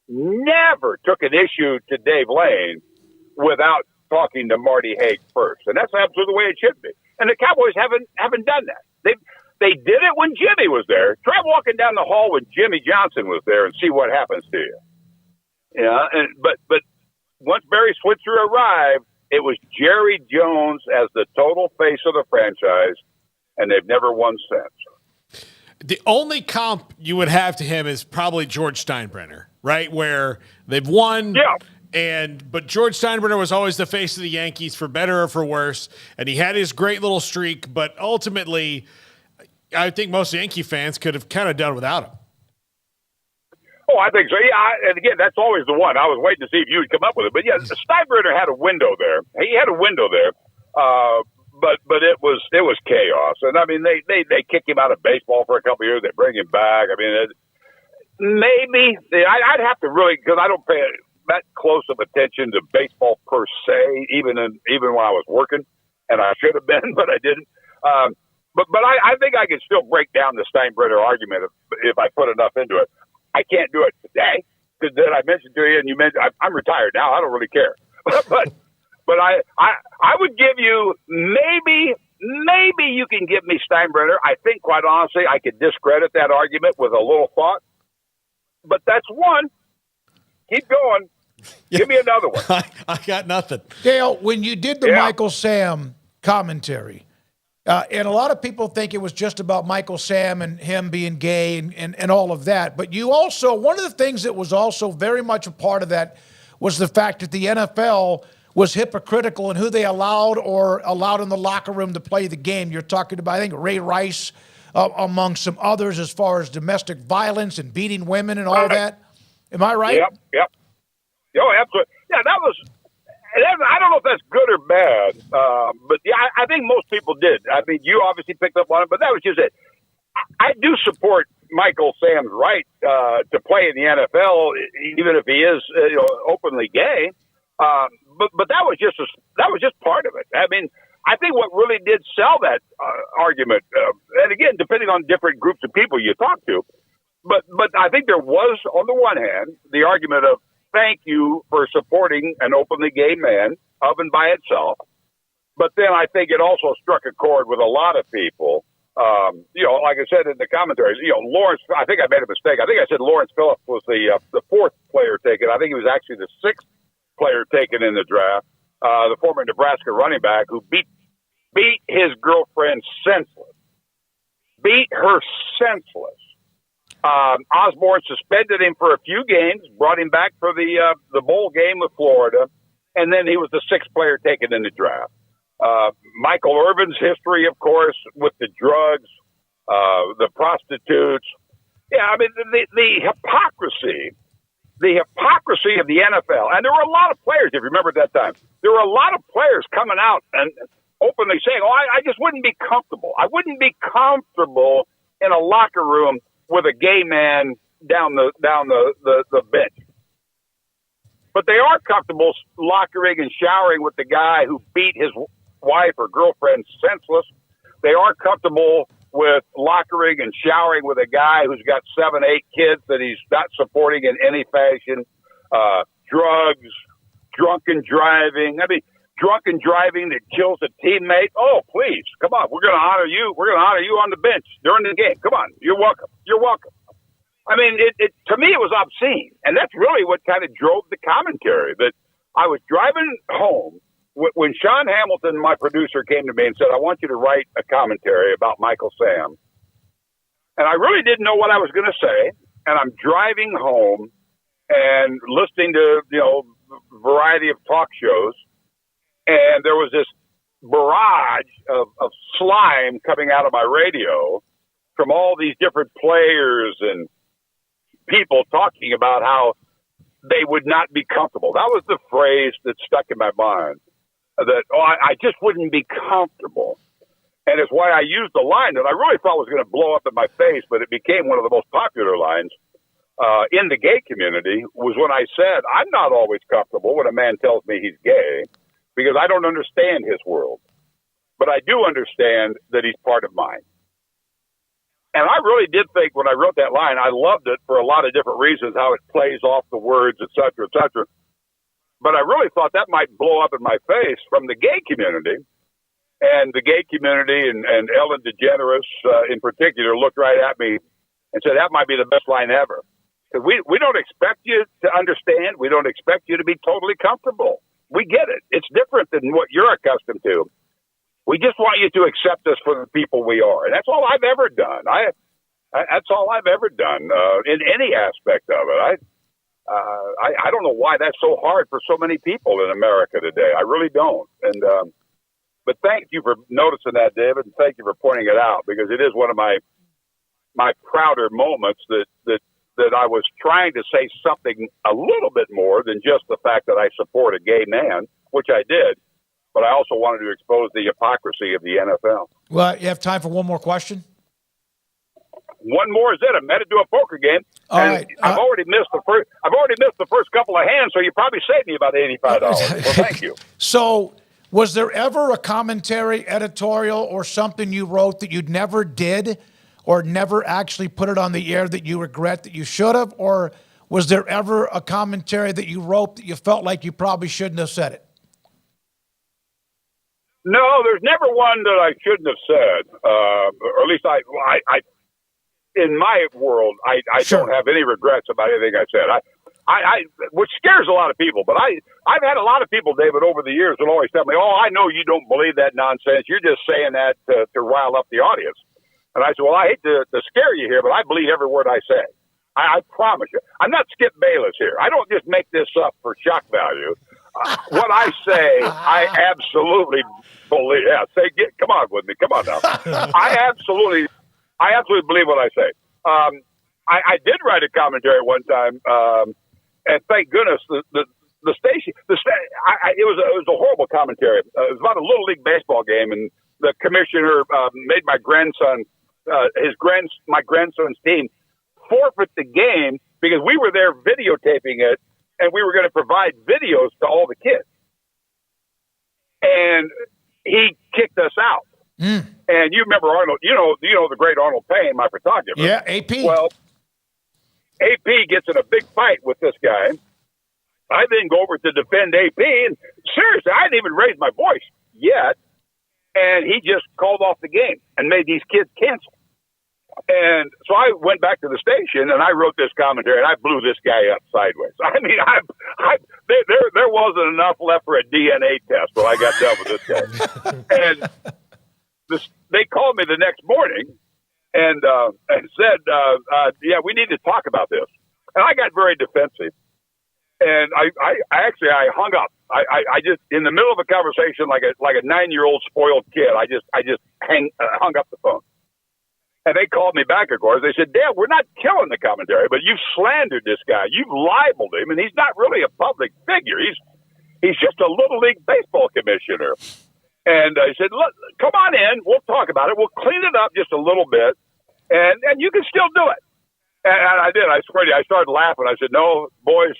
never took an issue to Dave Lane without talking to Marty Haig first. And that's absolutely the way it should be. And the Cowboys haven't done that. They did it when Jimmy was there. Try walking down the hall when Jimmy Johnson was there and see what happens to you. Yeah, but once Barry Switzer arrived, it was Jerry Jones as the total face of the franchise, and they've never won since. The only comp you would have to him is probably George Steinbrenner, right? Where they've won. Yeah. But George Steinbrenner was always the face of the Yankees, for better or for worse, and he had his great little streak. But ultimately, I think most Yankee fans could have kind of done without him. Oh, I think so. Yeah, and again, that's always the one. I was waiting to see if you would come up with it. But yeah, Steinbrenner had a window there. He had a window there, but it was chaos. And I mean, they kick him out of baseball for a couple of years. They bring him back. I mean, maybe I'd have to really, because I don't pay that close of attention to baseball per se, even when I was working, and I should have been, but I didn't. But I think I can still break down the Steinbrenner argument if I put enough into it. I can't do it today because then I mentioned to you, and you mentioned I'm retired now. I don't really care, but I would give you maybe you can give me Steinbrenner. I think quite honestly I could discredit that argument with a little thought, but that's one. Keep going. Give me another one. I got nothing. Dale, when you did the Michael Sam commentary. And a lot of people think it was just about Michael Sam and him being gay and all of that. But you also, one of the things that was also very much a part of that was the fact that the NFL was hypocritical in who they allowed in the locker room to play the game. You're talking about, I think, Ray Rice, among some others, as far as domestic violence and beating women and all that. Am I right? Yep. Oh, absolutely. Yeah, that was... I don't know if that's good or bad, but yeah, I think most people did. I mean, you obviously picked up on it, but that was just it. I do support Michael Sam's right to play in the NFL, even if he is openly gay. But that was just part of it. I mean, I think what really did sell that argument, and again, depending on different groups of people you talk to, but I think there was, on the one hand, the argument of, thank you for supporting an openly gay man of and by itself. But then I think it also struck a chord with a lot of people. Like I said in the commentaries, Lawrence, I think I made a mistake. I think I said Lawrence Phillips was the fourth player taken. I think he was actually the sixth player taken in the draft. The former Nebraska running back who beat his girlfriend senseless. Beat her senseless. Osborne suspended him for a few games, brought him back for the bowl game with Florida, and then he was the sixth player taken in the draft. Michael Irvin's history, of course, with the drugs, the prostitutes. Yeah, I mean, the hypocrisy of the NFL. And there were a lot of players, if you remember at that time, there were a lot of players coming out and openly saying, I just wouldn't be comfortable. I wouldn't be comfortable in a locker room with a gay man down the bench. But they are comfortable lockering and showering with the guy who beat his wife or girlfriend senseless. They are comfortable with lockering and showering with a guy who's got 7, 8 kids that he's not supporting in any fashion. Drugs, drunken driving. I mean, drunken driving that kills a teammate. Oh, please, come on. We're going to honor you. We're going to honor you on the bench during the game. Come on. You're welcome. You're welcome. I mean, it to me, it was obscene. And that's really what kind of drove the commentary. That I was driving home when Sean Hamilton, my producer, came to me and said, I want you to write a commentary about Michael Sam. And I really didn't know what I was going to say. And I'm driving home and listening to, a variety of talk shows. And there was this barrage of slime coming out of my radio from all these different players and people talking about how they would not be comfortable. That was the phrase that stuck in my mind, that I just wouldn't be comfortable. And it's why I used the line that I really thought was going to blow up in my face, but it became one of the most popular lines in the gay community, was when I said, I'm not always comfortable when a man tells me he's gay, because I don't understand his world. But I do understand that he's part of mine. And I really did think when I wrote that line, I loved it for a lot of different reasons, how it plays off the words, et cetera, et cetera. But I really thought that might blow up in my face from the gay community, And the gay community and Ellen DeGeneres in particular looked right at me and said, that might be the best line ever. Because we don't expect you to understand. We don't expect you to be totally comfortable. We get it. It's different than what you're accustomed to. We just want you to accept us for the people we are. And that's all I've ever done. That's all I've ever done in any aspect of it. I don't know why that's so hard for so many people in America today. I really don't. And but thank you for noticing that, David, and thank you for pointing it out, because it is one of my prouder moments that I was trying to say something a little bit more than just the fact that I support a gay man, which I did, but I also wanted to expose the hypocrisy of the NFL. Well, you have time for one more question? One more is it. I'm headed to a poker game. All right. I've already missed the first couple of hands, so you probably saved me about $85. Well, thank you. So, was there ever a commentary, editorial, or something you wrote that you never did, or never actually put it on the air that you regret that you should have? Or was there ever a commentary that you wrote that you felt like you probably shouldn't have said it? No, there's never one that I shouldn't have said. Or at least I in my world, I don't have any regrets about anything I said. Which scares a lot of people, but I've had a lot of people, David, over the years that always tell me, "Oh, I know you don't believe that nonsense. You're just saying that to rile up the audience." And I said, "Well, I hate to scare you here, but I believe every word I say. I promise you. I'm not Skip Bayless here. I don't just make this up for shock value. What I say, I absolutely believe. Yeah, come on with me. Come on now. I absolutely believe what I say. I did write a commentary one time, and thank goodness the station. It was a horrible commentary. It was about a little league baseball game, and the commissioner made my grandson's team forfeit the game because we were there videotaping it, and we were going to provide videos to all the kids. And he kicked us out. And you remember Arnold, you know the great Arnold Payne, my photographer. Yeah, AP. Well, AP gets in a big fight with this guy. I then go over to defend AP, and seriously, I didn't even raise my voice yet. And he just called off the game and made these kids cancel. And so I went back to the station and I wrote this commentary, and I blew this guy up sideways. I mean, there wasn't enough left for a DNA test when I got done with this guy. And they called me the next morning and said, "Yeah, we need to talk about this." And I got very defensive, and I hung up. I just, in the middle of a conversation, like a 9-year-old spoiled kid, I just hung up the phone. And they called me back, of course. They said, "Dale, we're not killing the commentary, but you've slandered this guy. You've libeled him, and he's not really a public figure. He's just a Little League baseball commissioner." And I said, "Look, come on in. We'll talk about it. We'll clean it up just a little bit, and you can still do it." And I did. I swear to you, I started laughing. I said, "No, boys,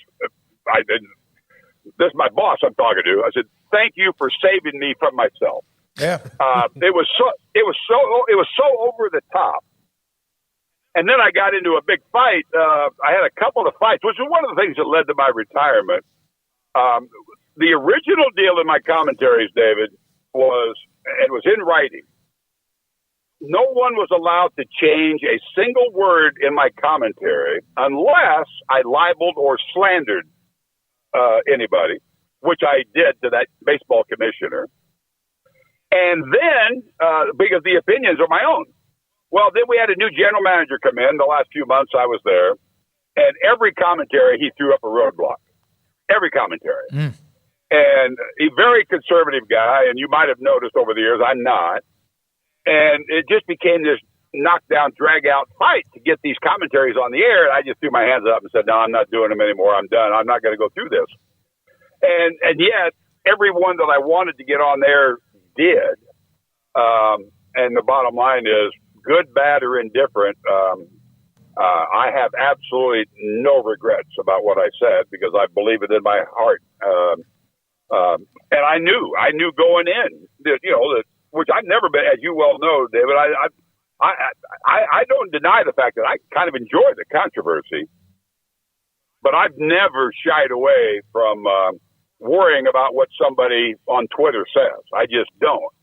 this is my boss I'm talking to." I said, "Thank you for saving me from myself." Yeah. It was so over the top. And then I got into a big fight. I had a couple of fights, which was one of the things that led to my retirement. The original deal in my commentaries, David, was in writing. No one was allowed to change a single word in my commentary unless I libeled or slandered anybody, which I did to that baseball commissioner. And then, because the opinions are my own. Well, then we had a new general manager come in the last few months I was there, and every commentary he threw up a roadblock. Every commentary. And a very conservative guy, and you might have noticed over the years, I'm not. And it just became this knockdown, drag-out fight to get these commentaries on the air, and I just threw my hands up and said, "No, I'm not doing them anymore. I'm done. I'm not going to go through this." And yet, everyone that I wanted to get on there did. And the bottom line is, good, bad, or indifferent, I have absolutely no regrets about what I said because I believe it in my heart. And I knew going in that, which I've never been, as you well know, David, I don't deny the fact that I kind of enjoy the controversy, but I've never shied away from worrying about what somebody on Twitter says. I just don't.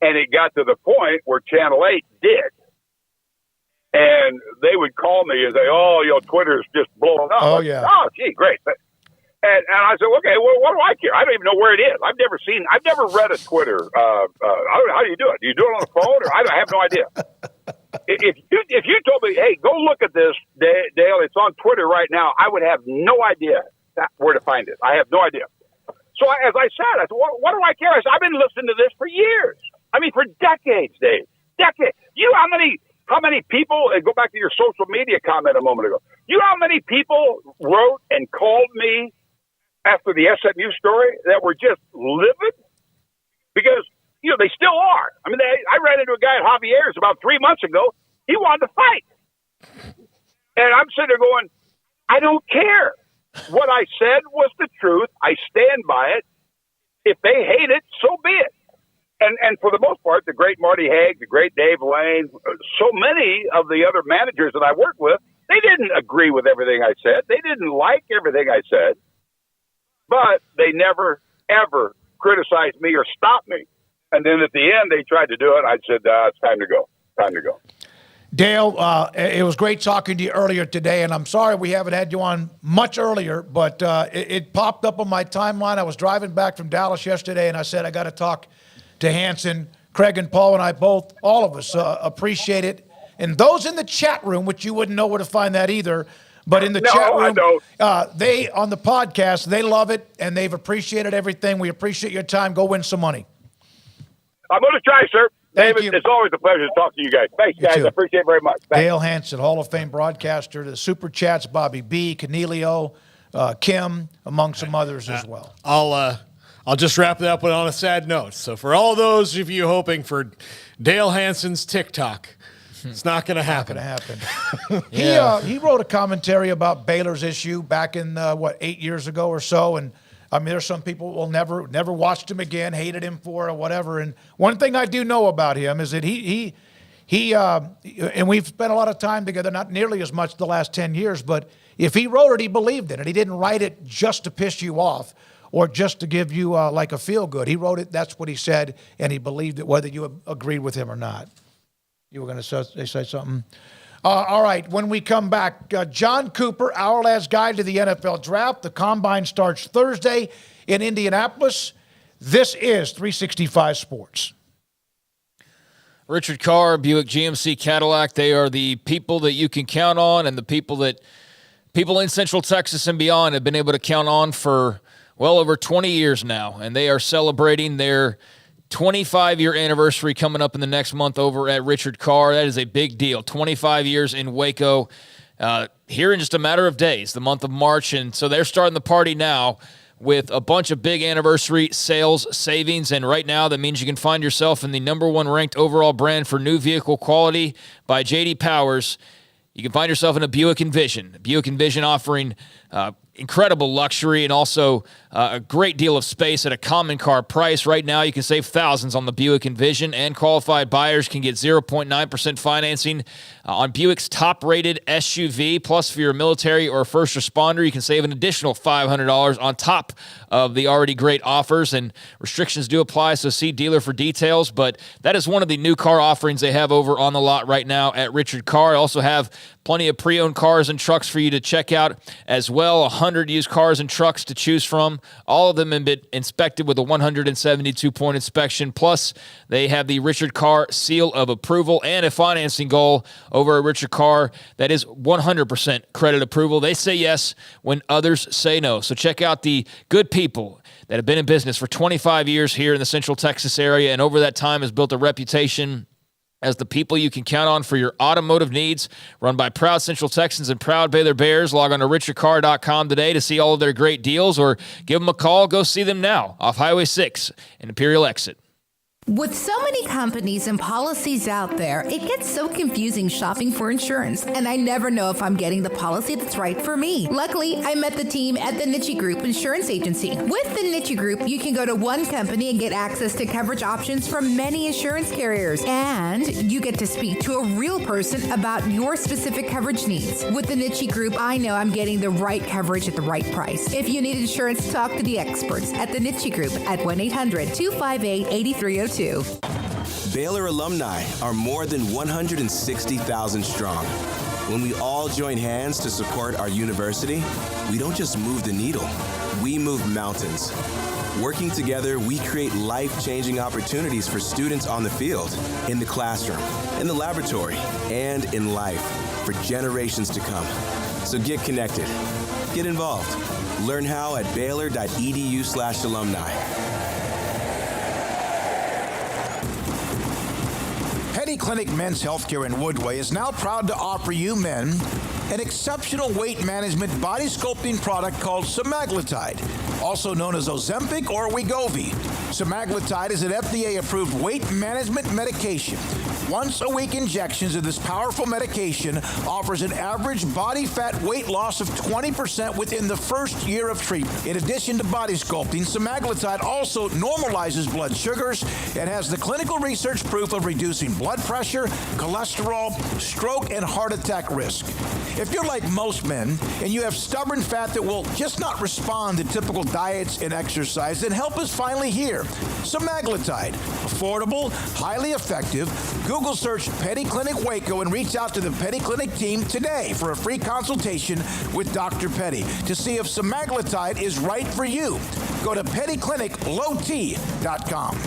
And it got to the point where Channel 8 did. And they would call me and say, Twitter's just blowing up. Oh, yeah. Oh, gee, great. And I said, okay, well, what do I care? I don't even know where it is. I've never read a Twitter. How do you do it? Do you do it on the phone? Or I have no idea. If you told me, hey, go look at this, Dale, it's on Twitter right now, I would have no idea where to find it. I have no idea. So as I said, what do I care? I said, I've been listening to this for years. I mean, for decades, Dave. Decades. You know how many people, and go back to your social media comment a moment ago, you know how many people wrote and called me after the SMU story that were just livid? Because, they still are. I mean, I ran into a guy at Javier's about 3 months ago. He wanted to fight. And I'm sitting there going, I don't care. What I said was the truth. I stand by it. If they hate it, so be it. And for the most part, the great Marty Haig, the great Dave Lane, so many of the other managers that I worked with, they didn't agree with everything I said. They didn't like everything I said. But they never, ever criticized me or stopped me. And then at the end, they tried to do it. I said, it's time to go. Time to go. Dale, it was great talking to you earlier today, and I'm sorry we haven't had you on much earlier, but it popped up on my timeline. I was driving back from Dallas yesterday, and I said I got to talk to Hansen. Craig and Paul and I both, all of us, appreciate it. And those in the chat room, which you wouldn't know where to find that either, but in the chat room, they, on the podcast, they love it, and they've appreciated everything. We appreciate your time. Go win some money. I'm going to try, sir. Thank David, you. it's always a pleasure to talk to you guys. Thanks, guys. I appreciate it very much. Thanks. Dale Hansen, Hall of Fame broadcaster, the Super Chats, Bobby B., Cornelio, Kim, among some others as well. I'll just wrap it up on a sad note. So for all those of you hoping for Dale Hansen's TikTok, it's not going to happen. Not going to happen. He wrote a commentary about Baylor's issue back in, 8 years ago or so, and I mean, there's some people who will never watched him again, hated him for it or whatever. And one thing I do know about him is that he and we've spent a lot of time together, not nearly as much the last 10 years, but if he wrote it, he believed in it. He didn't write it just to piss you off or just to give you like a feel good. He wrote it, that's what he said, and he believed it whether you agreed with him or not. You were going to say something? All right, when we come back, John Cooper, Our Last Guide to the NFL Draft. The Combine starts Thursday in Indianapolis. This is 365 Sports. Richard Carr, Buick GMC Cadillac, they are the people that you can count on and the people that people in Central Texas and beyond have been able to count on for well over 20 years now, and they are celebrating their 25-year anniversary coming up in the next month over at Richard Carr. That is a big deal. 25 years in Waco here in just a matter of days, the month of March. And so they're starting the party now with a bunch of big anniversary sales savings. And right now that means you can find yourself in the #1 ranked overall brand for new vehicle quality by J.D. Powers. You can find yourself in a Buick Envision. Buick Envision offering incredible luxury and also a great deal of space at a common car price. Right now, you can save thousands on the Buick Envision, and qualified buyers can get 0.9% financing on Buick's top-rated SUV. Plus, if you're a military or a first responder, you can save an additional $500 on top of the already great offers, and restrictions do apply, so see dealer for details. But that is one of the new car offerings they have over on the lot right now at Richard Carr. I also have plenty of pre-owned cars and trucks for you to check out as well. 100 used cars and trucks to choose from. All of them have been inspected with a 172-point inspection. Plus, they have the Richard Carr seal of approval and a financing goal over at Richard Carr that is 100% credit approval. They say yes when others say no. So check out the good people that have been in business for 25 years here in the Central Texas area, and over that time has built a reputation as the people you can count on for your automotive needs. Run by proud Central Texans and proud Baylor Bears. Log on to richardcarr.com today to see all of their great deals, or give them a call. Go see them now off Highway 6 and Imperial Exit. With so many companies and policies out there, it gets so confusing shopping for insurance, and I never know if I'm getting the policy that's right for me. Luckily, I met the team at the Nitsche Group Insurance Agency. With the Nitsche Group, you can go to one company and get access to coverage options from many insurance carriers, and you get to speak to a real person about your specific coverage needs. With the Nitsche Group, I know I'm getting the right coverage at the right price. If you need insurance, talk to the experts at the Nitsche Group at 1-800-258-8302. Baylor alumni are more than 160,000 strong. When we all join hands to support our university, we don't just move the needle, we move mountains. Working together, we create life-changing opportunities for students on the field, in the classroom, in the laboratory, and in life for generations to come. So get connected. Get involved. Learn how at baylor.edu/alumni. Petty Clinic Men's Healthcare in Woodway is now proud to offer you men an exceptional weight management body sculpting product called semaglutide, also known as Ozempic or Wegovy. Semaglutide is an FDA-approved weight management medication. Once-a-week injections of this powerful medication offers an average body fat weight loss of 20% within the first year of treatment. In addition to body sculpting, semaglutide also normalizes blood sugars and has the clinical research proof of reducing blood pressure, cholesterol, stroke, and heart attack risk. If you're like most men and you have stubborn fat that will just not respond to typical diets and exercise, then help is finally here. Semaglutide, affordable, highly effective. Google search Petty Clinic Waco and reach out to the Petty Clinic team today for a free consultation with Dr. Petty to see if semaglutide is right for you. Go to pettycliniclowt.com.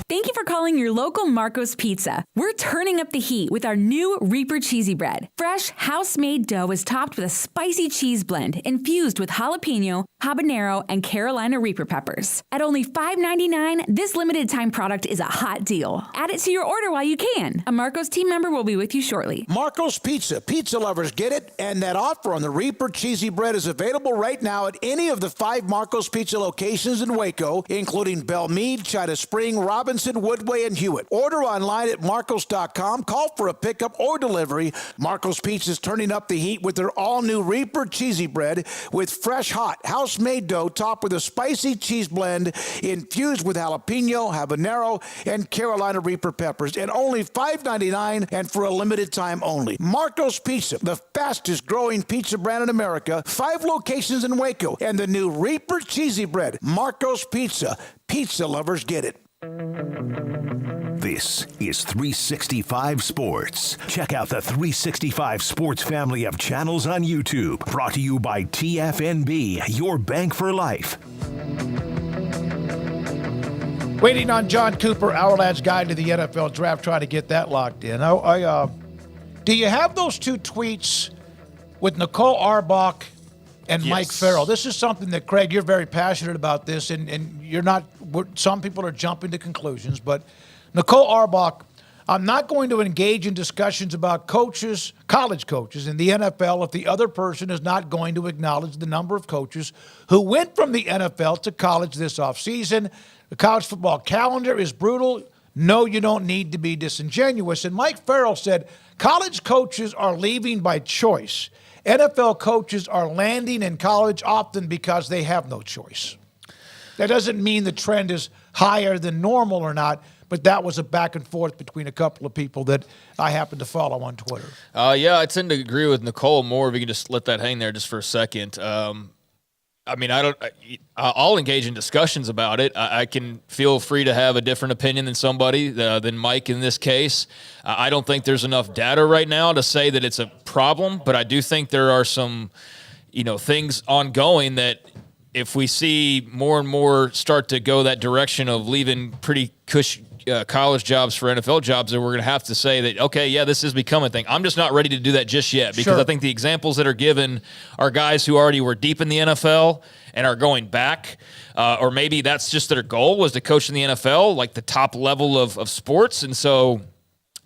Thank you for calling your local Marco's Pizza. We're turning up the heat with our new Reaper Cheesy Bread. Fresh, house-made dough is topped with a spicy cheese blend infused with jalapeno, habanero, and Carolina Reaper peppers. At only $5.99, this limited-time product is a hot deal. Add it to your order while you can. A Marco's team member will be with you shortly. Marco's Pizza. Pizza lovers get it, and that offer on the Reaper Cheesy Bread is available right now at any of the 5 Marco's Pizza locations in Waco, including Belmead, China Spring, Robinson, Woodway, and Hewitt. Order online at marcos.com. Call for a pickup or delivery. Marco's Pizza is turning up the heat with their all-new Reaper Cheesy Bread with fresh, hot, house-made dough topped with a spicy cheese blend infused with jalapeno, habanero, and Carolina Reaper peppers, and only $5.99 and for a limited time only. Marco's Pizza, the fastest-growing pizza brand in America, 5 locations in Waco, and the new Reaper Cheesy Bread. Marco's Pizza. Pizza lovers get it. This is 365 Sports. Check out the 365 Sports family of channels on YouTube. Brought to you by TFNB, your bank for life. Waiting on John Cooper, Our Lad's Guide to the NFL Draft, trying to get that locked in. Do you have those 2 tweets with Nicole Auerbach and Mike Farrell? This is something that, Craig, you're very passionate about this, and you're not. Some people are jumping to conclusions, but Nicole Auerbach, I'm not going to engage in discussions about coaches, college coaches in the NFL if the other person is not going to acknowledge the number of coaches who went from the NFL to college this offseason. The college football calendar is brutal. No, you don't need to be disingenuous. And Mike Farrell said college coaches are leaving by choice. NFL coaches are landing in college often because they have no choice. That doesn't mean the trend is higher than normal or not, but that was a back and forth between a couple of people that I happen to follow on Twitter. Yeah, I tend to agree with Nicole more. If you can just let that hang there just for a second. I'll engage in discussions about it. I can feel free to have a different opinion than somebody, than Mike in this case. I don't think there's enough data right now to say that it's a problem, but I do think there are some, things ongoing that if we see more and more start to go that direction of leaving pretty cushy college jobs for NFL jobs, then we're going to have to say that, okay, yeah, this has become a thing. I'm just not ready to do that just yet because I think the examples that are given are guys who already were deep in the NFL and are going back, or maybe that's just their goal was to coach in the NFL, like the top level of sports. And so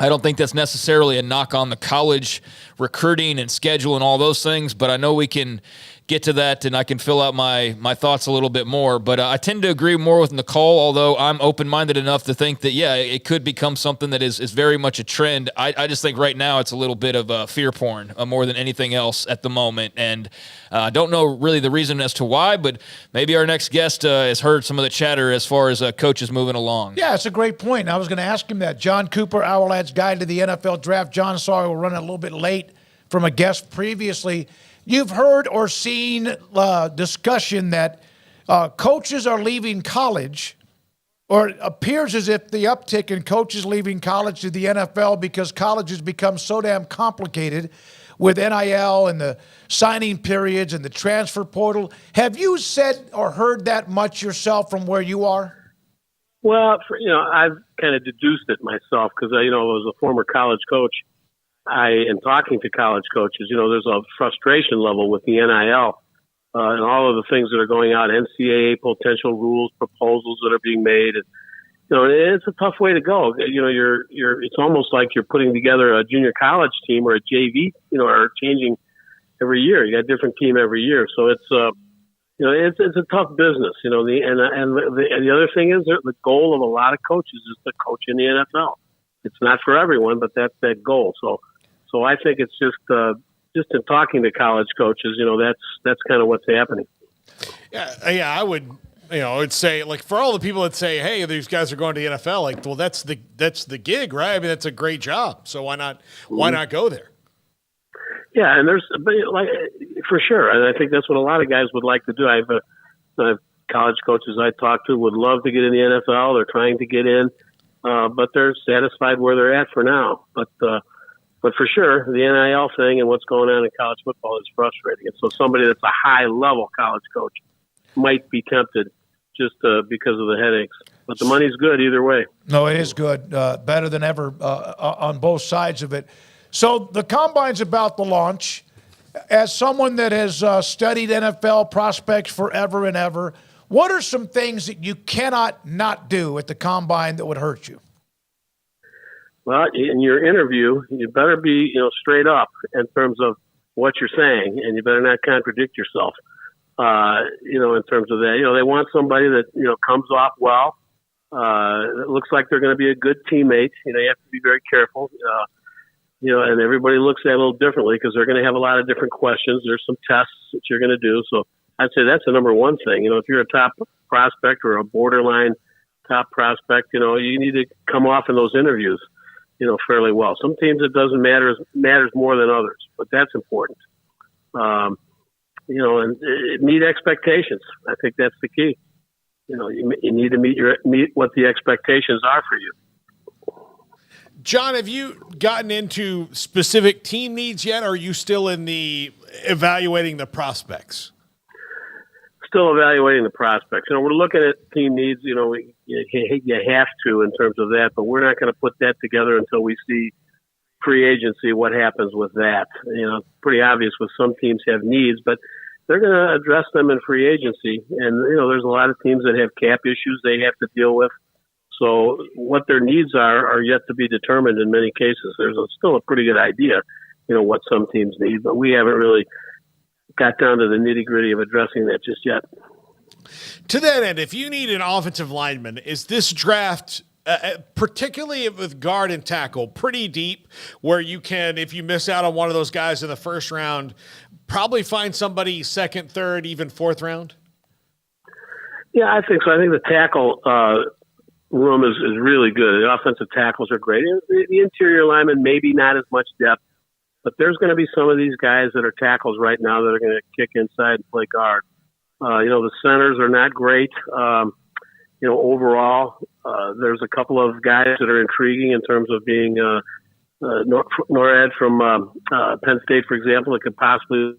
I don't think that's necessarily a knock on the college recruiting and schedule and all those things, but I know we can get to that and I can fill out my thoughts a little bit more. But I tend to agree more with Nicole, although I'm open-minded enough to think that, yeah, it could become something that is very much a trend. I just think right now it's a little bit of fear porn more than anything else at the moment. And I don't know really the reason as to why, but maybe our next guest has heard some of the chatter as far as coaches moving along. Yeah, it's a great point. I was going to ask him that. John Cooper, Our Lad's Guide to the NFL Draft. John, sorry we're running a little bit late from a guest previously. You've heard or seen discussion that coaches are leaving college or it appears as if the uptick in coaches leaving college to the NFL because college has become so damn complicated with NIL and the signing periods and the transfer portal. Have you said or heard that much yourself from where you are? Well, I've kind of deduced it myself because I was a former college coach. In talking to college coaches, there's a frustration level with the NIL and all of the things that are going out, NCAA potential rules, proposals that are being made. And, it's a tough way to go. It's almost like you're putting together a junior college team or a JV, are changing every year. You got a different team every year. So it's a tough business, and the other thing is the goal of a lot of coaches is to coach in the NFL. It's not for everyone, but that's that goal. So I think it's just in talking to college coaches, that's kind of what's happening. Yeah, I would say, like, for all the people that say, hey, these guys are going to the NFL, like, well, that's the gig, right? I mean, that's a great job. So why not go there? Yeah, and for sure, and I think that's what a lot of guys would like to do. I have college coaches I talk to would love to get in the NFL. They're trying to get in, but they're satisfied where they're at for now. But for sure, the NIL thing and what's going on in college football is frustrating. And so somebody that's a high-level college coach might be tempted just because of the headaches. But the money's good either way. No, it is good, better than ever on both sides of it. So the Combine's about to launch. As someone that has studied NFL prospects forever and ever, what are some things that you cannot not do at the Combine that would hurt you? Well, in your interview, you better be straight up in terms of what you're saying, and you better not contradict yourself. In terms of that, they want somebody that comes off well. It looks like they're going to be a good teammate. You have to be very careful. And everybody looks at it a little differently because they're going to have a lot of different questions. There's some tests that you're going to do. So I'd say that's the number one thing. If you're a top prospect or a borderline top prospect, you need to come off in those interviews, fairly well. Some teams it doesn't matters more than others, but that's important. And meet expectations. I think that's the key. You need to meet what the expectations are for you. John, have you gotten into specific team needs yet, or are you still in the evaluating the prospects? Still evaluating the prospects. We're looking at team needs. You have to in terms of that, but we're not going to put that together until we see free agency, what happens with that. It's pretty obvious with some teams have needs, but they're going to address them in free agency. And, there's a lot of teams that have cap issues they have to deal with. So what their needs are yet to be determined in many cases. There's still a pretty good idea, what some teams need, but we haven't really got down to the nitty-gritty of addressing that just yet. To that end, if you need an offensive lineman, is this draft, particularly with guard and tackle, pretty deep where you can, if you miss out on one of those guys in the first round, probably find somebody second, third, even fourth round? Yeah, I think so. I think the tackle room is really good. The offensive tackles are great. The interior linemen, maybe not as much depth, but there's going to be some of these guys that are tackles right now that are going to kick inside and play guard. The centers are not great. Overall, there's a couple of guys that are intriguing in terms of being Norad from Penn State, for example, that could possibly.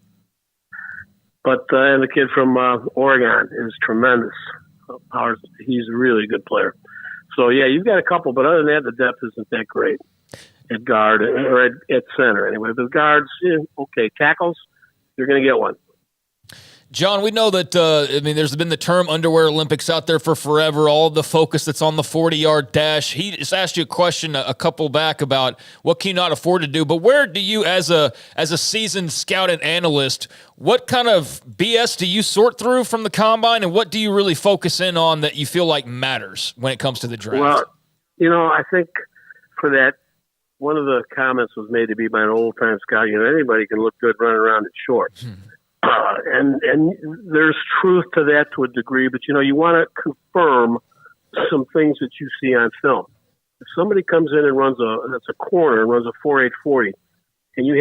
But and the kid from Oregon is tremendous. He's a really good player. So, yeah, you've got a couple, but other than that, the depth isn't that great at guard or at center. Anyway, the guards, okay. Tackles, you're going to get one. John, we know that, there's been the term underwear Olympics out there for forever, all the focus that's on the 40-yard dash. He just asked you a question a couple back about what can you not afford to do, but where do you, as a seasoned scout and analyst, what kind of BS do you sort through from the Combine, and what do you really focus in on that you feel like matters when it comes to the draft? Well, I think for that, one of the comments was made to me by an old-time scout, anybody can look good running around in shorts. And there's truth to that to a degree, but you want to confirm some things that you see on film. If somebody comes in and that's a corner and runs a 4.840, and you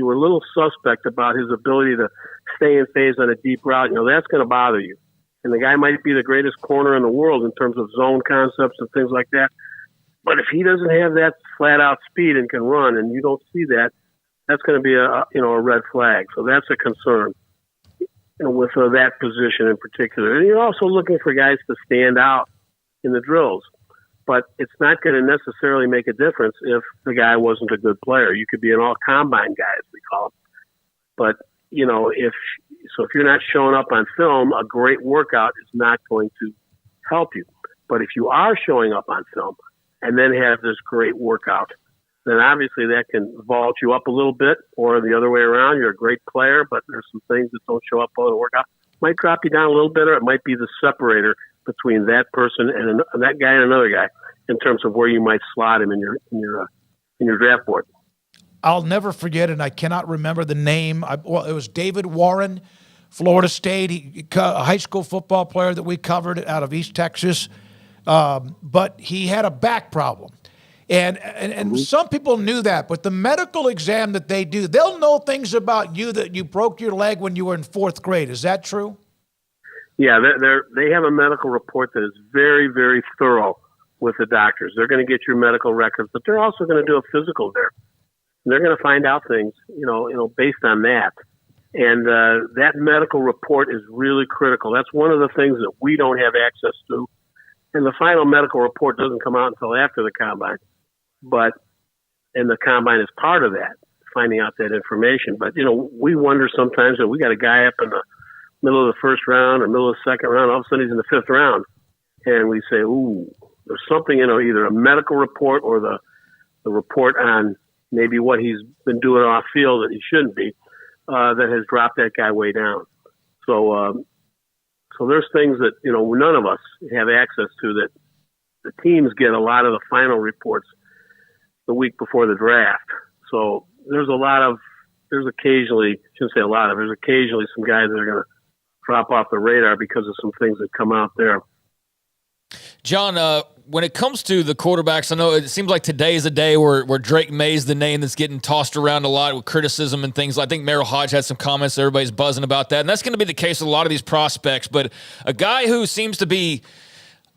were a little suspect about his ability to stay in phase on a deep route, that's going to bother you. and the guy might be the greatest corner in the world in terms of zone concepts and things like that. But if he doesn't have that flat-out speed and can run, and you don't see that, that's going to be a red flag. So that's a concern, with that position in particular. And you're also looking for guys to stand out in the drills. But it's not going to necessarily make a difference if the guy wasn't a good player. You could be an all-combine guy, as we call him. But, if you're not showing up on film, a great workout is not going to help you. But if you are showing up on film and then have this great workout, then obviously that can vault you up a little bit, or the other way around. You're a great player, but there's some things that don't show up on the workout. Might drop you down a little bit, or it might be the separator between that person and that guy and another guy in terms of where you might slot him in your draft board. I'll never forget, and I cannot remember the name. It was David Warren, Florida State, a high school football player that we covered out of East Texas. But he had a back problem. And some people knew that, but the medical exam that they do, they'll know things about you that you broke your leg when you were in fourth grade. Is that true? Yeah, they have a medical report that is very, very thorough with the doctors. They're going to get your medical records, but they're also going to do a physical there. And they're going to find out things, based on that. And that medical report is really critical. That's one of the things that we don't have access to. And the final medical report doesn't come out until after the combine. And the combine is part of that, finding out that information. But, we wonder sometimes that we got a guy up in the middle of the first round or middle of the second round, all of a sudden he's in the fifth round. And we say, ooh, there's something, either a medical report or the report on maybe what he's been doing off field that he shouldn't be, that has dropped that guy way down. So there's things that, none of us have access to, that the teams get a lot of the final reports the week before the draft. So there's occasionally some guys that are going to drop off the radar because of some things that come out there. John, when it comes to the quarterbacks, I know it seems like today is a day where Drake May's the name that's getting tossed around a lot with criticism and things. I think Merrill Hodge had some comments. Everybody's buzzing about that. And that's going to be the case with a lot of these prospects. But a guy who seems to be,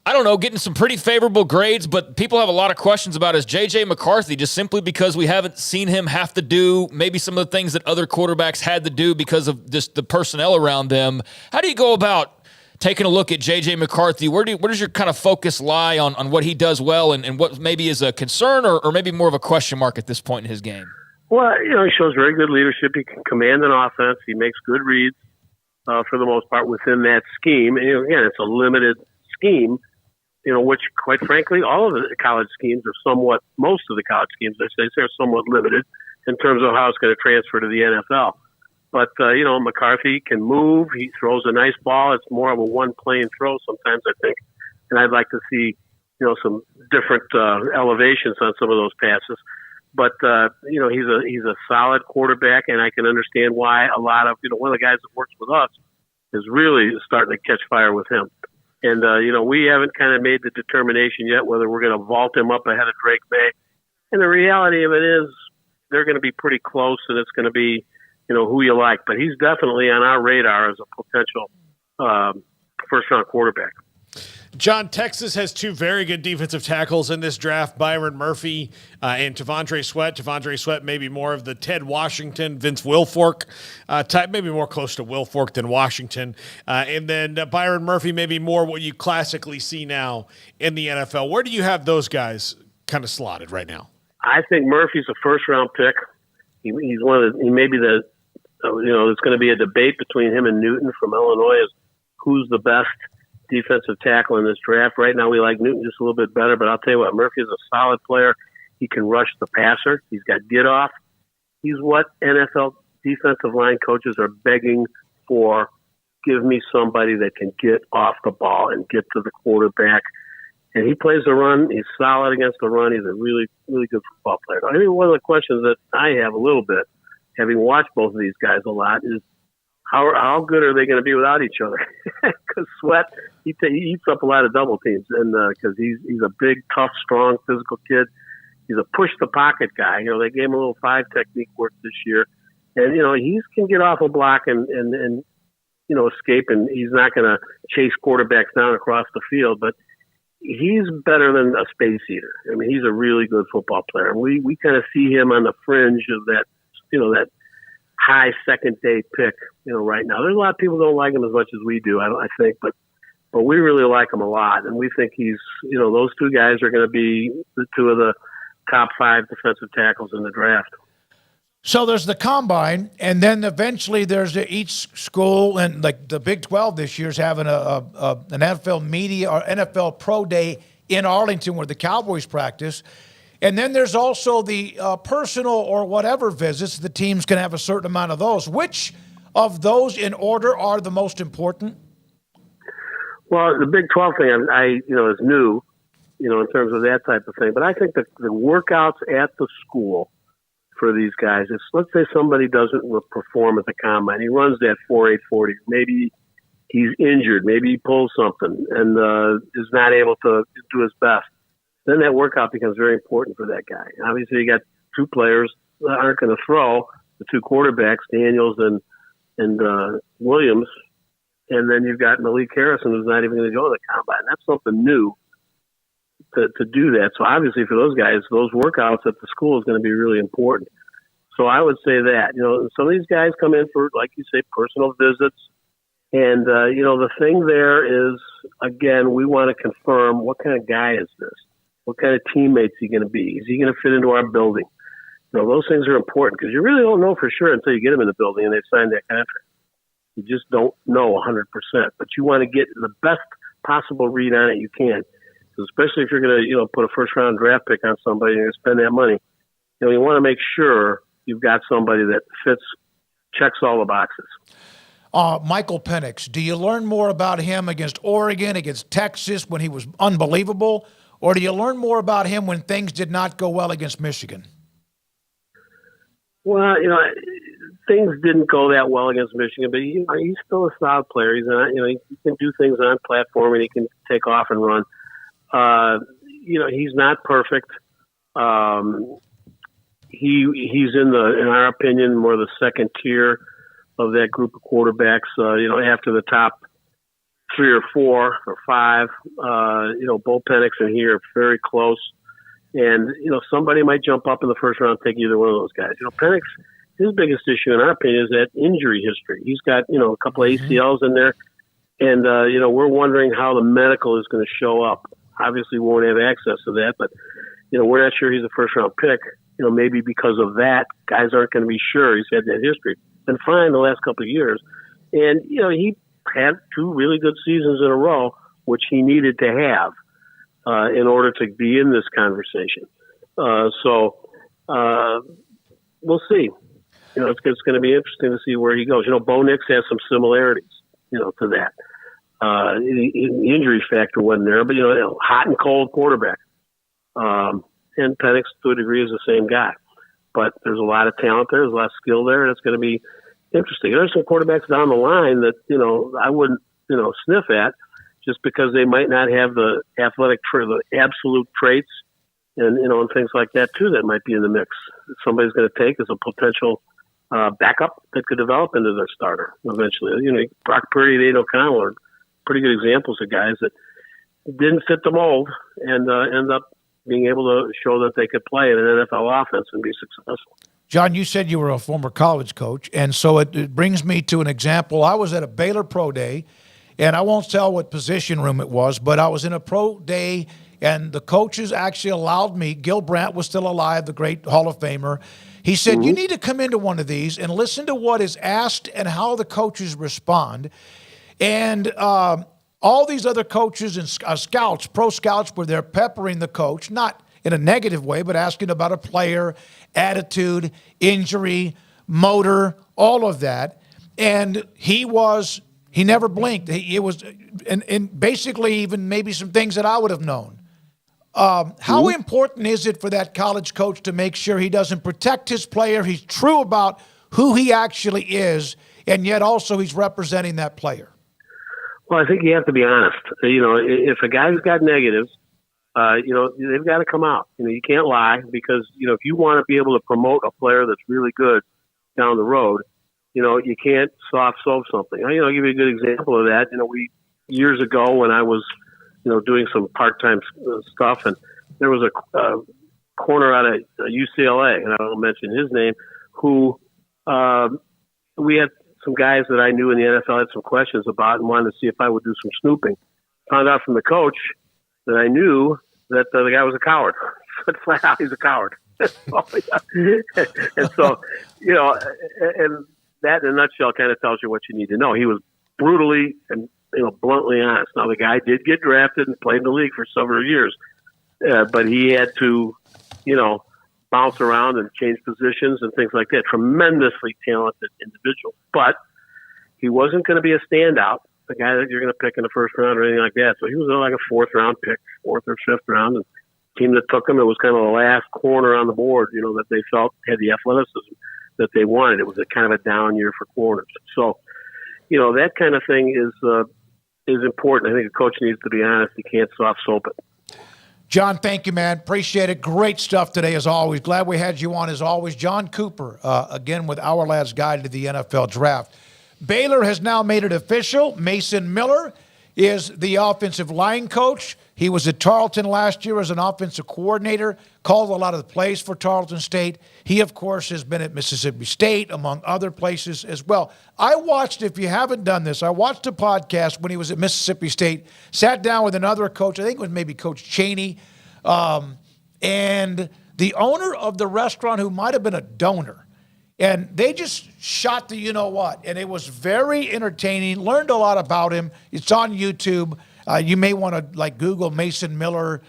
getting some pretty favorable grades, but people have a lot of questions about is J.J. McCarthy, just simply because we haven't seen him have to do maybe some of the things that other quarterbacks had to do because of just the personnel around them. How do you go about taking a look at J.J. McCarthy? Where does your kind of focus lie on what he does well and what maybe is a concern or maybe more of a question mark at this point in his game? Well, he shows very good leadership. He can command an offense. He makes good reads for the most part within that scheme. And, again, it's a limited scheme, which, quite frankly, all of the college schemes most of the college schemes, I say, are somewhat limited in terms of how it's going to transfer to the NFL. But, McCarthy can move. He throws a nice ball. It's more of a one-plane throw sometimes, I think. And I'd like to see, some different elevations on some of those passes. But, he's a solid quarterback, and I can understand why a lot of, one of the guys that works with us is really starting to catch fire with him. And, we haven't kind of made the determination yet whether we're going to vault him up ahead of Drake May. And the reality of it is they're going to be pretty close, and it's going to be, who you like. But he's definitely on our radar as a potential first-round quarterback. John, Texas has two very good defensive tackles in this draft, Byron Murphy and T'Vondre Sweat. T'Vondre Sweat maybe more of the Ted Washington, Vince Wilfork type, maybe more close to Wilfork than Washington. And then Byron Murphy maybe more what you classically see now in the NFL. Where do you have those guys kind of slotted right now? I think Murphy's a first-round pick. He's one of the, it's going to be a debate between him and Newton from Illinois as who's the best defensive tackle in this draft. Right now we like Newton just a little bit better, but I'll tell you what, Murphy is a solid player. He can rush the passer. He's got get off. He's what NFL defensive line coaches are begging for. Give me somebody that can get off the ball and get to the quarterback. And he plays the run. He's solid against the run. He's a really, really good football player. I mean, one of the questions that I have a little bit, having watched both of these guys a lot, is how good are they going to be without each other? Because Sweat, he eats up a lot of double teams, and because he's a big, tough, strong, physical kid. He's a push the pocket guy. They gave him a little 5 technique work this year, and he can get off a block and escape, and he's not going to chase quarterbacks down across the field, but he's better than a space eater. I mean, he's a really good football player. And we kind of see him on the fringe of that, that high second day pick, right now. There's a lot of people who don't like him as much as we do, I think, but we really like him a lot. And we think he's, those two guys are going to be the two of the top 5 defensive tackles in the draft. So there's the combine, and then eventually there's each school, and like the Big 12 this year is having an NFL media or NFL Pro Day in Arlington where the Cowboys practice. And then there's also the personal or whatever visits. The teams can have a certain amount of those. Which of those in order are the most important? Well, the Big 12 thing, is new, in terms of that type of thing. But I think the workouts at the school for these guys, if let's say somebody doesn't perform at the combine, he runs that 4.840, maybe he's injured, maybe he pulls something and is not able to do his best, then that workout becomes very important for that guy. Obviously, you got 2 players that aren't going to throw, the 2 quarterbacks, Daniels and Williams, and then you've got Malik Harrison, who's not even going to go to the combine. That's something new to do that. So obviously for those guys, those workouts at the school is going to be really important. So I would say that, some of these guys come in for, like you say, personal visits. And, the thing there is, again, we want to confirm what kind of guy is this? What kind of teammate is he going to be? Is he going to fit into our building? Those things are important because you really don't know for sure until you get them in the building and they sign that contract. You just don't know 100%. But you want to get the best possible read on it you can. Especially if you're going to, put a first-round draft pick on somebody and you're going to spend that money. You want to make sure you've got somebody that checks all the boxes. Michael Penix, do you learn more about him against Oregon, against Texas when he was unbelievable, or do you learn more about him when things did not go well against Michigan? Well, things didn't go that well against Michigan, but he's still a solid player. He can do things on platform and he can take off and run. He's not perfect. He's in our opinion, more the second tier of that group of quarterbacks. After the top 3 or 4 or 5, both Penix and he are very close. And, somebody might jump up in the first round and take either one of those guys. Penix, his biggest issue in our opinion is that injury history. He's got, a couple of ACLs in there. And, we're wondering how the medical is going to show up. Obviously, we won't have access to that, but, we're not sure he's a first-round pick. Maybe because of that, guys aren't going to be sure. He's had that history. Been fine the last couple of years. And, he had 2 really good seasons in a row, which he needed to have in order to be in this conversation. So we'll see. It's going to be interesting to see where he goes. Bo Nix has some similarities, to that. The injury factor wasn't there, but, hot and cold quarterback. And Penix, to a degree, is the same guy. But there's a lot of talent there. There's a lot of skill there, and it's going to be interesting. There's some quarterbacks down the line that, I wouldn't, sniff at just because they might not have the athletic, the absolute traits and, and things like that, too, that might be in the mix. Somebody's going to take as a potential backup that could develop into their starter eventually. Brock Purdy and Aiden O'Connell are pretty good examples of guys that didn't fit the mold and end up being able to show that they could play in an NFL offense and be successful. John, you said you were a former college coach, and so it brings me to an example. I was at a Baylor Pro Day, and I won't tell what position room it was, but I was in a pro day, and the coaches actually allowed me. Gil Brandt was still alive, the great Hall of Famer. He said, you need to come into one of these and listen to what is asked and how the coaches respond. And all these other coaches and scouts, pro scouts, were there peppering the coach, not in a negative way, but asking about a player, attitude, injury, motor, all of that. And he never blinked. And basically even maybe some things that I would have known. How important is it for that college coach to make sure he doesn't protect his player, he's true about who he actually is, and yet also he's representing that player? Well, I think you have to be honest. If a guy's got negatives, they've got to come out. You can't lie because, if you want to be able to promote a player that's really good down the road, you can't soft soap something. I'll give you a good example of that. Years ago when I was, doing some part-time stuff, and there was a corner out of UCLA, and I don't mention his name, who we had some guys that I knew in the NFL had some questions about and wanted to see if I would do some snooping. Found out from the coach that I knew that the guy was a coward. Flat out, he's a coward. And so, and that in a nutshell kind of tells you what you need to know. He was brutally and bluntly honest. Now, the guy did get drafted and played in the league for several years, but he had to, bounce around and change positions and things like that. Tremendously talented individual, but he wasn't going to be a standout, the guy that you're going to pick in the first round or anything like that. So he was like a fourth or fifth round, and the team that took him, it was kind of the last corner on the board, that they felt had the athleticism that they wanted. It was a kind of a down year for corners. So, that kind of thing is important. I think a coach needs to be honest. He can't soft soap it. John, thank you, man. Appreciate it. Great stuff today, as always. Glad we had you on, as always. John Cooper, again, with Our Lad's Guide to the NFL Draft. Baylor has now made it official. Mason Miller is the offensive line coach. He was at Tarleton last year as an offensive coordinator, called a lot of the plays for Tarleton State. He, of course, has been at Mississippi State, among other places as well. I watched, if you haven't done this, I watched a podcast when he was at Mississippi State, sat down with another coach, I think it was maybe Coach Chaney, and the owner of the restaurant, who might have been a donor. And they just shot the you-know-what. And it was very entertaining. Learned a lot about him. It's on YouTube. You may want to Google Mason Miller,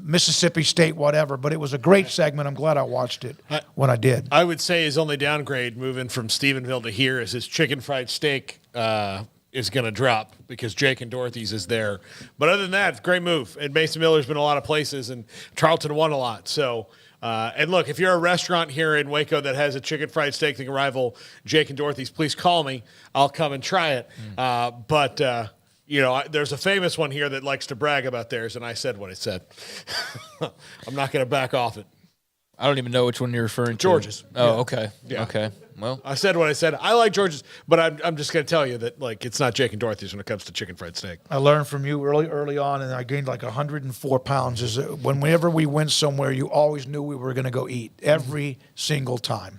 Mississippi State, whatever. But it was a great segment. I'm glad I watched it when I did. I would say his only downgrade moving from Stephenville to here is his chicken fried steak is going to drop because Jake and Dorothy's is there. But other than that, great move. And Mason Miller's been a lot of places, and Tarleton won a lot. So, and look, if you're a restaurant here in Waco that has a chicken fried steak that can rival Jake and Dorothy's, please call me. I'll come and try it. But there's a famous one here that likes to brag about theirs, and I said what I said. I'm not going to back off it. I don't even know which one you're referring to. George's. Oh, okay. Yeah. Okay. Well, I said what I said. I like George's, but I'm just going to tell you that it's not Jake and Dorothy's when it comes to chicken fried steak. I learned from you early on, and I gained 104 pounds. Whenever we went somewhere, you always knew we were going to go eat every single time.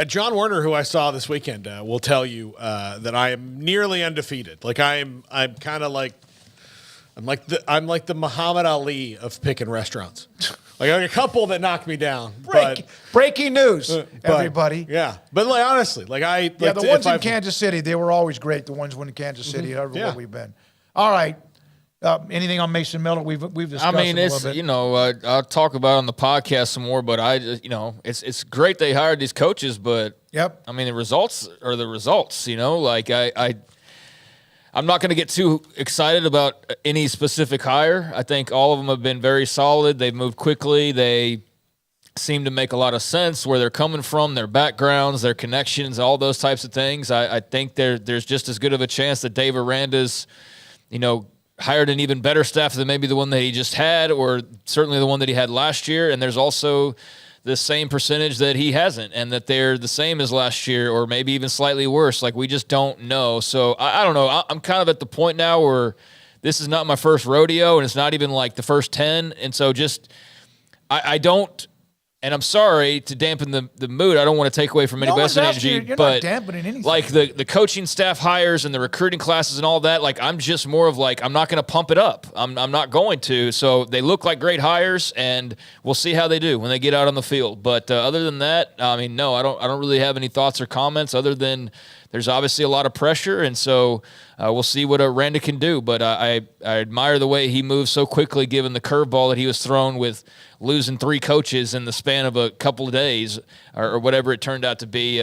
John Werner, who I saw this weekend, will tell you that I am nearly undefeated. I'm kind of like the Muhammad Ali of picking restaurants. I got a couple that knocked me down. Breaking news, everybody. Yeah, but honestly, the ones in Kansas City, they were always great. The ones in Kansas City, everywhere we've been. All right. Anything on Mason Miller? We've discussed. I mean, it's a little bit. I'll talk about it on the podcast some more. But it's great they hired these coaches. But yep. I mean, the results are the results. I'm not going to get too excited about any specific hire. I think all of them have been very solid. They've moved quickly. They seem to make a lot of sense where they're coming from, their backgrounds, their connections, all those types of things. I think there's just as good of a chance that Dave Aranda's, hired an even better staff than maybe the one that he just had, or certainly the one that he had last year. And there's also the same percentage that he hasn't, and that they're the same as last year, or maybe even slightly worse. We just don't know. So I don't know. I'm kind of at the point now where this is not my first rodeo, and it's not even the first 10. And so I don't, and I'm sorry to dampen the mood. I don't want to take away from anybody's energy, you're but not dampening anything. The coaching staff hires and the recruiting classes and all that, I'm just more of I'm not going to pump it up. I'm not going to. So they look like great hires, and we'll see how they do when they get out on the field. But other than that, no, I don't really have any thoughts or comments other than there's obviously a lot of pressure, and so we'll see what Aranda can do. But I admire the way he moves so quickly, given the curveball that he was thrown with losing 3 coaches in the span of a couple of days, or whatever it turned out to be,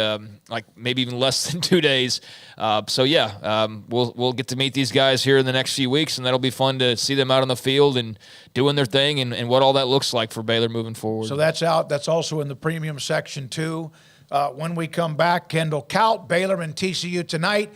maybe even less than 2 days. We'll get to meet these guys here in the next few weeks, and that'll be fun to see them out on the field and doing their thing, and what all that looks like for Baylor moving forward. So that's out. That's also in the premium section too. When we come back, Kendall Kaut, Baylor and TCU tonight.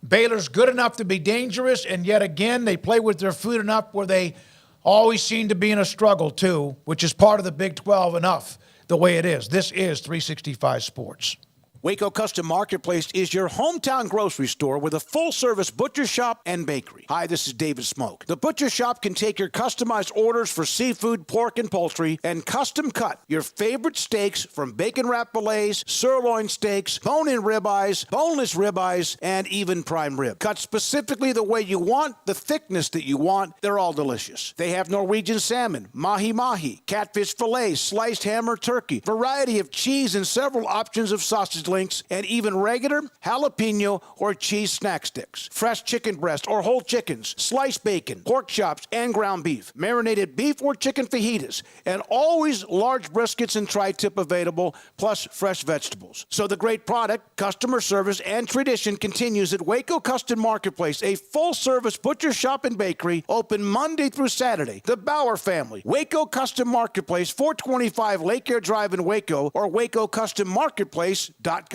Baylor's good enough to be dangerous, and yet again, they play with their foot enough where they always seem to be in a struggle too, which is part of the Big 12 enough the way it is. This is 365 Sports. Waco Custom Marketplace is your hometown grocery store with a full-service butcher shop and bakery. Hi, this is David Smoak. The butcher shop can take your customized orders for seafood, pork, and poultry and custom cut your favorite steaks from bacon wrap fillets, sirloin steaks, bone-in ribeyes, boneless ribeyes, and even prime rib. Cut specifically the way you want, the thickness that you want. They're all delicious. They have Norwegian salmon, mahi-mahi, catfish fillets, sliced ham or turkey, variety of cheese and several options of sausage links, and even regular, jalapeno, or cheese snack sticks. Fresh chicken breast or whole chickens, sliced bacon, pork chops, and ground beef, marinated beef or chicken fajitas, and always large briskets and tri-tip available, plus fresh vegetables. So the great product, customer service, and tradition continues at Waco Custom Marketplace, a full-service butcher shop and bakery, open Monday through Saturday. The Bauer family, Waco Custom Marketplace, 425 Lake Air Drive in Waco, or WacoCustomMarketplace.com.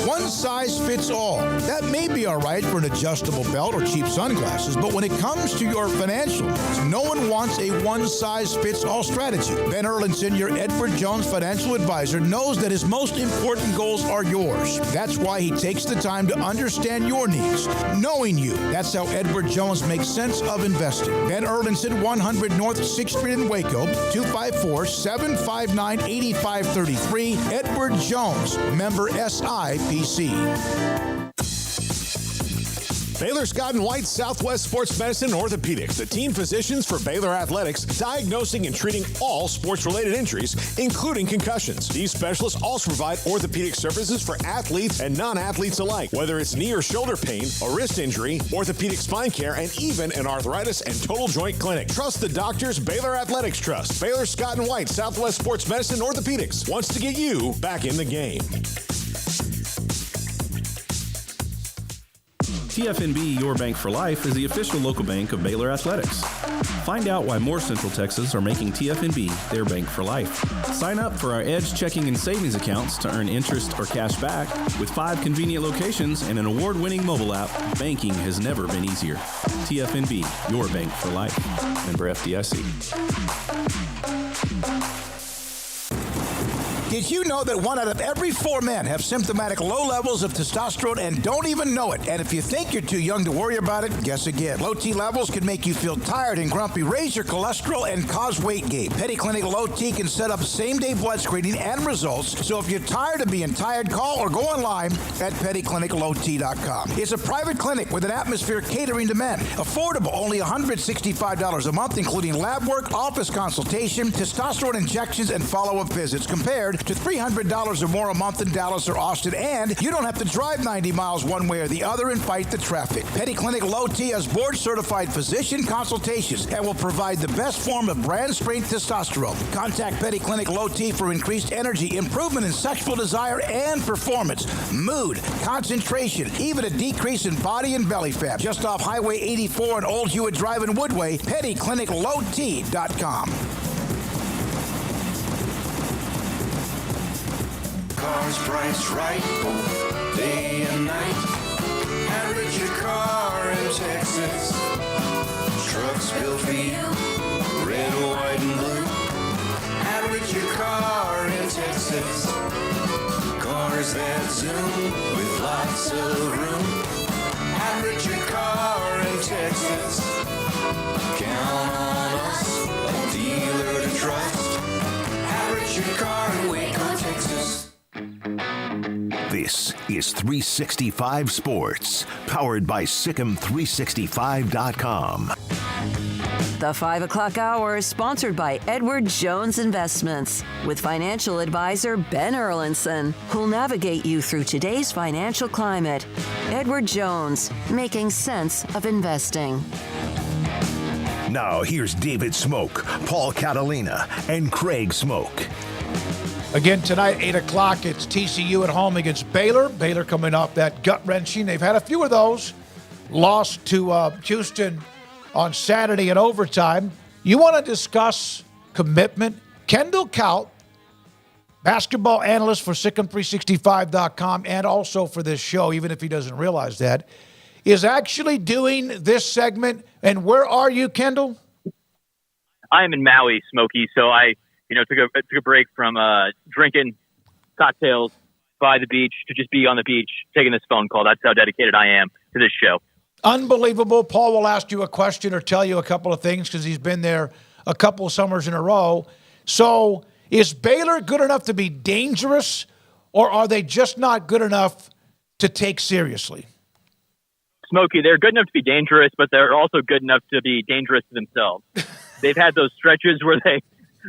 One size fits all. That may be all right for an adjustable belt or cheap sunglasses, but when it comes to your financial needs, no one wants a one-size-fits-all strategy. Ben Erlinson, your Edward Jones financial advisor, knows that his most important goals are yours. That's why he takes the time to understand your needs, knowing you. That's how Edward Jones makes sense of investing. Ben Erlinson, 100 North 6th Street in Waco, 254-759-8533. Edward Jones, member SIPC. Baylor Scott & White Southwest Sports Medicine and Orthopedics, the team physicians for Baylor Athletics, diagnosing and treating all sports-related injuries, including concussions. These specialists also provide orthopedic services for athletes and non-athletes alike, whether it's knee or shoulder pain, a wrist injury, orthopedic spine care, and even an arthritis and total joint clinic. Trust the doctors Baylor Athletics trust. Baylor Scott & White Southwest Sports Medicine and Orthopedics wants to get you back in the game. TFNB, your bank for life, is the official local bank of Baylor Athletics. Find out why more Central Texas are making TFNB their bank for life. Sign up for our Edge checking and savings accounts to earn interest or cash back. With 5 convenient locations and an award-winning mobile app, banking has never been easier. TFNB, your bank for life. Member FDIC. Did you know that 1 out of every 4 men have symptomatic low levels of testosterone and don't even know it? And if you think you're too young to worry about it, guess again. Low T levels can make you feel tired and grumpy, raise your cholesterol, and cause weight gain. Petty Clinic Low T can set up same-day blood screening and results. So if you're tired of being tired, call or go online at pettycliniclowt.com. It's a private clinic with an atmosphere catering to men. Affordable, only $165 a month, including lab work, office consultation, testosterone injections, and follow-up visits, compared to $300 or more a month in Dallas or Austin, and you don't have to drive 90 miles one way or the other and fight the traffic. Petty Clinic Low T has board-certified physician consultations and will provide the best form of brand-strength testosterone. Contact Petty Clinic Low T for increased energy, improvement in sexual desire and performance, mood, concentration, even a decrease in body and belly fat. Just off Highway 84 and Old Hewitt Drive in Woodway, pettycliniclowt.com. Cars priced right, day and night. Average your car in Texas. Trucks built for you, red, white, and blue. Average your car in Texas. Cars that zoom with lots of room. Average your car in Texas. Count on us, a dealer to trust. Average your car in Waco, Texas. This is 365 Sports, powered by Sikkim365.com. The 5 o'clock hour is sponsored by Edward Jones Investments with financial advisor Ben Erlinson, who'll navigate you through today's financial climate. Edward Jones, making sense of investing. Now here's David Smoak, Paul Catalina, and Craig Smoak. Again tonight, 8 o'clock, it's TCU at home against Baylor. Baylor coming off that gut-wrenching. They've had a few of those. Lost to Houston on Saturday in overtime. You want to discuss commitment? Kendall Kaut, basketball analyst for Sikkim365.com and also for this show, even if he doesn't realize that, is actually doing this segment. And where are you, Kendall? I am in Maui, Smokey. So I took a break from drinking cocktails by the beach to just be on the beach taking this phone call. That's how dedicated I am to this show. Unbelievable. Paul will ask you a question or tell you a couple of things because he's been there a couple of summers in a row. So is Baylor good enough to be dangerous, or are they just not good enough to take seriously? Smokey, they're good enough to be dangerous, but they're also good enough to be dangerous to themselves. They've had those stretches where they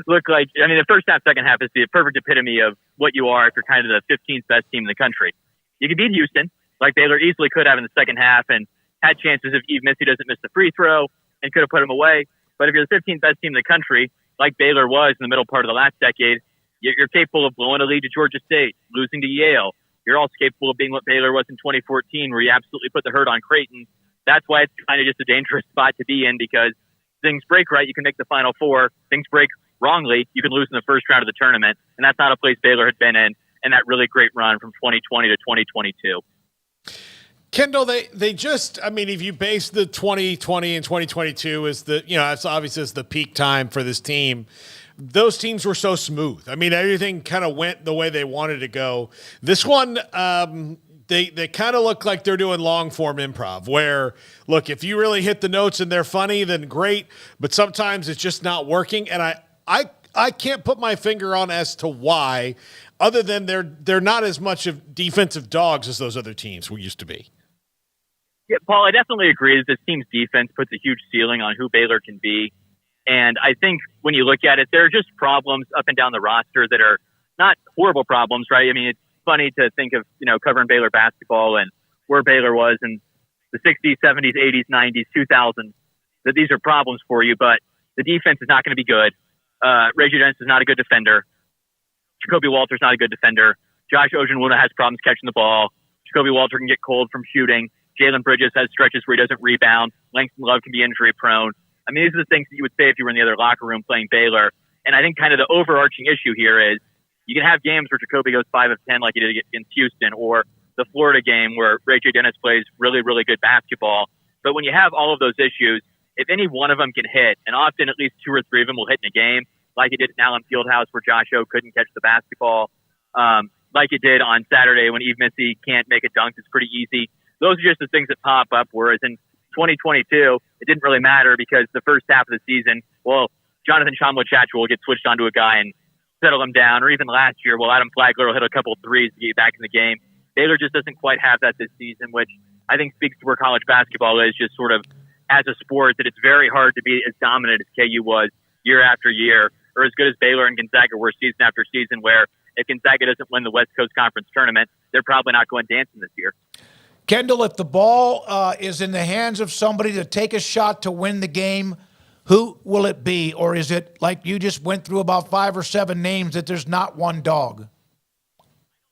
look like, I mean, the first half, second half is the perfect epitome of what you are if you're kind of the 15th best team in the country. You can beat Houston, like Baylor easily could have in the second half, and had chances if Eve Missy doesn't miss the free throw and could have put him away. But if you're the 15th best team in the country, like Baylor was in the middle part of the last decade, you're capable of blowing a lead to Georgia State, losing to Yale. You're also capable of being what Baylor was in 2014, where you absolutely put the hurt on Creighton. That's why it's kind of just a dangerous spot to be in, because things break right, you can make the Final Four. Things break wrongly, you can lose in the first round of the tournament. And that's not a place Baylor had been in that really great run from 2020 to 2022. Kendall, they just, I mean, if you base the 2020 and 2022 as the, it's obviously as the peak time for this team, those teams were so smooth. I mean, everything kind of went the way they wanted to go. This one, they kind of look like they're doing long form improv where, look, if you really hit the notes and they're funny, then great. But sometimes it's just not working. And I can't put my finger on as to why, other than they're not as much of defensive dogs as those other teams we used to be. Yeah, Paul, I definitely agree that this team's defense puts a huge ceiling on who Baylor can be. And I think when you look at it, there are just problems up and down the roster that are not horrible problems, right? I mean, it's funny to think of, covering Baylor basketball and where Baylor was in the 60s, 70s, 80s, 90s, 2000s, that these are problems for you, but the defense is not going to be good. Reggie Dennis is not a good defender. Jacoby Walter's not a good defender. Josh Ojenwuna has problems catching the ball. Jacoby Walter can get cold from shooting. Jalen Bridges has stretches where he doesn't rebound. Langston Love can be injury prone. I mean, these are the things that you would say if you were in the other locker room playing Baylor. And I think kind of the overarching issue here is you can have games where Jacoby goes 5 of 10 like he did against Houston, or the Florida game where Ray J. Dennis plays really, really good basketball. But when you have all of those issues, if any one of them can hit, and often at least 2 or 3 of them will hit in a game, like it did in Allen Fieldhouse where Josh O couldn't catch the basketball, like it did on Saturday when Eve Missy can't make a dunk, it's pretty easy. Those are just the things that pop up, whereas in 2022, it didn't really matter because the first half of the season, Jonathan Chomlo-Chatchel will get switched onto a guy and settle him down, or even last year, Adam Flagler will hit a couple of threes to get back in the game. Baylor just doesn't quite have that this season, which I think speaks to where college basketball is just sort of as a sport, that it's very hard to be as dominant as KU was year after year, or as good as Baylor and Gonzaga were season after season, where if Gonzaga doesn't win the West Coast Conference tournament, they're probably not going dancing this year. Kendall, if the ball is in the hands of somebody to take a shot to win the game, who will it be? Or is it like you just went through about 5 or 7 names that there's not one dog?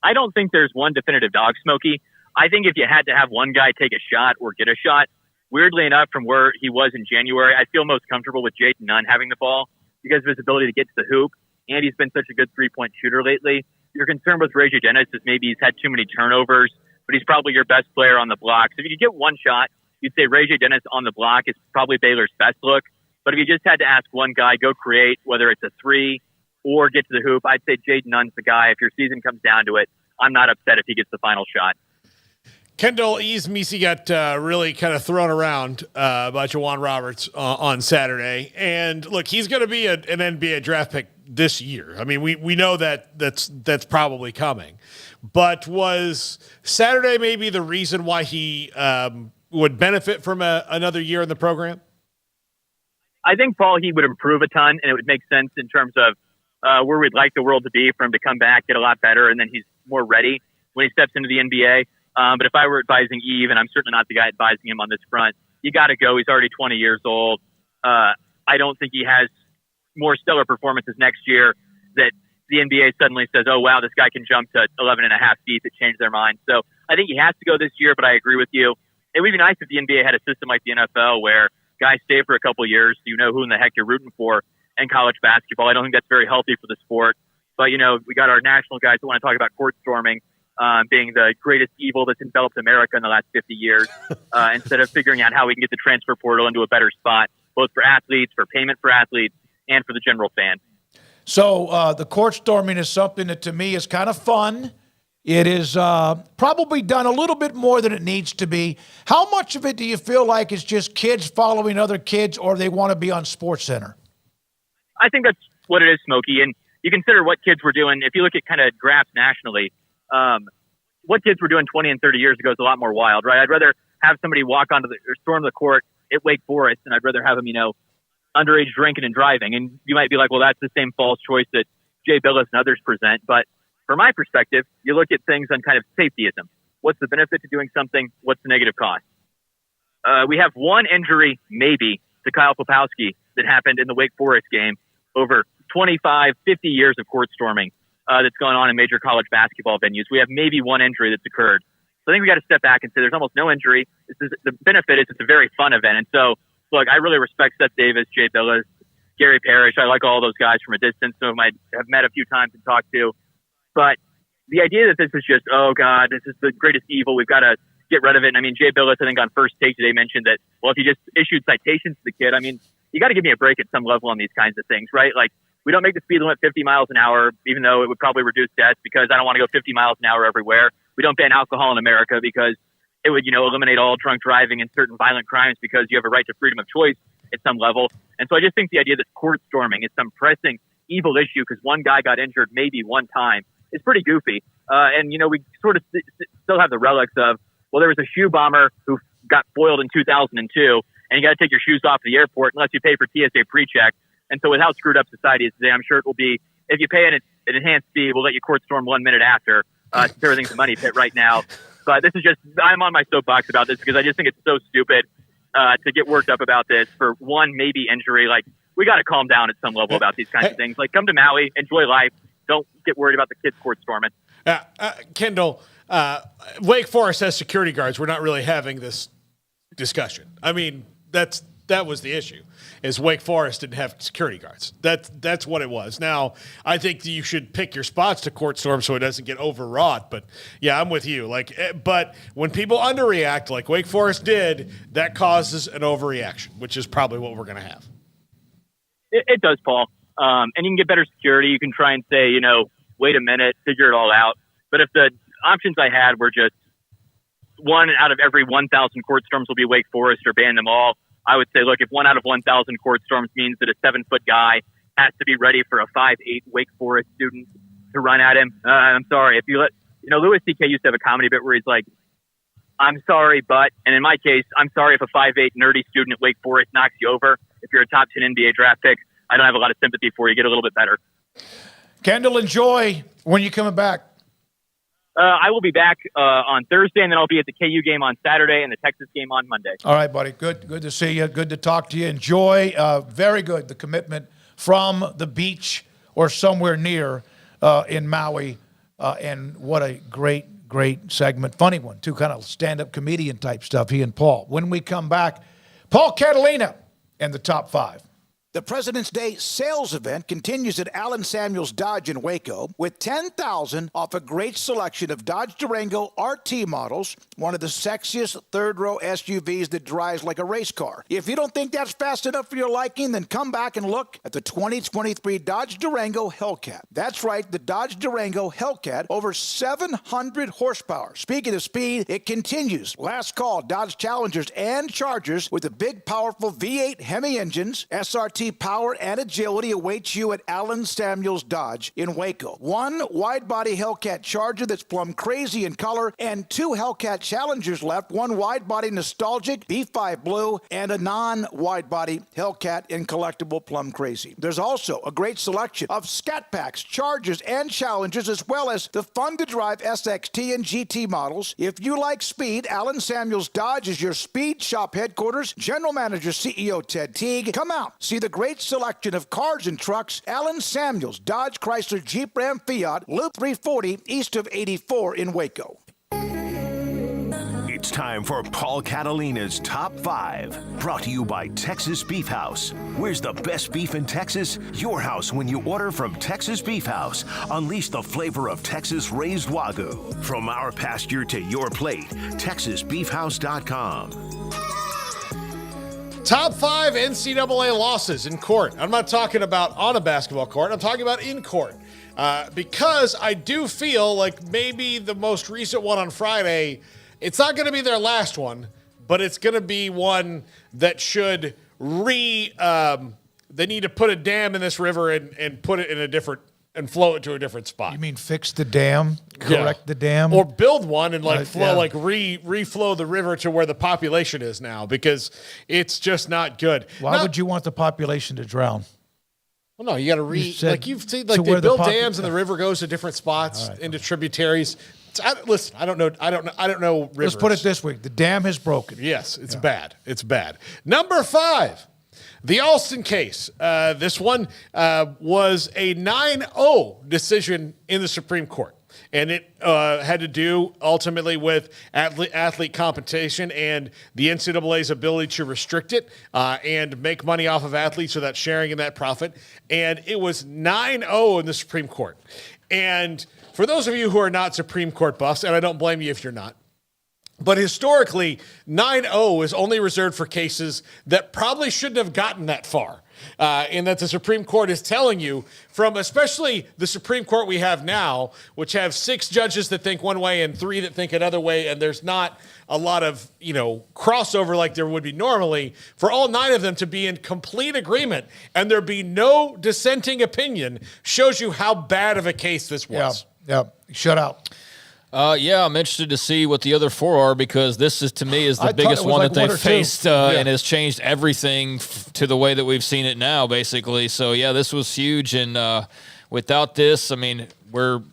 I don't think there's one definitive dog, Smokey. I think if you had to have one guy take a shot or get a shot, weirdly enough, from where he was in January, I feel most comfortable with Jayden Nunn having the ball because of his ability to get to the hoop, and he's been such a good three-point shooter lately. Your concern with Reggie Dennis is maybe he's had too many turnovers, but he's probably your best player on the block. So if you get one shot, you'd say Reggie Dennis on the block is probably Baylor's best look. But if you just had to ask one guy, go create, whether it's a three or get to the hoop, I'd say Jayden Nunn's the guy. If your season comes down to it, I'm not upset if he gets the final shot. Kendall, Eve Missy got really kind of thrown around by Jawan Roberts on Saturday. And look, he's going to be an NBA draft pick this year. I mean, we know that's probably coming. But was Saturday maybe the reason why he would benefit from another year in the program? I think, Paul, he would improve a ton, and it would make sense in terms of where we'd like the world to be for him to come back, get a lot better, and then he's more ready when he steps into the NBA. But if I were advising Eve, and I'm certainly not the guy advising him on this front, you got to go. He's already 20 years old. I don't think he has more stellar performances next year that the NBA suddenly says, oh, wow, this guy can jump to 11 and a half feet to change their mind. So I think he has to go this year, but I agree with you. It would be nice if the NBA had a system like the NFL where guys stay for a couple of years so you know who in the heck you're rooting for in college basketball. I don't think that's very healthy for the sport. But, we got our national guys that want to talk about court storming being the greatest evil that's enveloped America in the last 50 years instead of figuring out how we can get the transfer portal into a better spot, both for athletes, for payment for athletes, and for the general fan. So the court storming is something that to me is kind of fun. It is probably done a little bit more than it needs to be. How much of it do you feel like is just kids following other kids, or they want to be on SportsCenter? I think that's what it is, Smokey. And you consider what kids were doing. If you look at kind of graphs nationally, what kids were doing 20 and 30 years ago is a lot more wild, right? I'd rather have somebody walk onto or storm the court at Wake Forest, and I'd rather have them, underage drinking and driving. And you might be like, well, that's the same false choice that Jay Billis and others present. But from my perspective, you look at things on kind of safetyism. What's the benefit to doing something? What's the negative cost? We have one injury, maybe, to Kyle Popowski that happened in the Wake Forest game over 25, 50 years of court storming that's gone on in major college basketball venues. We have maybe one injury that's occurred. So I think we got to step back and say there's almost no injury. The benefit is it's a very fun event. And so, look, I really respect Seth Davis, Jay Billis, Gary Parrish. I like all those guys from a distance. Some of them I have met a few times and talked to. But the idea that this is just, oh, God, this is the greatest evil, we've got to get rid of it. And I mean, Jay Billis, I think on First Take today mentioned that, well, if you just issued citations to the kid, I mean, you got to give me a break at some level on these kinds of things, right? Like, we don't make the speed limit 50 miles an hour, even though it would probably reduce deaths, because I don't want to go 50 miles an hour everywhere. We don't ban alcohol in America because it would, eliminate all drunk driving and certain violent crimes, because you have a right to freedom of choice at some level. And so I just think the idea that court storming is some pressing evil issue because one guy got injured maybe one time is pretty goofy. And, we sort of still have the relics of, well, there was a shoe bomber who got foiled in 2002, and you got to take your shoes off at the airport unless you pay for TSA pre-check. And so with how screwed up society is today, I'm sure it will be, if you pay an enhanced fee, we'll let you court storm 1 minute after. Since everything's a money pit right now. But this is just, I'm on my soapbox about this because I just think it's so stupid to get worked up about this for one maybe injury. Like, we got to calm down at some level about these kinds of things. Like, come to Maui, enjoy life. Don't get worried about the kids court storming. Kendall, Wake Forest has security guards. We're not really having this discussion. I mean, that was the issue, is Wake Forest didn't have security guards. That's what it was. Now, I think you should pick your spots to court storm so it doesn't get overwrought. But, yeah, I'm with you. But when people underreact like Wake Forest did, that causes an overreaction, which is probably what we're going to have. It does, Paul. And you can get better security. You can try and say, wait a minute, figure it all out. But if the options I had were just one out of every 1,000 court storms will be Wake Forest or ban them all, I would say, look, if 1 out of 1,000 court storms means that a 7-foot guy has to be ready for a 5'8" Wake Forest student to run at him, I'm sorry. If you let, Louis C.K. used to have a comedy bit where he's like, I'm sorry, but, and in my case, I'm sorry if a 5'8" nerdy student at Wake Forest knocks you over. If you're a top 10 NBA draft pick, I don't have a lot of sympathy for you. Get a little bit better. Kendall, enjoy. When are you coming back? I will be back on Thursday, and then I'll be at the KU game on Saturday and the Texas game on Monday. All right, buddy. Good to see you. Good to talk to you. Enjoy. Very good, the commitment from the beach or somewhere near in Maui. And what a great segment. Funny one, too, kind of stand-up comedian type stuff, he and Paul. When we come back, Paul Catalina and the top 5. The President's Day sales event continues at Allen Samuels Dodge in Waco with $10,000 off a great selection of Dodge Durango RT models, one of the sexiest third-row SUVs that drives like a race car. If you don't think that's fast enough for your liking, then come back and look at the 2023 Dodge Durango Hellcat. That's right, the Dodge Durango Hellcat, over 700 horsepower. Speaking of speed, it continues. Last call, Dodge Challengers and Chargers with the big, powerful V8 Hemi engines, SRT power and agility awaits you at Allen Samuels Dodge in Waco. One wide-body Hellcat Charger that's plumb crazy in color, and 2 Hellcat Challengers left, one wide-body nostalgic B5 blue and a non-wide-body Hellcat in collectible plumb crazy. There's also a great selection of Scat Packs, Chargers, and Challengers, as well as the fun-to-drive SXT and GT models. If you like speed, Allen Samuels Dodge is your speed shop headquarters. General Manager CEO Ted Teague. Come out, see the great selection of cars and trucks. Allen Samuels Dodge, Chrysler, Jeep, Ram, Fiat, Loop 340 east of 84 in Waco. It's time for Paul Catalina's Top 5, brought to you by Texas Beef House. Where's the best beef in Texas? Your house when you order from Texas Beef House. Unleash the flavor of Texas-raised Wagyu. From our pasture to your plate, TexasBeefHouse.com. Top 5 NCAA losses in court. I'm not talking about on a basketball court. I'm talking about in court. because I do feel like maybe the most recent one on Friday, it's not going to be their last one, but it's going to be one that should they need to put a dam in this river and put it in a different and flow it to a different spot. You mean fix the dam, correct the dam? Or build one and reflow the river to where the population is now, because it's just not good. Why would you want the population to drown? Well, no, you got to you've seen, like, they build dams and the river goes to different spots into tributaries. Listen, I don't know rivers. Let's put it this way. The dam has broken. Yes, it's bad. It's bad. Number 5, the Alston case. This one was a 9-0 decision in the Supreme Court. And it had to do ultimately with athlete compensation and the NCAA's ability to restrict it and make money off of athletes without sharing in that profit. And it was 9-0 in the Supreme Court. And for those of you who are not Supreme Court buffs, and I don't blame you if you're not, but historically, 9-0 is only reserved for cases that probably shouldn't have gotten that far. And that the Supreme Court is telling you, from especially the Supreme Court we have now, which have 6 judges that think one way and 3 that think another way, and there's not a lot of, crossover like there would be normally, for all 9 of them to be in complete agreement and there be no dissenting opinion shows you how bad of a case this was. Yeah. Shut out. I'm interested to see what the other 4 are, because this is, to me, is the biggest one that they've faced and has changed everything to the way that we've seen it now, basically. So, this was huge. And without this, I mean, we're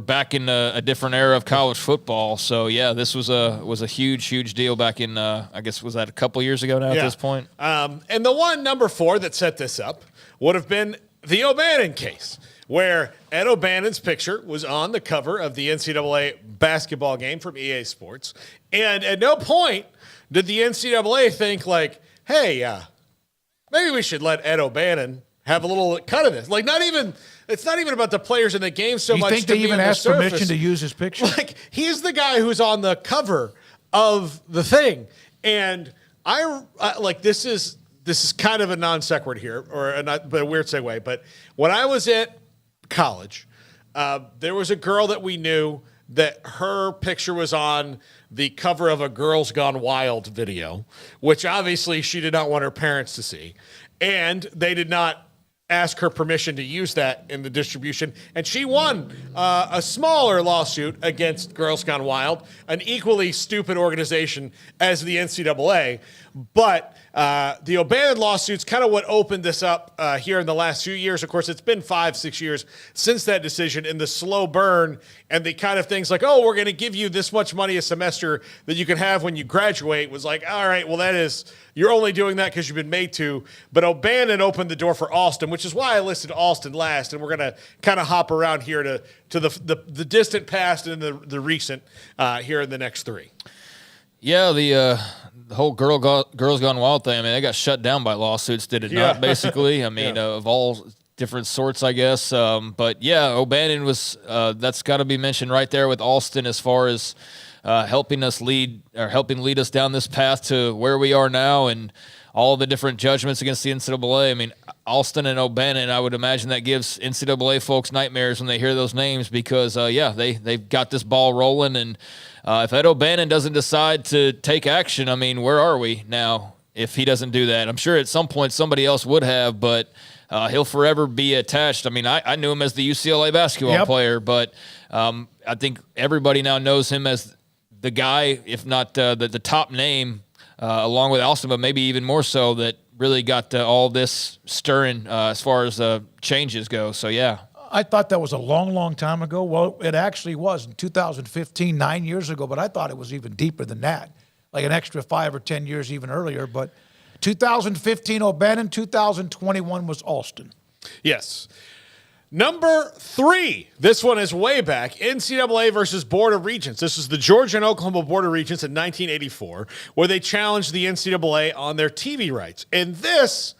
back in a different era of college football. So, this was a huge deal back in, I guess, was that a couple years ago now at this point? And the one, number 4, that set this up would have been the O'Bannon case, where Ed O'Bannon's picture was on the cover of the NCAA basketball game from EA Sports. And at no point did the NCAA think, like, hey, maybe we should let Ed O'Bannon have a little cut of this. Like, it's not even about the players in the game so much. You think they even asked permission to use his picture? Like, he's the guy who's on the cover of the thing. And this is kind of a non sequitur here, but a weird segue. But when I was at college, there was a girl that we knew that her picture was on the cover of a Girls Gone Wild video, which obviously she did not want her parents to see. And they did not ask her permission to use that in the distribution. And she won a smaller lawsuit against Girls Gone Wild, an equally stupid organization as the NCAA. But the O'Bannon lawsuit's kind of what opened this up here in the last few years. Of course, it's been 5-6 years since that decision, and the slow burn and the kind of things like, oh, we're going to give you this much money a semester that you can have when you graduate was like, all right, well, you're only doing that because you've been made to. But O'Bannon opened the door for Alston, which is why I listed Alston last, and we're going to kind of hop around here to the distant past and the recent here in the next 3. Yeah, the whole Girls Gone Wild thing, I mean, they got shut down by lawsuits, did it not, basically? I mean, of all different sorts, I guess. But, O'Bannon was that's got to be mentioned right there with Alston as far as helping lead us down this path to where we are now and all the different judgments against the NCAA. I mean, Alston and O'Bannon, I would imagine that gives NCAA folks nightmares when they hear those names because, they've got this ball rolling. And if Ed O'Bannon doesn't decide to take action, I mean, where are we now if he doesn't do that? I'm sure at some point somebody else would have, but he'll forever be attached. I mean, I knew him as the UCLA basketball player, but I think everybody now knows him as the guy, if not the top name, along with Alston, but maybe even more so, that really got all this stirring as far as changes go. So, I thought that was a long, long time ago. Well, it actually was in 2015, 9 years ago, but I thought it was even deeper than that, like an extra 5 or 10 years even earlier. But 2015 O'Bannon, 2021 was Alston. Yes. Number 3, this one is way back, NCAA versus Board of Regents. This is the Georgia and Oklahoma Board of Regents in 1984, where they challenged the NCAA on their TV rights. And this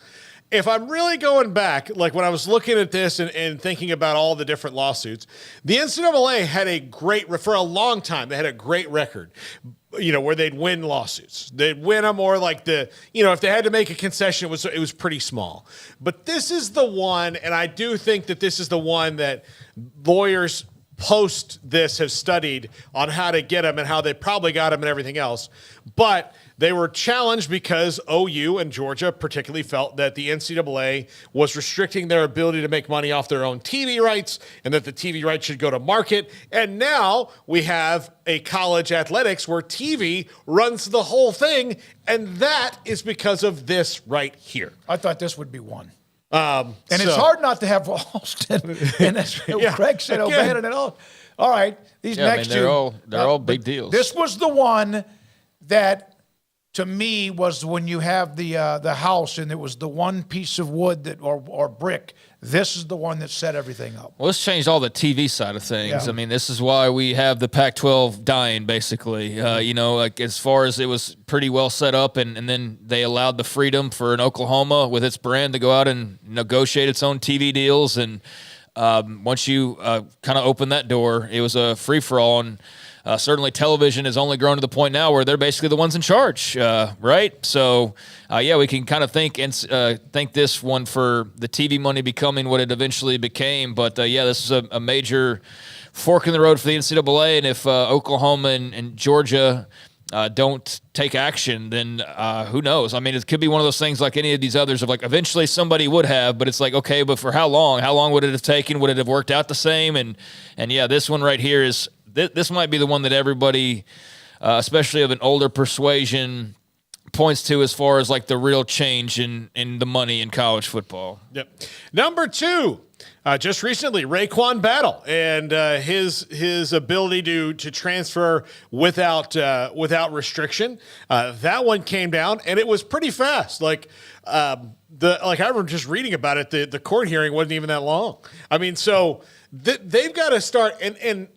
if I'm really going back, like when I was looking at this and thinking about all the different lawsuits, the NCAA had for a long time, they had a great record, where they'd win lawsuits. They'd win them, or like if they had to make a concession, it was pretty small. But this is the one, and I do think that this is the one that lawyers post this have studied on how to get them and how they probably got them and everything else. But they were challenged because OU and Georgia particularly felt that the NCAA was restricting their ability to make money off their own TV rights and that the TV rights should go to market. And now we have a college athletics where TV runs the whole thing, and that is because of this right here. I thought this would be one. It's hard not to have Alston and as Craig said, O'Bannon and all. All right, these next two. They're all big deals. This was the one that, to me, was when you have the house and it was the one piece of wood or brick. This is the one that set everything up. Well, this changed all the TV side of things. Yeah. I mean, this is why we have the Pac-12 dying, basically. As far as it was pretty well set up, and then they allowed the freedom for an Oklahoma with its brand to go out and negotiate its own TV deals. And once you kind of open that door, it was a free-for-all. And certainly television has only grown to the point now where they're basically the ones in charge, right? So, we can kind of think this one for the TV money becoming what it eventually became. But, this is a major fork in the road for the NCAA. And if Oklahoma and Georgia don't take action, then who knows? I mean, it could be one of those things like any of these others of like eventually somebody would have, but it's like, okay, but for how long? How long would it have taken? Would it have worked out the same? And this one right here is – this might be the one that everybody, especially of an older persuasion, points to as far as like the real change in the money in college football. Yep. Number 2, just recently, Raekwon Battle and his ability to transfer without restriction. That one came down, and it was pretty fast. I remember just reading about it. The court hearing wasn't even that long. I mean, so they've got to start and.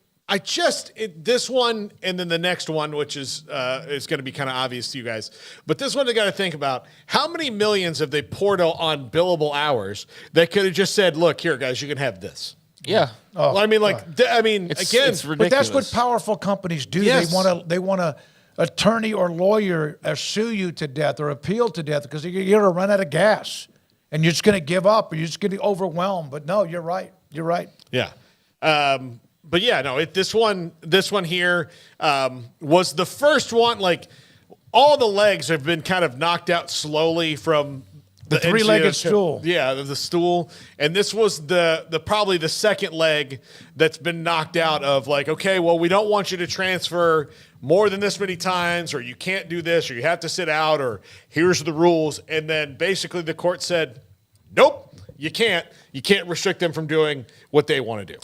This one and then the next one, which is going to be kind of obvious to you guys. But this one, they got to think about how many millions have they poured on billable hours that could have just said, look, here, guys, you can have this. Yeah. Oh, I mean, it's ridiculous. But that's what powerful companies do. Yes. They want to attorney or lawyer sue you to death or appeal to death because you're going to run out of gas and you're just going to give up or you're just getting overwhelmed. But no, you're right. You're right. Yeah. But this one here was the first one. Like all the legs have been kind of knocked out slowly from the three-legged stool. Yeah, the stool. And this was the probably the second leg that's been knocked out of like, okay, well, we don't want you to transfer more than this many times, or you can't do this, or you have to sit out, or here's the rules. And then basically the court said, nope, you can't. You can't restrict them from doing what they want to do.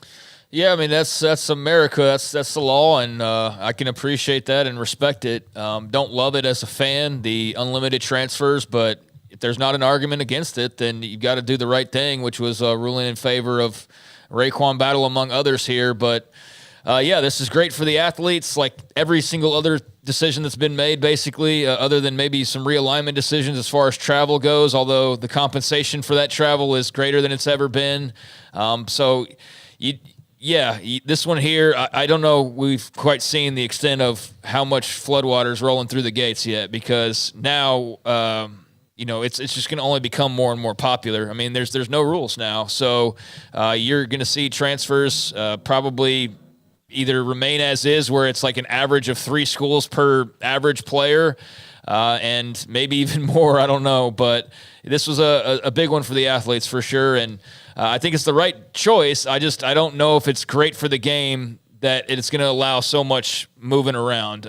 Yeah, I mean, that's America. That's the law, and I can appreciate that and respect it. Don't love it as a fan, the unlimited transfers, but if there's not an argument against it, then you've got to do the right thing, which was ruling in favor of Raekwon Battle, among others here. But, this is great for the athletes, like every single other decision that's been made, basically, other than maybe some realignment decisions as far as travel goes, although the compensation for that travel is greater than it's ever been. This one here, I don't know we've quite seen the extent of how much floodwater is rolling through the gates yet, because now, it's just going to only become more and more popular. I mean, there's no rules now. So you're going to see transfers probably either remain as is, where it's like an average of 3 schools per average player, and maybe even more, I don't know. But this was a big one for the athletes for sure, and I think it's the right choice. I don't know if it's great for the game that it's going to allow so much moving around.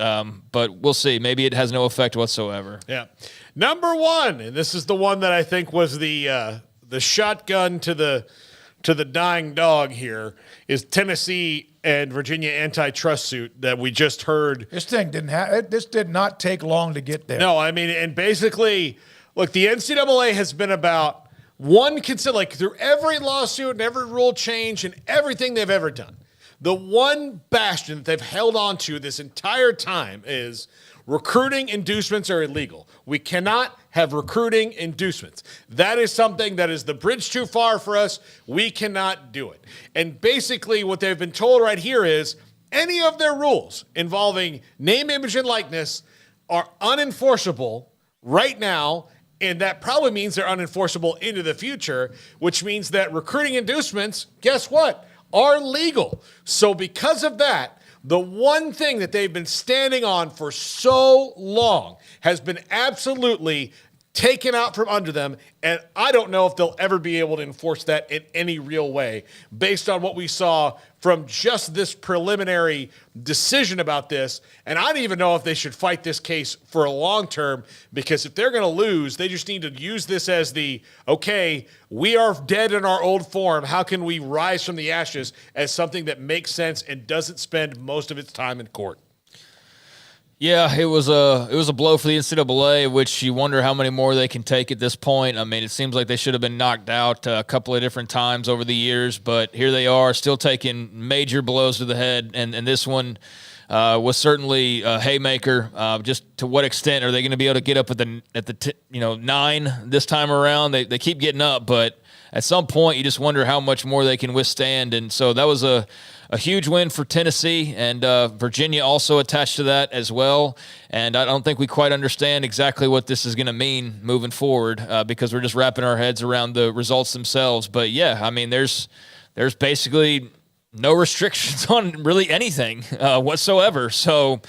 But we'll see. Maybe it has no effect whatsoever. Yeah. Number 1, and this is the one that I think was the shotgun to the dying dog here, is Tennessee and Virginia antitrust suit that we just heard. This thing this did not take long to get there. No, I mean, and basically, look, the NCAA has been about through every lawsuit and every rule change and everything they've ever done. The one bastion that they've held on to this entire time is recruiting inducements are illegal. We cannot have recruiting inducements. That is something that is the bridge too far for us. We cannot do it. And basically what they've been told right here is any of their rules involving name, image, and likeness are unenforceable right now, and that probably means they're unenforceable into the future, which means that recruiting inducements, guess what, are legal. So because of that, the one thing that they've been standing on for so long has been absolutely taken out from under them, and I don't know if they'll ever be able to enforce that in any real way based on what we saw from just this preliminary decision about this. And I don't even know if they should fight this case for a long term, because if they're going to lose, they just need to use this as the, okay, we are dead in our old form. How can we rise from the ashes as something that makes sense and doesn't spend most of its time in court? Yeah, it was a blow for the NCAA, which you wonder how many more they can take at this point. I mean, it seems like they should have been knocked out a couple of different times over the years, but here they are, still taking major blows to the head, and this one was certainly a haymaker. Just to what extent are they going to be able to get up at the 9 this time around? They keep getting up, but at some point you just wonder how much more they can withstand, and so that was a huge win for Tennessee, and Virginia also attached to that as well. And I don't think we quite understand exactly what this is going to mean moving forward because we're just wrapping our heads around the results themselves. But, yeah, I mean, there's basically no restrictions on really anything whatsoever. So,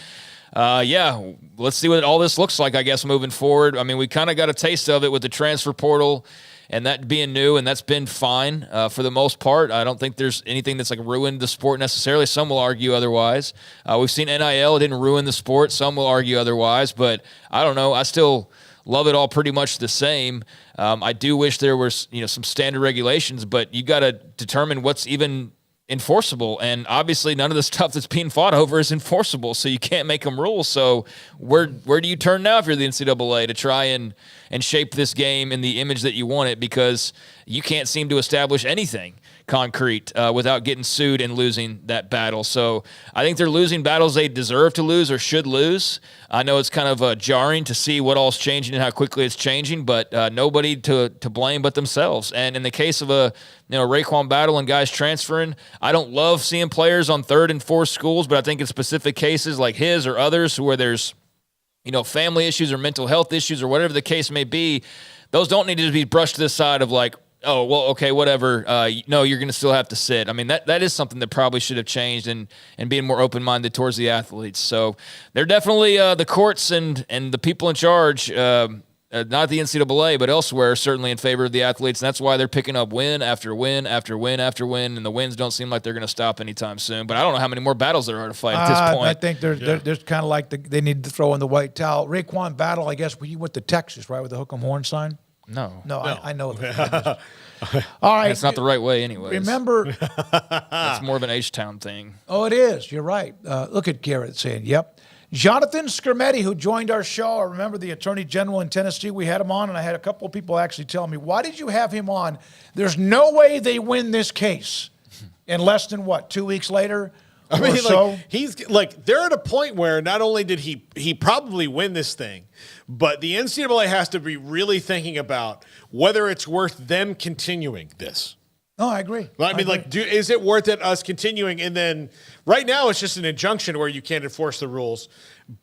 yeah, let's see what all this looks like, I guess, moving forward. I mean, we kind of got a taste of it with the transfer portal and that being new, and that's been fine for the most part. I don't think there's anything that's like ruined the sport necessarily. Some will argue otherwise. We've seen NIL, it didn't ruin the sport. Some will argue otherwise, but I don't know. I still love it all pretty much the same. I do wish there was some standard regulations, but you got to determine what's even enforceable, and obviously none of the stuff that's being fought over is enforceable, so you can't make them rules. So where do you turn now if you're the NCAA to try and shape this game in the image that you want it, because you can't seem to establish anything concrete without getting sued and losing that battle. So I think they're losing battles they deserve to lose or should lose. I know it's kind of jarring to see what all's changing and how quickly it's changing, but nobody to blame but themselves. And in the case of a Raekwon battle and guys transferring, I don't love seeing players on 3rd and 4th schools, but I think in specific cases like his or others where there's family issues or mental health issues or whatever the case may be, those don't need to be brushed to the side of like, oh, well, okay, whatever. No, you're going to still have to sit. I mean, that is something that probably should have changed and being more open-minded towards the athletes. So they're definitely the courts and the people in charge, not the NCAA, but elsewhere, certainly in favor of the athletes. And that's why they're picking up win after win after win after win, and the wins don't seem like they're going to stop anytime soon. But I don't know how many more battles there are to fight at this point. I think there's kind of like they need to throw in the white towel. Raekwon battle, I guess, you went to Texas, right, with the hook 'em horn sign? No. I know that. All right. That's not the right way anyways. Remember. That's more of an H-Town thing. Oh, it is. You're right. Look at Garrett saying, yep. Jonathan Skermetti, who joined our show. I remember the Attorney General in Tennessee. We had him on, and I had a couple of people actually tell me, why did you have him on? There's no way they win this case. In less than, 2 weeks later? I mean, so? He's like, they're at a point where not only did he probably win this thing, but the NCAA has to be really thinking about whether it's worth them continuing this. No, I agree. I mean, is it worth it us continuing? And then right now it's just an injunction where you can't enforce the rules,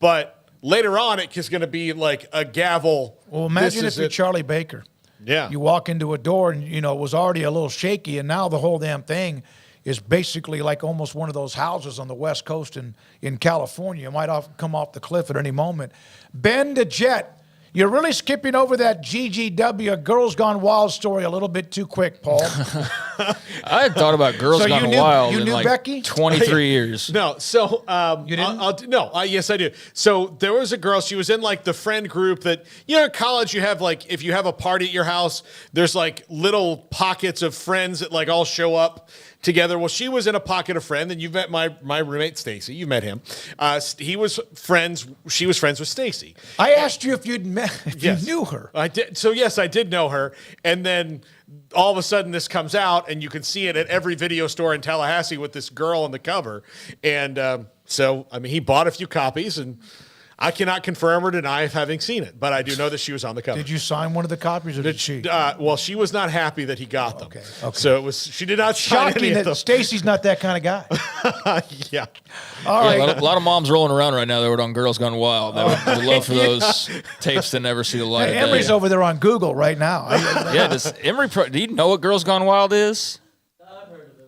but later on it is going to be like a gavel. Well, imagine if you're Charlie Baker. Yeah. You walk into a door and, it was already a little shaky, and now the whole damn thing is basically like almost one of those houses on the West Coast in California. It might come off the cliff at any moment. Ben the Jet, you're really skipping over that GGW, Girls Gone Wild story a little bit too quick, Paul. I had thought about Girls Gone Wild in like Becky? 23 years. No, so you didn't? Yes, I do. So there was a girl. She was in like the friend group that in college you have like if you have a party at your house, there's like little pockets of friends that like all show up together. Well, she was in a pocket of friend, and you've met my roommate Stacy. You met him. She was friends with Stacy. I asked you if you'd You knew her. I did. So, yes, I did know her. And then all of a sudden this comes out, and you can see it at every video store in Tallahassee with this girl on the cover. And so, I mean, he bought a few copies, and I cannot confirm or deny of having seen it, but I do know that she was on the cover. Did you sign one of the copies, or did she? Well, she was not happy that he got them. Okay. So she did not sign Shocking any of them. that Stacy's not that kind of guy. Yeah. All right. A lot of moms rolling around right now that were on Girls Gone Wild. They would love for those tapes to never see the light of day. Emery's over there on Google right now. Yeah, does Emery? Do you know what Girls Gone Wild is?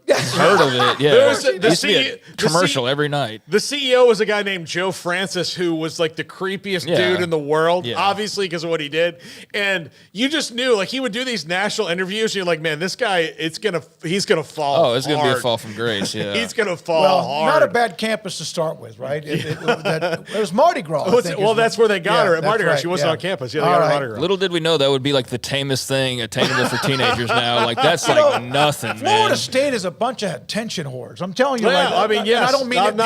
Heard of it, yeah. It used to be a commercial every night. The CEO was a guy named Joe Francis, who was like the creepiest dude in the world, obviously because of what he did. And you just knew, like, he would do these national interviews, and you're like, man, this guy, he's gonna fall. Oh, it's gonna be a fall from grace. Yeah, he's gonna fall hard. Not a bad campus to start with, right? It was Mardi Gras. That's where they got her at Mardi Gras. Right, she wasn't on campus. Yeah, they got her at Mardi Gras. Little did we know that would be like the tamest thing attainable for teenagers now. Like that's like nothing, man. Florida State is a bunch of attention whores. I'm telling you. Yeah, I mean, yes. I don't mean I'm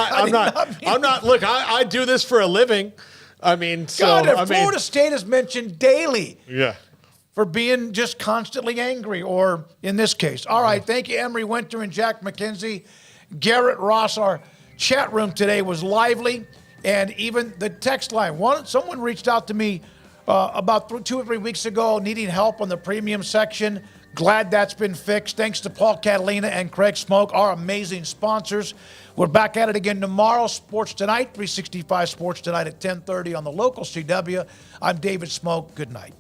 not. Look, I do this for a living. I mean, Florida State is mentioned daily. Yeah. For being just constantly angry, or in this case. All right, thank you, Emery Winter and Jack McKenzie. Garrett Ross, our chat room today was lively, and even the text line. Someone reached out to me about 2 or 3 weeks ago needing help on the premium section. Glad that's been fixed. Thanks to Paul Catalina and Craig Smoak, our amazing sponsors. We're back at it again tomorrow. Sports Tonight, 365 Sports Tonight at 10:30 on the local CW. I'm David Smoak. Good night.